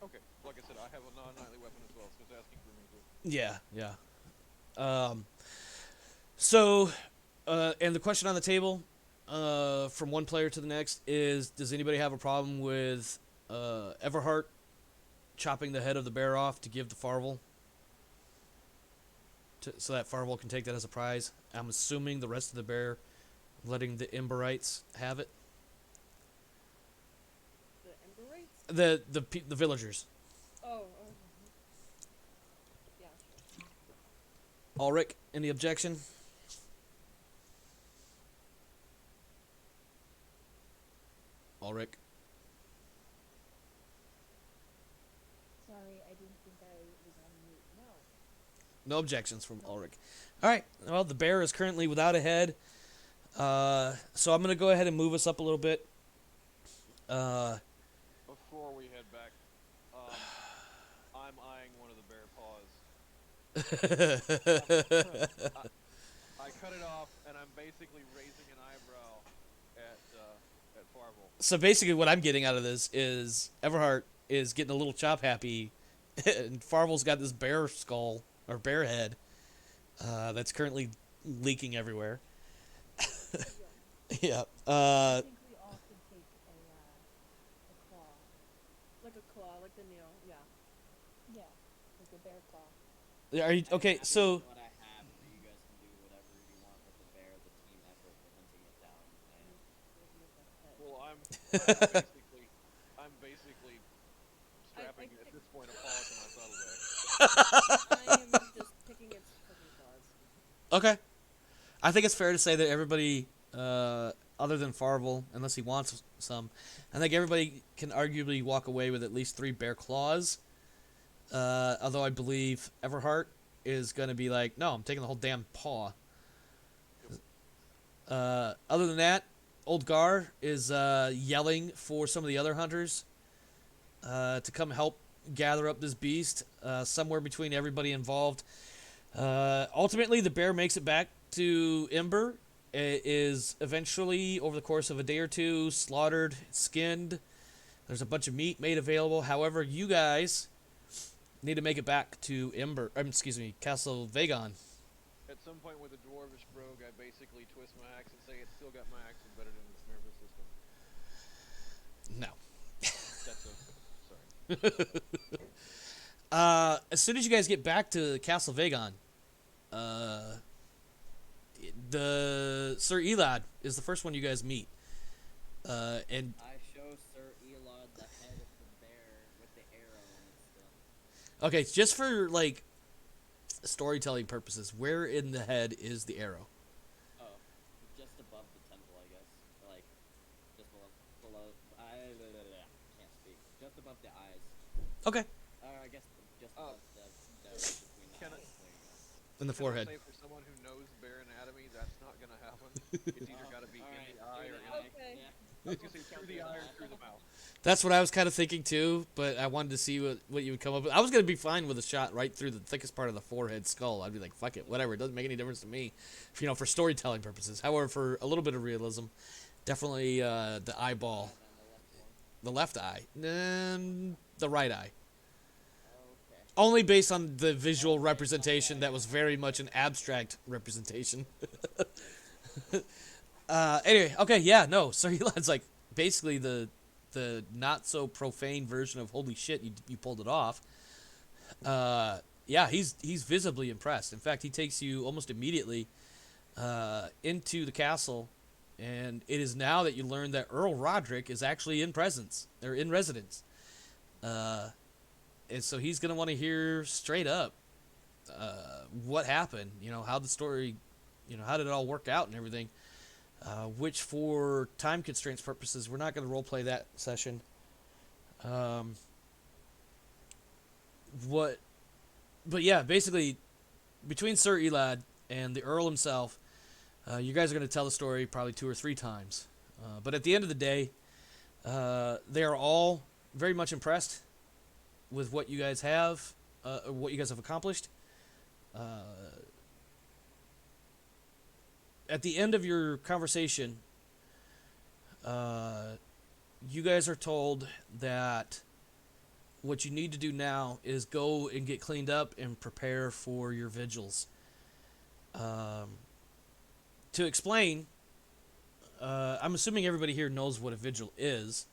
Okay, like I said, I have a non-knightly weapon as well, so it's asking for me to... Yeah. So, and the question on the table, from one player to the next is, does anybody have a problem with Everhart chopping the head of the bear off to give to Farvel? So that Farvel can take that as a prize. I'm assuming the rest of the bear letting the Emberites have it. The Emberites? The villagers. Oh. Yeah. Ulrich, any objection? Ulrich. No objections from Ulrich. All right. Well, the bear is currently without a head. So I'm gonna go ahead and move us up a little bit. Uh, Before we head back, I'm eyeing one of the bear paws. I cut it off, and I'm basically raising an eyebrow at Farvel. so basically, what I'm getting out of this is Everhart is getting a little chop happy, and Farvel's got this bear skull or bear head that's currently leaking everywhere. Yeah. I think we all should take a claw. Like a claw, like the nail. Yeah. Yeah, like a bear claw. Are you I'm okay? happy So with what I have, so you guys can do whatever you want with the bear. The team effort for hunting it down. And Well, I'm basically strapping I- at this point a paw to my saddlebag. I am just picking its fucking claws. okay, I think it's fair to say that everybody, other than Farvel, unless he wants some, I think everybody can arguably walk away with at least 3 bear claws. Although I believe Everhart is going to be like, no, I'm taking the whole damn paw. Other than that, Old Gar is yelling for some of the other hunters to come help gather up this beast. Somewhere between everybody involved. Ultimately, the bear makes it back to Ember. It is eventually, over the course of a day or two, slaughtered, skinned. There's a bunch of meat made available. However, you guys need to make it back to Castle Vagon. At some point with a dwarvish brogue, I basically twist my axe and say it's still got my axe embedded in its nervous system. No. That's sorry. As soon as you guys get back to Castle Vagon, the Sir Elad is the first one you guys meet. And I show Sir Elod the head of the bear with the arrow in its skin. okay, just for like storytelling purposes, where in the head is the arrow? Oh, just above the temple, I guess. Like, just below. Can't speak. Just above the eyes. Okay, I guess just Oh. above the between the Can I- eyes. There you go. in the Can I forehead. say for someone who knows bear anatomy, that's not gonna happen. It's either got to be in the eye or in the. Okay. Yeah. I was gonna say through the eye or through the mouth. That's what I was kind of thinking too, but I wanted to see what you would come up with. I was gonna be fine with a shot right through the thickest part of the forehead skull. I'd be like, fuck it, whatever. It doesn't make any difference to me, for storytelling purposes. However, for a little bit of realism, definitely the eyeball, And the left one. the left eye, and the right eye. Okay. Only based on the visual representation that was very much an abstract representation. Anyway, okay, yeah, no. So Elad's like basically the not so profane version of holy shit, you pulled it off. Yeah, he's visibly impressed. In fact, he takes you almost immediately into the castle, and it is now that you learn that Earl Roderick is actually in residence. And so he's gonna want to hear straight up what happened. How the story, how did it all work out and everything. Which, for time constraints purposes, we're not going to roleplay that session. But yeah, basically, between Sir Elad and the Earl himself, you guys are going to tell the story probably 2 or 3 times. But at the end of the day, they are all very much impressed with what you guys have, accomplished. At the end of your conversation, you guys are told that what you need to do now is go and get cleaned up and prepare for your vigils. To explain, I'm assuming everybody here knows what a vigil is.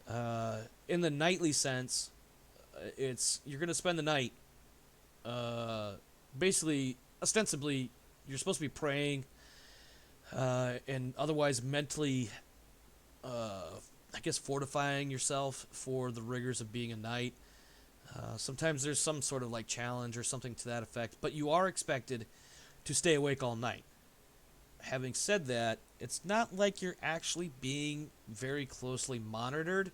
In the knightly sense, you're going to spend the night, basically, ostensibly, you're supposed to be praying, and otherwise mentally, fortifying yourself for the rigors of being a knight. Sometimes there's some sort of challenge or something to that effect, but you are expected to stay awake all night. Having said that, it's not like you're actually being very closely monitored,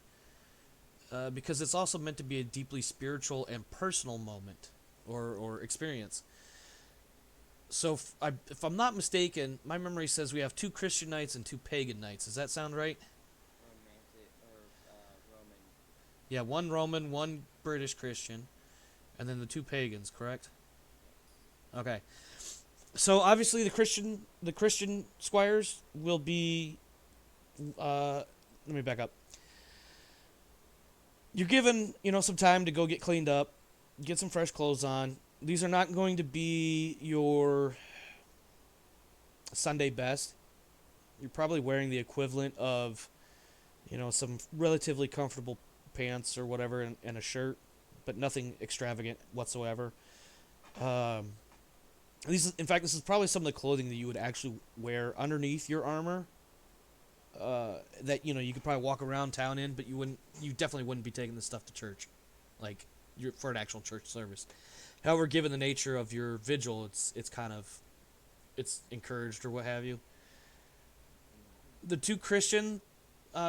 because it's also meant to be a deeply spiritual and personal moment or experience. So if I'm not mistaken, my memory says we have 2 Christian knights and 2 pagan knights. Does that sound right? Romantic or Roman. Yeah, 1 Roman, 1 British Christian, and then the 2 pagans, correct? Okay. So obviously the Christian squires will be let me back up. You're given, some time to go get cleaned up, get some fresh clothes on. These are not going to be your Sunday best. You're probably wearing the equivalent of, some relatively comfortable pants or whatever and a shirt, but nothing extravagant whatsoever. In fact, this is probably some of the clothing that you would actually wear underneath your armor. That you could probably walk around town in, but you definitely wouldn't be taking this stuff to church, like for an actual church service. However, given the nature of your vigil, it's encouraged or what have you. The 2 Christian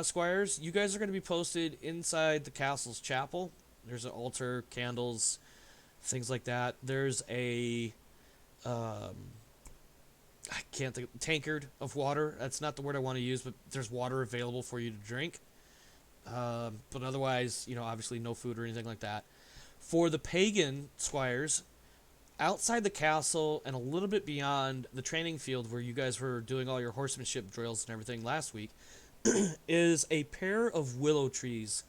squires, you guys are going to be posted inside the castle's chapel. There's an altar, candles, things like that. There's a I can't think tankard of water. That's not the word I want to use, but there's water available for you to drink. But otherwise, obviously no food or anything like that. For the pagan squires, outside the castle and a little bit beyond the training field where you guys were doing all your horsemanship drills and everything last week, is a pair of willow trees.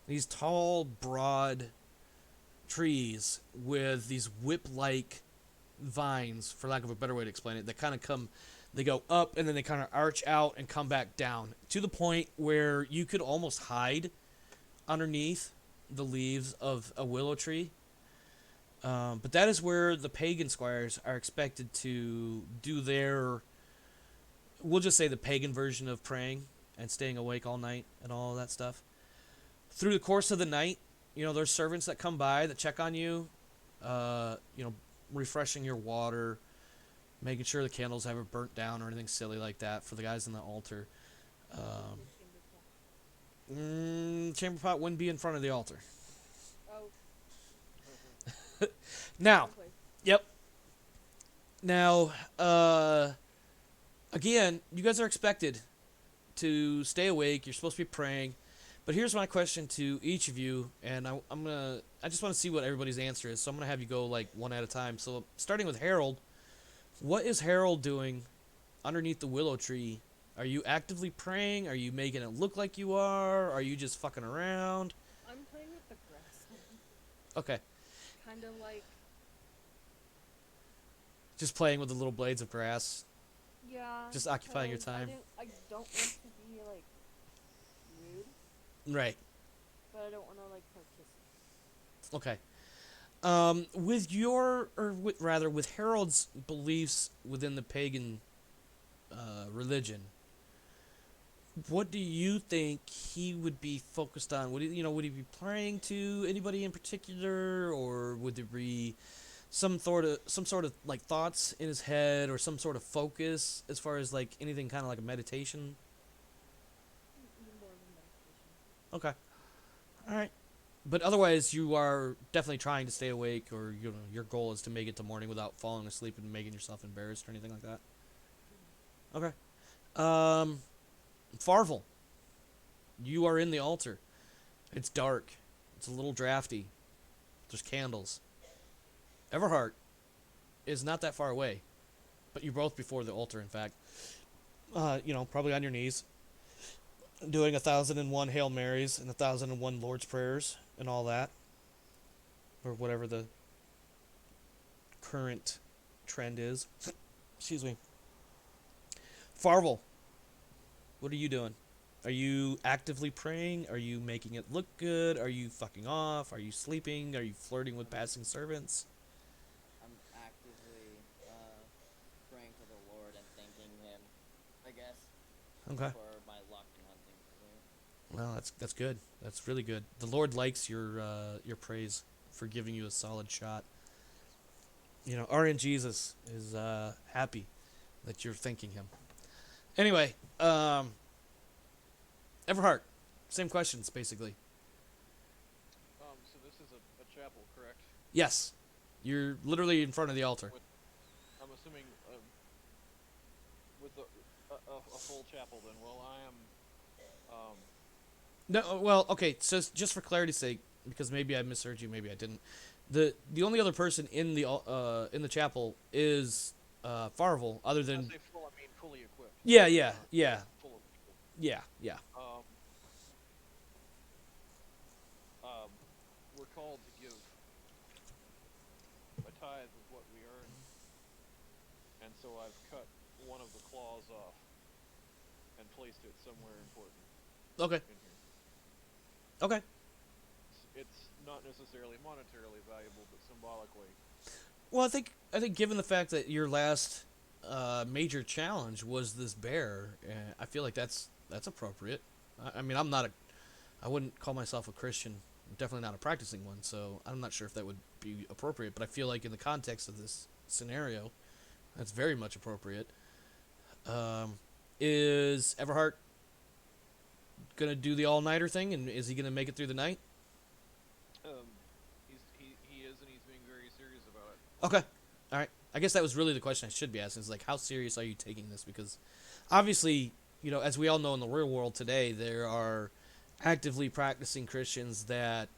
These tall, broad trees with these whip-like vines, for lack of a better way to explain it, that kind of they go up and then they kind of arch out and come back down to the point where you could almost hide underneath the leaves of a willow tree. But that is where the pagan squires are expected to do their, we'll just say the pagan version of praying and staying awake all night and all of that stuff. Through the course of the night, there's servants that come by that check on you, refreshing your water, making sure the candles haven't burnt down or anything silly like that for the guys in the altar. Chamber pot wouldn't be in front of the altar. Oh, Now, okay. yep. Now, again, you guys are expected to stay awake. You're supposed to be praying. But here's my question to each of you, and I just want to see what everybody's answer is. So I'm gonna have you go like one at a time. So starting with Harold, what is Harold doing underneath the willow tree? Are you actively praying? Are you making it look like you are? Are you just fucking around? I'm playing with the grass. Okay, Kind of like, just playing with the little blades of grass. yeah. Just occupying your 'cause time. I don't want to be like rude, Right. but I don't want to like participate. Okay. With Harold's beliefs within the pagan religion, what do you think he would be focused on? Would he be praying to anybody in particular, or would there be some sort of like thoughts in his head, or some sort of focus as far as like anything kind of like a meditation? More of a meditation. Okay. All right. But otherwise, you are definitely trying to stay awake, or your goal is to make it to morning without falling asleep and making yourself embarrassed or anything like that. Okay. Farvel, you are in the altar. It's dark. It's a little drafty. There's candles. Everhart is not that far away, but you're both before the altar. In fact, probably on your knees, doing 1,001 Hail Marys and 1,001 Lord's Prayers and all that, or whatever the current trend is. Excuse me. Farvel, what are you doing? Are you actively praying? Are you making it look good? Are you fucking off? Are you sleeping? Are you flirting with passing servants? I'm actively praying to the Lord and thanking Him, I guess, Okay. for my luck in hunting. Well, that's good. That's really good. The Lord likes your praise for giving you a solid shot. RN Jesus is happy that you're thanking him. Anyway, Everhart, same questions basically. So this is a chapel, correct? Yes. You're literally in front of the altar. With, I'm assuming with a full chapel. Then, well, I am. Um, No, well, okay. So just for clarity's sake, because maybe I misheard you, maybe I didn't. The only other person in the chapel is Farvel, other when I than say full, I mean fully equipped. yeah, yeah, yeah, Full of people. yeah, yeah. Um, um, we're called to give a tithe of what we earn, and so I've cut one of the claws off and placed it somewhere important Okay, in here. okay. It's not necessarily monetarily valuable, but symbolically. Well, I think given the fact that your last major challenge was this bear, I feel like that's appropriate. I mean, I wouldn't call myself a Christian. I'm definitely not a practicing one, so I'm not sure if that would be appropriate. But I feel like in the context of this scenario, that's very much appropriate. Um, is Everhart gonna do the all nighter thing, and is he gonna make it through the night? Um, he is, and he's being very serious about it. Okay, all right. I guess that was really the question I should be asking: is like, how serious are you taking this? Because obviously, as we all know in the real world today, there are actively practicing Christians that,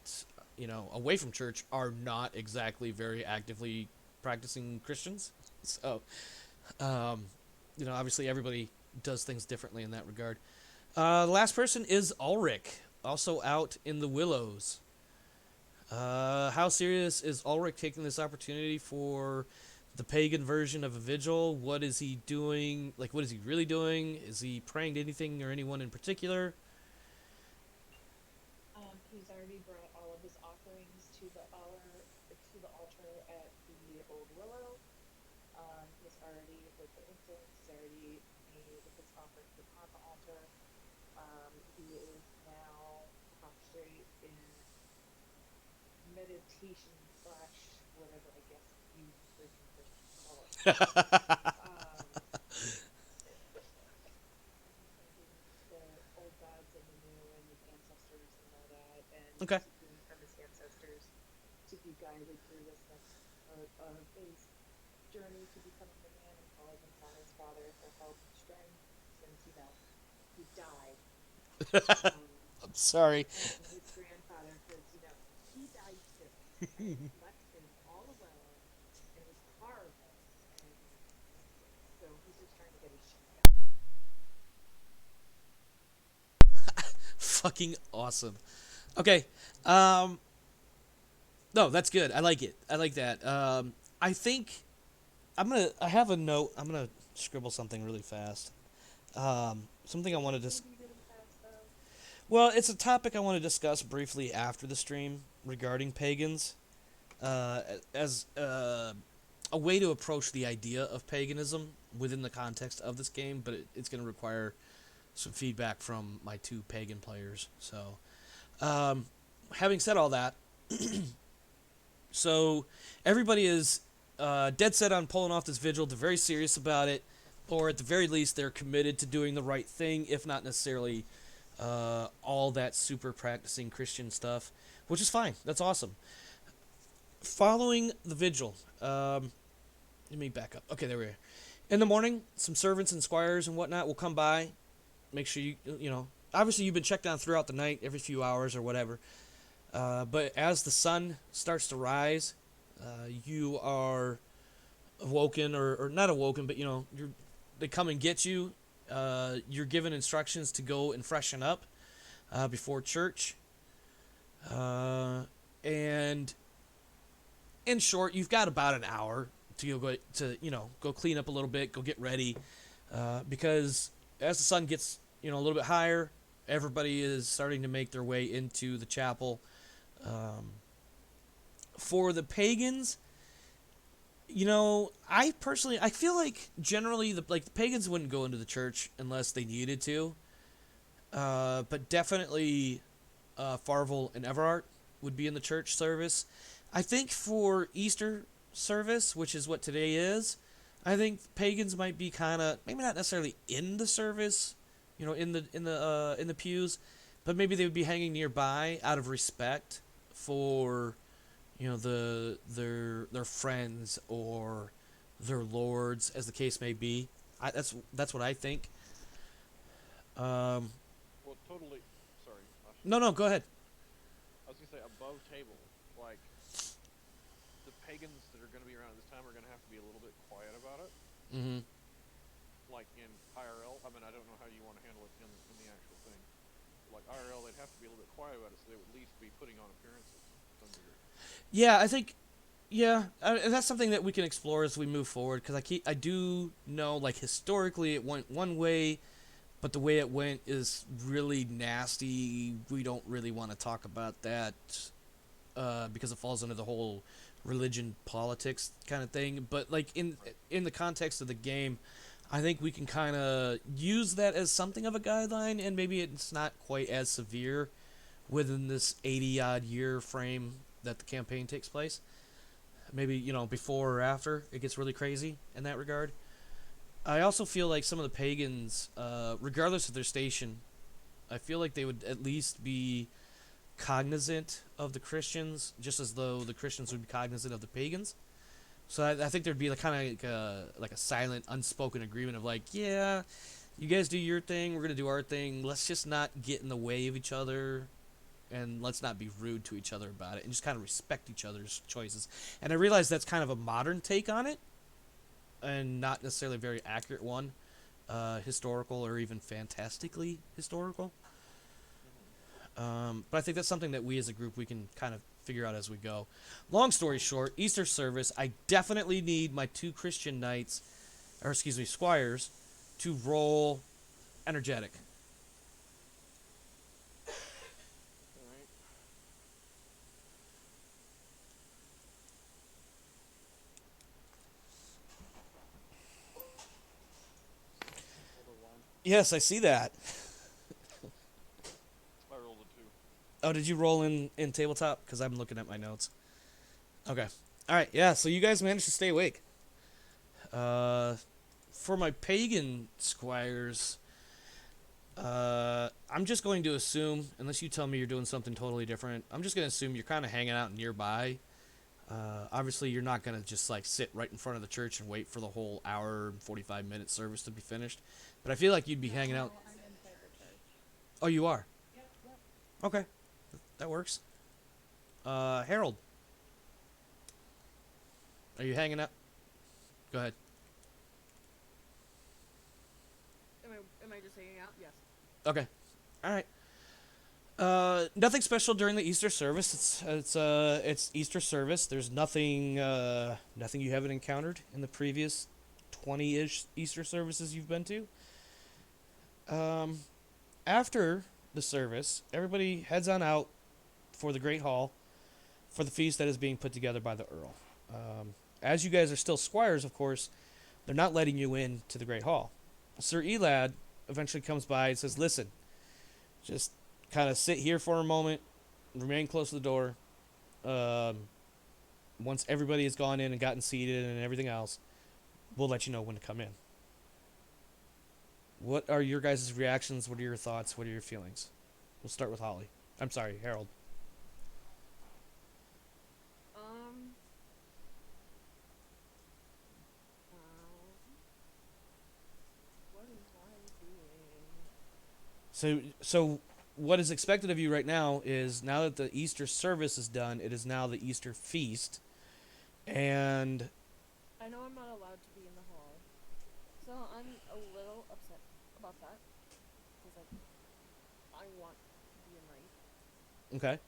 away from church are not exactly very actively practicing Christians. So, um, obviously everybody does things differently in that regard. The last person is Ulrich, also out in the Willows. How serious is Ulrich taking this opportunity for the pagan version of a vigil? What is he doing? Like, what is he really doing? Is he praying to anything or anyone in particular? He's already brought all of his offerings to the altar at the Old Willow. He's already lit the incense. He's already made his offerings upon the altar. He is now prostrate in meditation slash whatever I guess you freaking Christians call it. Um, he's thanking the old gods and the new and his ancestors and all that, and Okay. seeking from his ancestors to be guided through this next part of his journey to becoming a man, and calling upon his father for help and strength since, he died. I'm sorry. And his grandfather, because, he died too. And left him all alone, and it was horrible. And so he's just trying to get his shit together. Fucking awesome. Okay. Um, no, that's good. I like it. I like that. I think I have a note. I'm gonna scribble something really fast. Something I want to Maybe really fast, though. Well, it's a topic I want to discuss briefly after the stream regarding pagans, as a way to approach the idea of paganism within the context of this game. But it's going to require some feedback from my two pagan players. So, having said all that, so everybody is dead set on pulling off this vigil. They're very serious about it, or at the very least, they're committed to doing the right thing, if not necessarily all that super practicing Christian stuff, which is fine. That's awesome. Following the vigil, let me back up. Okay, there we are. In the morning, some servants and squires and whatnot will come by. Make sure obviously you've been checked on throughout the night, every few hours or whatever. But as the sun starts to rise, you are awoken, or not awoken, but they come and get you. You're given instructions to go and freshen up before church. And in short, you've got about an hour to go clean up a little bit, go get ready, because as the sun gets a little bit higher, everybody is starting to make their way into the chapel. For the pagans, I feel like generally the pagans wouldn't go into the church unless they needed to. But definitely, Farvel and Everart would be in the church service. I think for Easter service, which is what today is, I think pagans might be kind of maybe not necessarily in the service, in the pews, but maybe they would be hanging nearby out of respect for, their friends or their lords, as the case may be. That's what I think. Um, Well, totally. Sorry, I should. no, no, go ahead. I was gonna say above table, like the pagans that are gonna be around at this time are gonna have to be a little bit quiet about it. Mm-hmm. Like in IRL, I mean, I don't know how you want to handle it in the actual thing. Like IRL, they'd have to be a little bit quiet about it, so they would at least be putting on appearances to some degree. Yeah, I think. Yeah, and that's something that we can explore as we move forward. Because I do know, like historically, it went one way, but the way it went is really nasty. We don't really want to talk about that because it falls under the whole religion politics kind of thing. But like in the context of the game, I think we can kind of use that as something of a guideline, and maybe it's not quite as severe within this 80 odd year frame that the campaign takes place. Maybe before or after it gets really crazy in that regard. I also feel like some of the pagans, regardless of their station, I feel like they would at least be cognizant of the Christians, just as though the Christians would be cognizant of the pagans. So I think there'd be like kind of like a silent, unspoken agreement of like, yeah, you guys do your thing, we're gonna do our thing. Let's just not get in the way of each other, and let's not be rude to each other about it, and just kind of respect each other's choices. And I realize that's kind of a modern take on it, and not necessarily a very accurate one, historical or even fantastically historical. But I think that's something that we as a group we can kind of figure out as we go. Long story short, Easter service, I definitely need my two Christian knights, or excuse me, squires, to roll energetic. All right. Rolled a one. Yes, I see that. I rolled a two. Oh, did you roll in tabletop? Because I'm looking at my notes. Okay. All right. Yeah. So you guys managed to stay awake. For my pagan squires, I'm just going to assume, unless you tell me you're doing something totally different, I'm just going to assume you're kind of hanging out nearby. Obviously, you're not going to just like sit right in front of the church and wait for the whole hour and 45-minute service to be finished. But I feel like you'd be hanging out. I'm inside the church. Oh, you are? Yep. Okay. That works. Harold, are you hanging out? Go ahead. Am I just hanging out? Yes. Okay. All right. Nothing special during the Easter service. It's Easter service. There's nothing you haven't encountered in the previous 20-ish Easter services you've been to. After the service, everybody heads on out for the Great Hall for the feast that is being put together by the Earl. As you guys are still squires, of course, they're not letting you in to the Great Hall. Sir Elad eventually comes by and says, "Listen, just kind of sit here for a moment, remain close to the door. Once everybody has gone in and gotten seated and everything else, we'll let you know when to come in." What are your guys' reactions? What are your thoughts? What are your feelings? We'll start with Holly. I'm sorry, Harold. Um. What is I doing? So what is expected of you right now is, now that the Easter service is done, it is now the Easter feast, and I know I'm not allowed to be in the hall, so I'm a little upset about that because I want to be a knight. okay,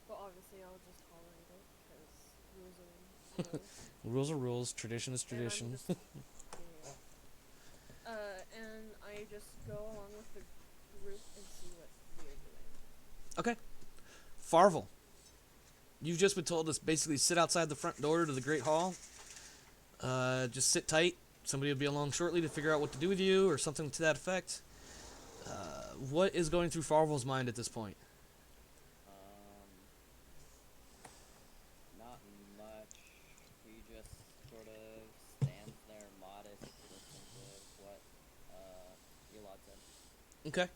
But obviously I'll just tolerate it because rules are rules. rules are rules, tradition is And I'm tradition. just, yeah. And I just go along with the group and see what they're doing. Okay, Farvel, you've just been told to basically sit outside the front door to the Great Hall. Just sit tight. Somebody will be along shortly to figure out what to do with you, or something to that effect. What is going through Farvel's mind at this point? Not much. He just sort of stands there modest, listens to what Elad said. Okay.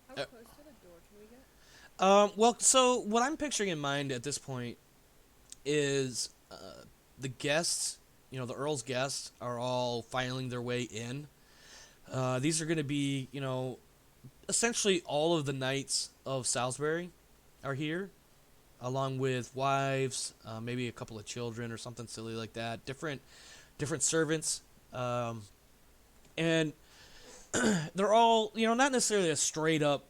How close to the door can we get? Well, so what I'm picturing in mind at this point is the guests, the Earl's guests, are all filing their way in. These are going to be, essentially all of the knights of Salisbury are here, along with wives, maybe a couple of children or something silly like that. Different servants, and they're all, not necessarily a straight up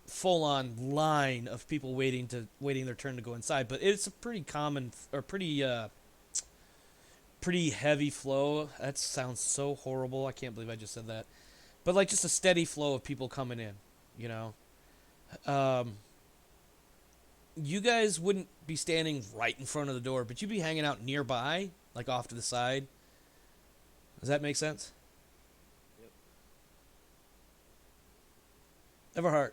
full on line of people waiting their turn to go inside, but it's a pretty common or pretty heavy flow. That sounds so horrible. I can't believe I just said that. But like just a steady flow of people coming in, you know. Um, you guys wouldn't be standing right in front of the door, but you'd be hanging out nearby, like off to the side. Does that make sense? Yep. Everhart.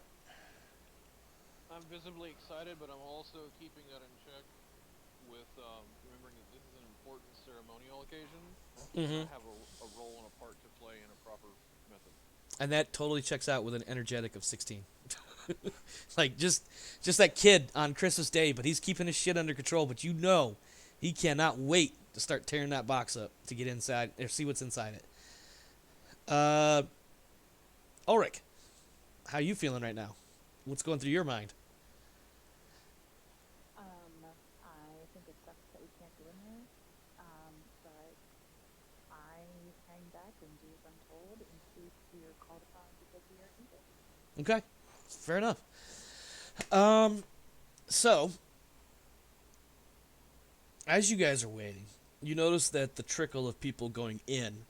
I'm visibly excited, but I'm also keeping that in check with remembering that this is an important ceremonial occasion. Mm-hmm. I have a role and a part to play in a proper method. And that totally checks out with an energetic of 16. Like just that kid on Christmas Day, but he's keeping his shit under control. But he cannot wait to start tearing that box up to get inside or see what's inside it. Ulrich, how you feeling right now? What's going through your mind? I think it sucks that we can't go in there. But I hang back and do as I'm told in case we are called upon because we are evil. Okay, fair enough. So as you guys are waiting, you notice that the trickle of people going in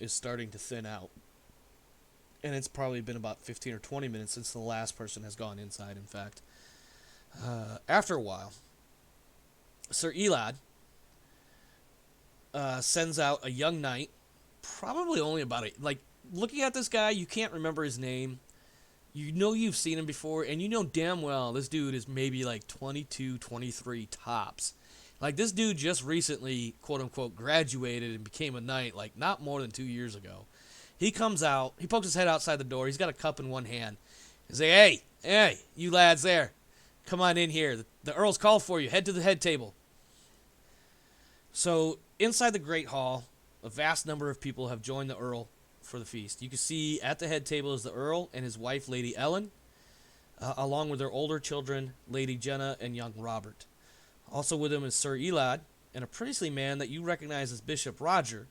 is starting to thin out. And it's probably been about 15 or 20 minutes since the last person has gone inside, in fact. After a while, Sir Elad sends out a young knight, probably only about looking at this guy, you can't remember his name. You know you've seen him before, and you know damn well this dude is maybe like 22, 23 tops. Like, this dude just recently, quote-unquote, graduated and became a knight, like, not more than 2 years ago. He comes out, he pokes his head outside the door, he's got a cup in one hand. He's like, hey, you lads there, come on in here. The Earl's called for you, head to the head table. So, inside the Great Hall, a vast number of people have joined the Earl for the feast. You can see at the head table is the Earl and his wife, Lady Ellen, along with their older children, Lady Jenna and young Robert. Also with him is Sir Elad, and a priestly man that you recognize as Bishop Roger,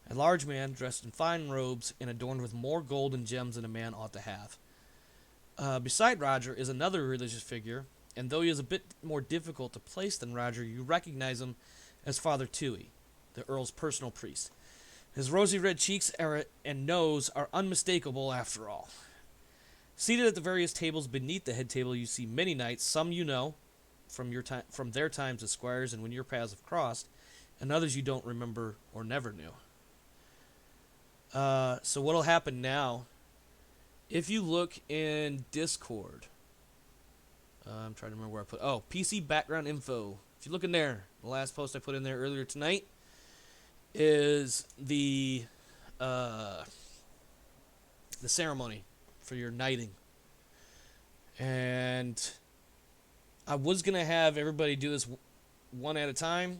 a large man dressed in fine robes and adorned with more gold and gems than a man ought to have. Beside Roger is another religious figure, and though he is a bit more difficult to place than Roger, you recognize him as Father Tui, the Earl's personal priest. His rosy red cheeks and nose are unmistakable after all. Seated at the various tables beneath the head table, you see many knights, some you know from their times as squires and when your paths have crossed, and others you don't remember or never knew. So what'll happen now, if you look in Discord, I'm trying to remember where I put, PC background info. If you look in there, the last post I put in there earlier tonight is the ceremony for your knighting. And I was going to have everybody do this one at a time.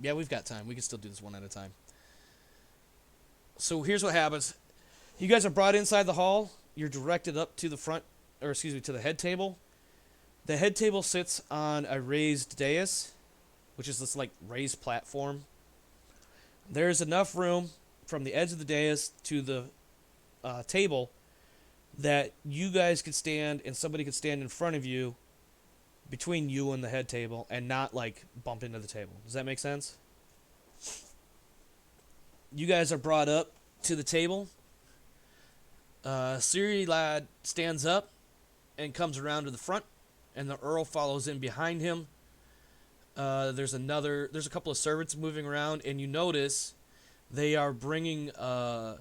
Yeah, we've got time. We can still do this one at a time. So here's what happens. You guys are brought inside the hall. You're directed up to the to the head table. The head table sits on a raised dais, which is this raised platform. There's enough room from the edge of the dais to the table that you guys could stand and somebody could stand in front of you, between you and the head table, and not bump into the table. Does that make sense? You guys are brought up to the table. Siri Lad stands up and comes around to the front, and the Earl follows in behind him. There's a couple of servants moving around, and you notice they are bringing there's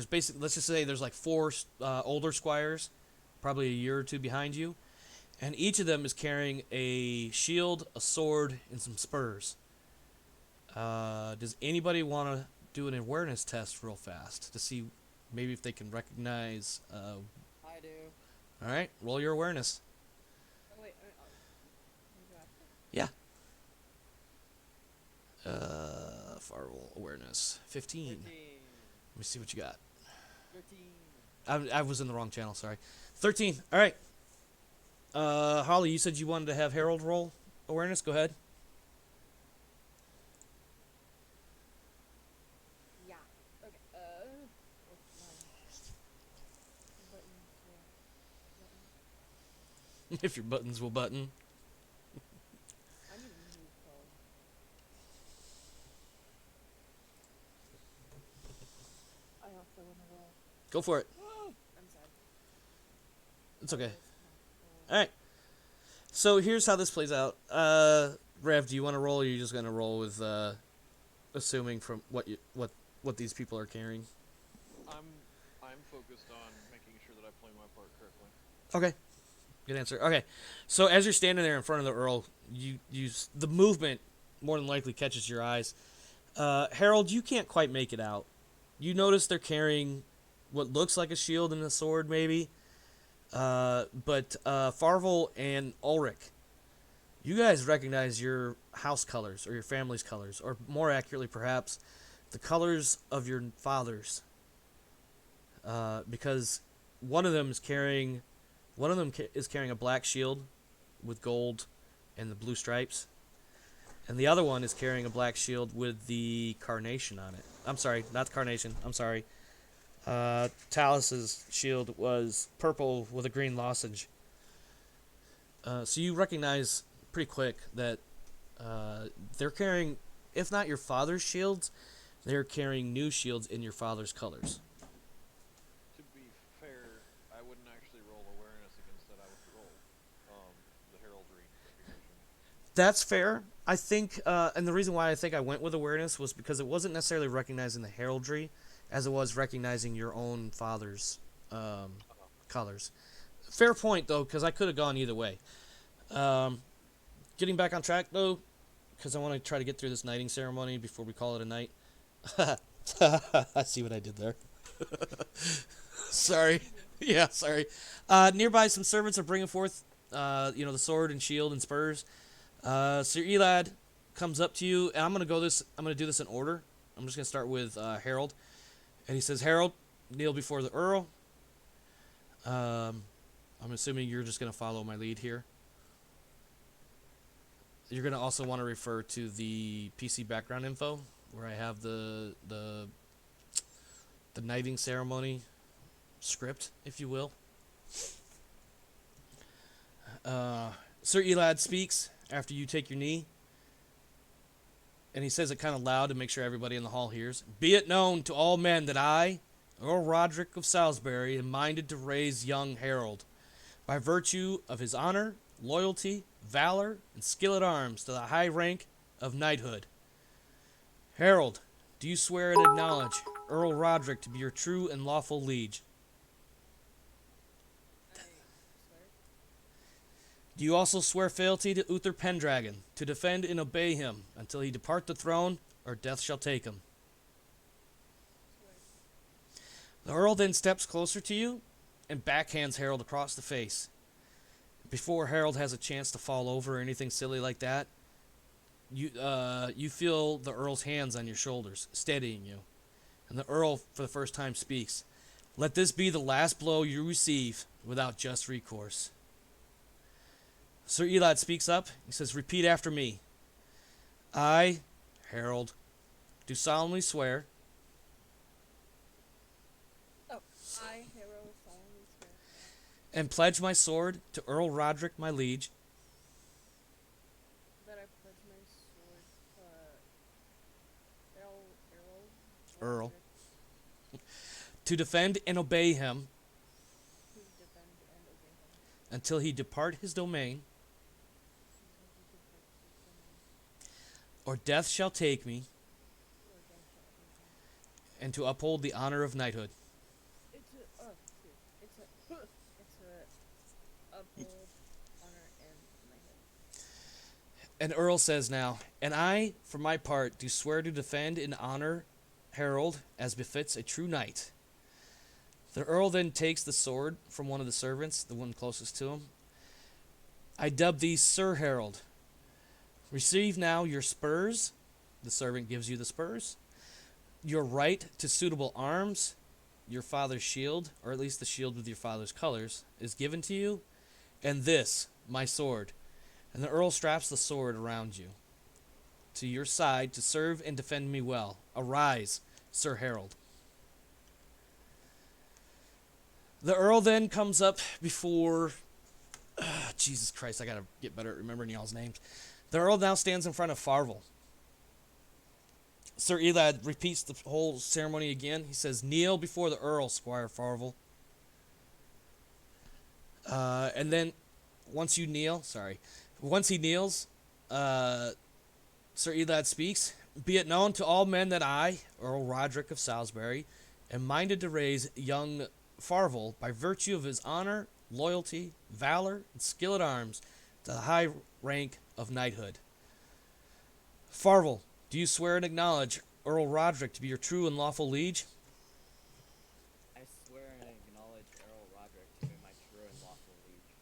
basically, let's just say there's 4 older squires, probably a year or two behind you, and each of them is carrying a shield, a sword, and some spurs. Does anybody want to do an awareness test real fast to see maybe if they can recognize. I do. All right, roll your awareness. Oh wait, you go after? Yeah. Firewall awareness 15. 13. Let me see what you got. 13. I was in the wrong channel. Sorry. 13. All right. Holly, you said you wanted to have Harold roll awareness. Go ahead. Yeah. Okay. What's mine? Buttons. Button. If your buttons will button. I need a new phone. I also want to roll. Go for it. I'm sad. It's okay. It's All right. So here's how this plays out. Rev, do you want to roll, or are you just gonna roll with assuming from what these people are carrying? I'm focused on making sure that I play my part correctly. Okay. Good answer. Okay. So as you're standing there in front of the Earl, the movement more than likely catches your eyes. Harold, you can't quite make it out. You notice they're carrying what looks like a shield and a sword, maybe. But Farvel and Ulrich, you guys recognize your house colors or your family's colors, or more accurately, perhaps, the colors of your fathers. Because one of them is carrying a black shield with gold and the blue stripes, and the other one is carrying a black shield with the carnation on it. I'm sorry, not the carnation. I'm sorry. Talus's shield was purple with a green lozenge. So you recognize pretty quick that they're carrying, if not your father's shields, they're carrying new shields in your father's colors. To be fair, I wouldn't actually roll awareness against that. I would roll the heraldry recognition. That's fair. I think, and the reason why I think I went with awareness was because it wasn't necessarily recognizing the heraldry as it was recognizing your own father's colors. Fair point, though, because I could have gone either way. Getting back on track, though, because I want to try to get through this knighting ceremony before we call it a night. I see what I did there. Sorry. Yeah, sorry. Nearby, some servants are bringing forth, the sword and shield and spurs. Sir Elad comes up to you, and I'm gonna do this in order. I'm just gonna start with Harold, and he says, "Harold, kneel before the Earl." I'm assuming you're just gonna follow my lead here. You're gonna also want to refer to the PC background info where I have the knighting ceremony script, if you will. Sir Elad speaks after you take your knee, and he says it kind of loud to make sure everybody in the hall hears. "Be it known to all men that I, Earl Roderick of Salisbury, am minded to raise young Harold, by virtue of his honor, loyalty, valor, and skill at arms, to the high rank of knighthood. Harold, do you swear and acknowledge Earl Roderick to be your true and lawful liege? I swear. Do you also swear fealty to Uther Pendragon, to defend and obey him until he depart the throne, or death shall take him?" Swear. The Earl then steps closer to you and backhands Harold across the face. Before Harold has a chance to fall over or anything silly like that, you feel the Earl's hands on your shoulders, steadying you. And the Earl, for the first time, speaks. "Let this be the last blow you receive without just recourse." Sir Elad speaks up. He says, "Repeat after me. I, Harold, do solemnly swear I, Harold, solemnly swear and pledge my sword to Earl Roderick, my liege, that I pledge my sword to Earl. Roderick, to defend and obey him to defend and obey him until he depart his domain, until he departs his domain, or death shall take me, or death shall take him." and to uphold the honor of knighthood. It's a uphold honor and knighthood. And Earl says now, "And I, for my part, do swear to defend and honor Harold as befits a true knight, The Earl then takes the sword from one of the servants, the one closest to him. I dub thee Sir Harold. Receive now your spurs. The servant gives you the spurs. Your right to suitable arms. Your father's shield, or at least the shield with your father's colors, is given to you. And this, my sword. And the Earl straps the sword around you. To your side to serve and defend me well. Arise, Sir Harold. The Earl then comes up before... Jesus Christ, I gotta get better at remembering y'all's names. The Earl now stands in front of Farvel. Sir Elad repeats the whole ceremony again. He says, kneel before the Earl, Squire Farvel. And then, once he kneels, Sir Elad speaks, be it known to all men that I, Earl Roderick of Salisbury, am minded to raise young Farvel by virtue of his honor, loyalty, valor, and skill at arms to the high rank of knighthood. Farvel, do you swear and acknowledge Earl Roderick to be your true and lawful liege? I swear and acknowledge Earl Roderick to be my true and lawful liege.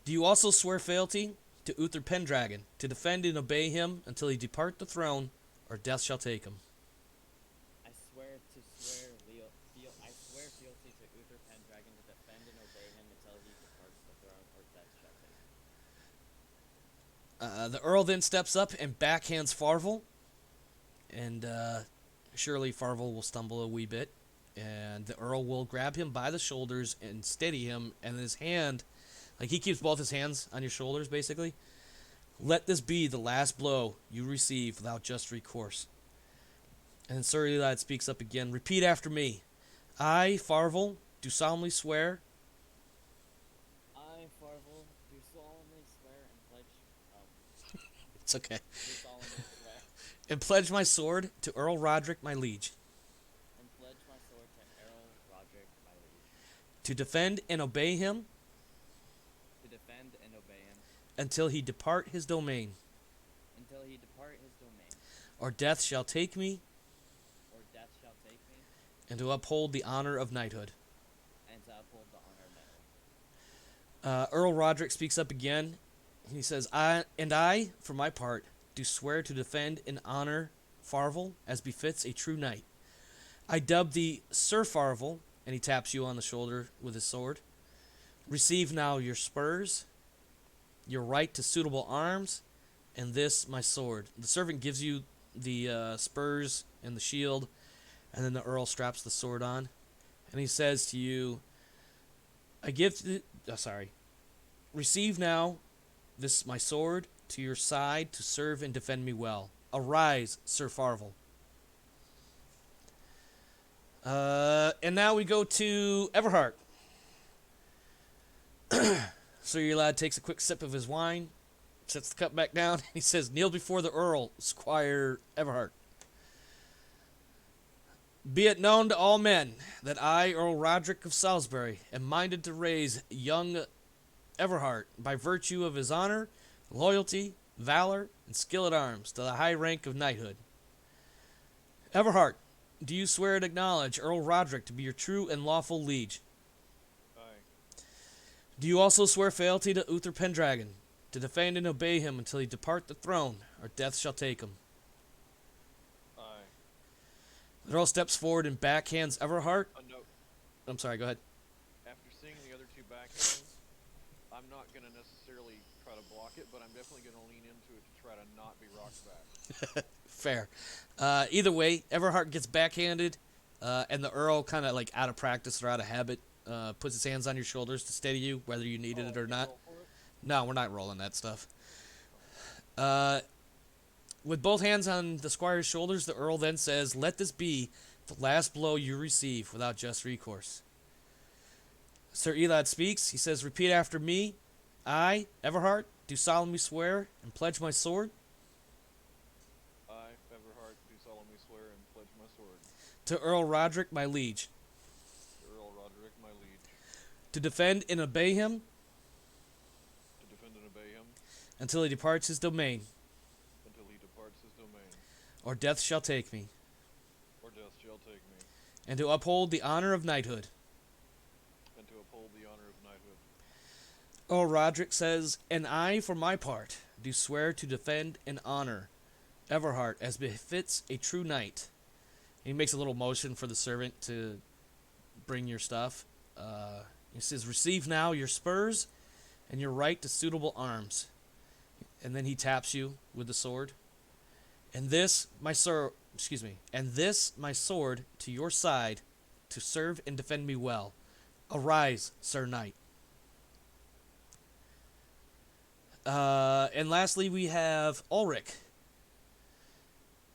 Do you also swear fealty to Uther Pendragon, to defend and obey him until he depart the throne, or death shall take him? I swear fealty to Uther Pendragon to defend and obey him until he departs the throne, or death shall take him. The Earl then steps up and backhands Farvel, and surely Farvel will stumble a wee bit, and the Earl will grab him by the shoulders and steady him, and his hand, like he keeps both his hands on your shoulders, basically. Let this be the last blow you receive without just recourse. And then Sir Elad speaks up again. Repeat after me. I, Farvel, do solemnly swear. I, Farvel, do solemnly swear and pledge. It's okay. Do solemnly swear And pledge my sword to Earl Roderick, my liege, and pledge my sword to Earl Roderick, my liege, to defend and obey him to defend and obey him until he depart his domain, until he depart his domain, or death shall take me, or death shall take me, and to uphold the honor of knighthood. and to uphold the honor of knighthood. Earl Roderick speaks up again. He says, I, for my part, do swear to defend and honor Farvel as befits a true knight. I dub thee Sir Farvel, and he taps you on the shoulder with his sword. Receive now your spurs, your right to suitable arms, and this my sword. The servant gives you the spurs and the shield, and then the Earl straps the sword on, and he says to you, receive now this my sword to your side to serve and defend me well. Arise, Sir Farvel. And now we go to Everhart. Sir Elad takes a quick sip of his wine, sets the cup back down, and he says, kneel before the Earl, Squire Everhart. Be it known to all men that I, Earl Roderick of Salisbury, am minded to raise young Everhart by virtue of his honor, loyalty, valor, and skill at arms to the high rank of knighthood. Everhart, do you swear and acknowledge Earl Roderick to be your true and lawful liege? Aye. Do you also swear fealty to Uther Pendragon, to defend and obey him until he depart the throne, or death shall take him? Aye. The Earl steps forward and backhands Everhart. No. I'm sorry, go ahead. After seeing the other two backhands, I'm not going to necessarily try to block it, but I'm definitely going to lean into it to try to not be rocked back. Fair. Either way, Everhart gets backhanded, and the Earl, kind of like out of practice or out of habit, puts his hands on your shoulders to steady you, whether you needed it or not. Roll for it? No, we're not rolling that stuff. With both hands on the squire's shoulders, the Earl then says, let this be the last blow you receive without just recourse. Sir Elad speaks. He says, repeat after me. I, Everhart, do solemnly swear and pledge my sword I, Everhart, do solemnly swear and pledge my sword to Earl Roderick, my liege, to Earl Roderick, my liege, to defend and obey him to defend and obey him until he departs his domain, until he departs his domain, or death shall take me. or death shall take me. and to uphold the honor of knighthood. and to uphold the honor of knighthood. Earl Roderick says, and I, for my part, do swear to defend and honor Everhart as befits a true knight. He makes a little motion for the servant to bring your stuff. He says, receive now your spurs and your right to suitable arms. And then he taps you with the sword. And this, my sword to your side to serve and defend me well. Arise, Sir Knight. And lastly, we have Ulrich.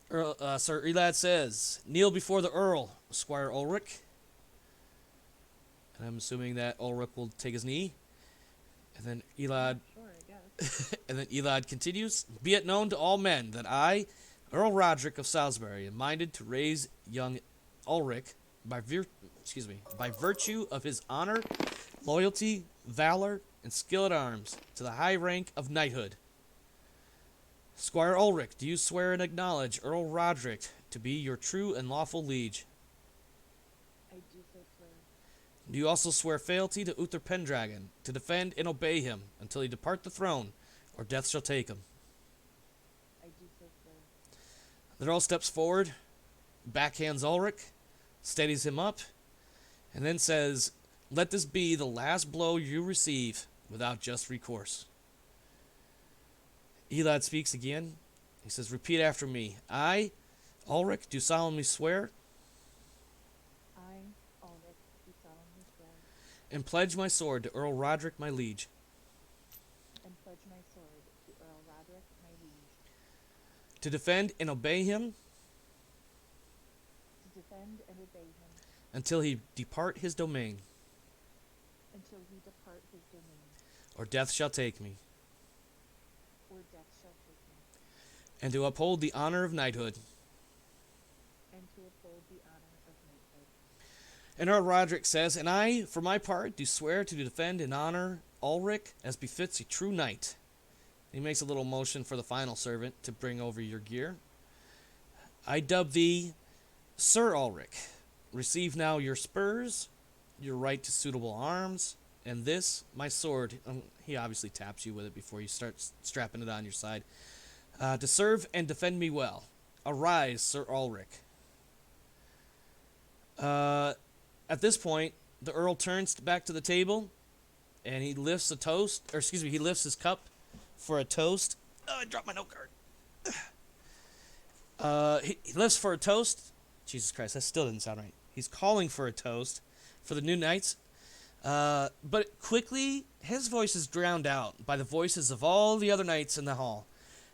Sir Elad says, kneel before the Earl, Squire Ulrich. And I'm assuming that Ulrich will take his knee. And then Elad Sure, I guess. and then Elad continues, be it known to all men that I, Earl Roderick of Salisbury, am minded to raise young Ulrich by virtue of his honor, loyalty, valor, and skill at arms to the high rank of knighthood. Squire Ulrich, do you swear and acknowledge Earl Roderick to be your true and lawful liege? I do so swear. Do you also swear fealty to Uther Pendragon, to defend and obey him until he depart the throne, or death shall take him? I do so swear. The Earl steps forward, backhands Ulrich, steadies him up, and then says, let this be the last blow you receive without just recourse. Elad speaks again. He says, repeat after me. I, Ulrich, do solemnly swear I, Ulrich, do solemnly swear and pledge my sword to Earl Roderick, my liege, and pledge my sword to Earl Roderick, my liege, to defend and obey him to defend and obey him until he depart his domain, until he depart his domain, or death shall take me, or death shall take me, and to uphold the honor of knighthood. and to uphold the honor of knighthood. And Earl Roderick says, and I, for my part, do swear to defend and honor Ulrich as befits a true knight. He makes a little motion for the final servant to bring over your gear. I dub thee Sir Ulrich. Receive now your spurs, your right to suitable arms, and this, my sword. He obviously taps you with it before you start strapping it on your side. To serve and defend me well. Arise, Sir Ulrich. At this point, the Earl turns back to the table, and he lifts he lifts his cup for a toast. Oh, I dropped my note card. He lifts for a toast. Jesus Christ, that still didn't sound right. He's calling for a toast for the new knights. But quickly, his voice is drowned out by the voices of all the other knights in the hall.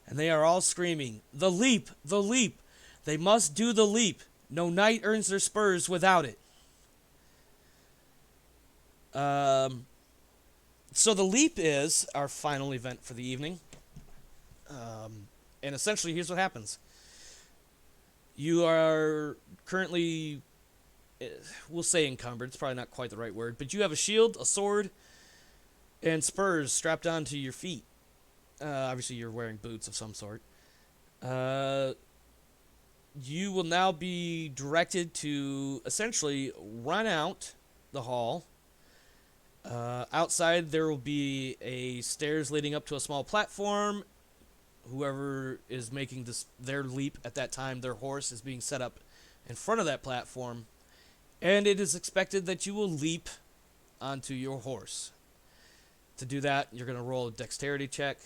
And they are all screaming, the leap, the leap. They must do the leap. No knight earns their spurs without it. So the leap is our final event for the evening. And essentially, here's what happens. You are currently, we'll say encumbered. It's probably not quite the right word. But you have a shield, a sword, and spurs strapped onto your feet. Obviously, you're wearing boots of some sort. You will now be directed to essentially run out the hall. Outside, there will be a stairs leading up to a small platform. Whoever is making their leap at that time, their horse is being set up in front of that platform. And it is expected that you will leap onto your horse. To do that, you're going to roll a dexterity check.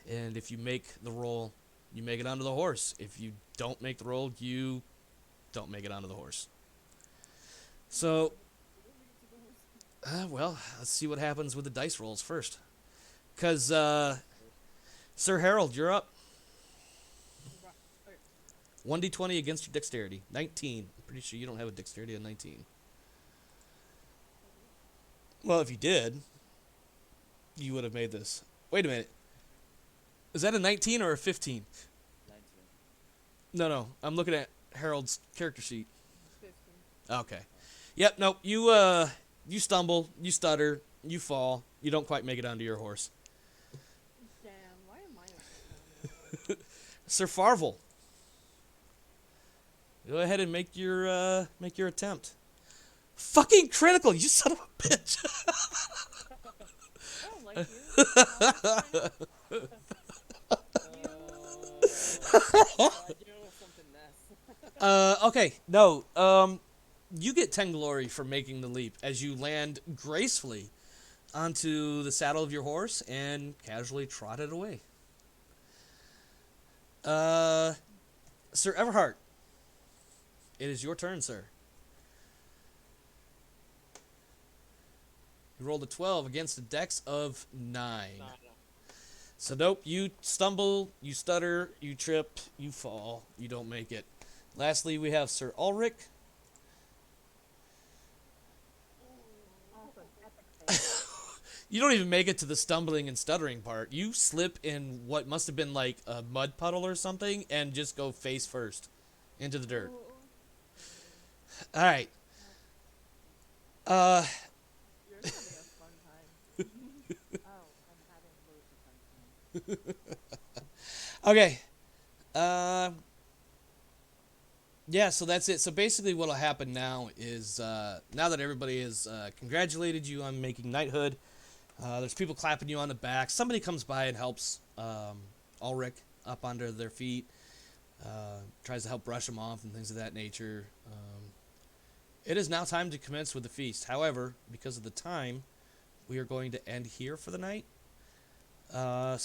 And if you make the roll, you make it onto the horse. If you don't make the roll, you don't make it onto the horse. So, well, let's see what happens with the dice rolls first. Because, Sir Harold, you're up. 1d20 against your dexterity. 19. I'm pretty sure you don't have a dexterity of 19. Well, if you did, you would have made this. Wait a minute. Is that a 19 or a 15? 19. No. I'm looking at Harold's character sheet. 15. Okay. Yep, no. You stumble, you stutter, you fall. You don't quite make it onto your horse. Damn, why am I a Sir Farvel. Go ahead and make your attempt. Fucking critical, you son of a bitch. I don't like you. I do something mess. Okay, no. You get 10 glory for making the leap as you land gracefully onto the saddle of your horse and casually trot it away. Sir Everhart, it is your turn, sir. You rolled a 12 against a dex of 9. Nah. So nope, you stumble, you stutter, you trip, you fall, you don't make it. Lastly, we have Sir Ulrich. Also, an epic fail. You don't even make it to the stumbling and stuttering part. You slip in what must have been like a mud puddle or something and just go face first into the dirt. All right. You're having a fun time. Oh, I'm having loads of fun time. Okay. Yeah, so that's it. So basically what'll happen now is now that everybody has congratulated you on making knighthood, there's people clapping you on the back. Somebody comes by and helps Ulrich up onto their feet, tries to help brush them off and things of that nature. It is now time to commence with the feast. However, because of the time, we are going to end here for the night. I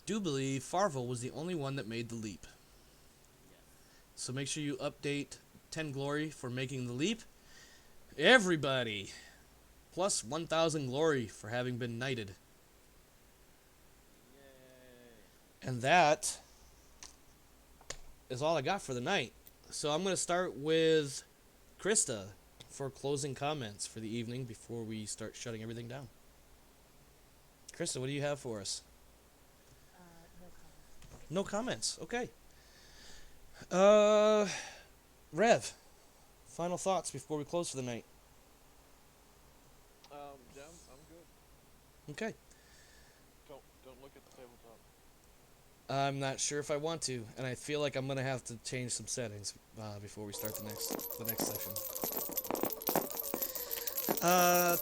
do believe Farvel was the only one that made the leap. Yes. So make sure you update 10 glory for making the leap. Everybody, plus 1,000 glory for having been knighted. Yay. And that is all I got for the night. So I'm going to start with Krista for closing comments for the evening before we start shutting everything down. Krista, what do you have for us? No comment. No comments. Okay. Rev, final thoughts before we close for the night. Yeah, I'm good. Okay. Don't look at the tabletop. I'm not sure if I want to, and I feel like I'm gonna have to change some settings before we start the next session.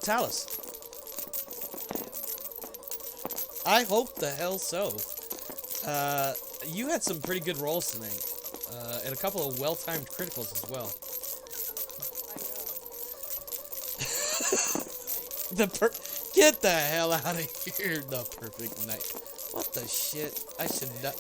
Talus. I hope the hell so. You had some pretty good rolls tonight, and a couple of well-timed criticals as well. Get the hell out of here! The perfect night. What the shit? I should not.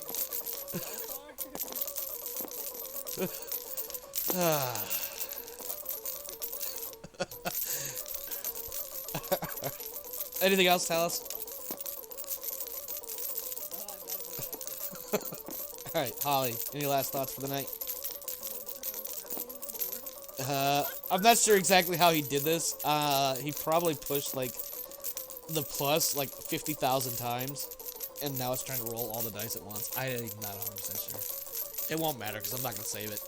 Anything else, Talus? Alright, Holly, any last thoughts for the night? I'm not sure exactly how he did this. He probably pushed, like, the plus, like, 50,000 times, and now it's trying to roll all the dice at once. I'm not 100% sure. It won't matter, because I'm not going to save it.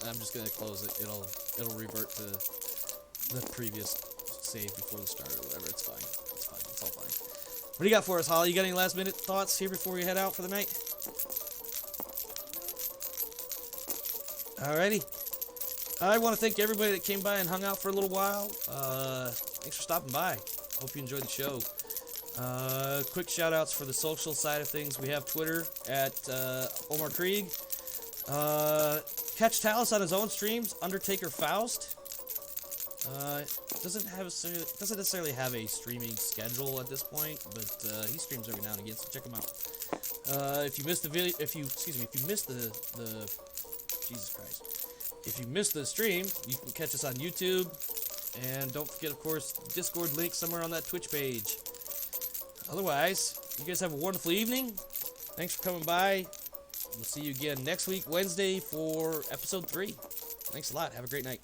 I'm just going to close it. It'll revert to the previous save before the start or whatever. It's fine. It's fine. It's all fine. What do you got for us, Holly? You got any last-minute thoughts here before we head out for the night? Alrighty. I want to thank everybody that came by and hung out for a little while. Thanks for stopping by. Hope you enjoyed the show. Quick shout outs for the social side of things. We have Twitter at Omar Krieg. Catch Talus on his own streams, Undertaker Faust. Doesn't necessarily have a streaming schedule at this point, but he streams every now and again, so check him out. If you missed the video, if you missed the Jesus Christ. If you missed the stream, you can catch us on YouTube. And don't forget, of course, Discord link somewhere on that Twitch page. Otherwise, you guys have a wonderful evening. Thanks for coming by. We'll see you again next week, Wednesday, for episode 3. Thanks a lot. Have a great night.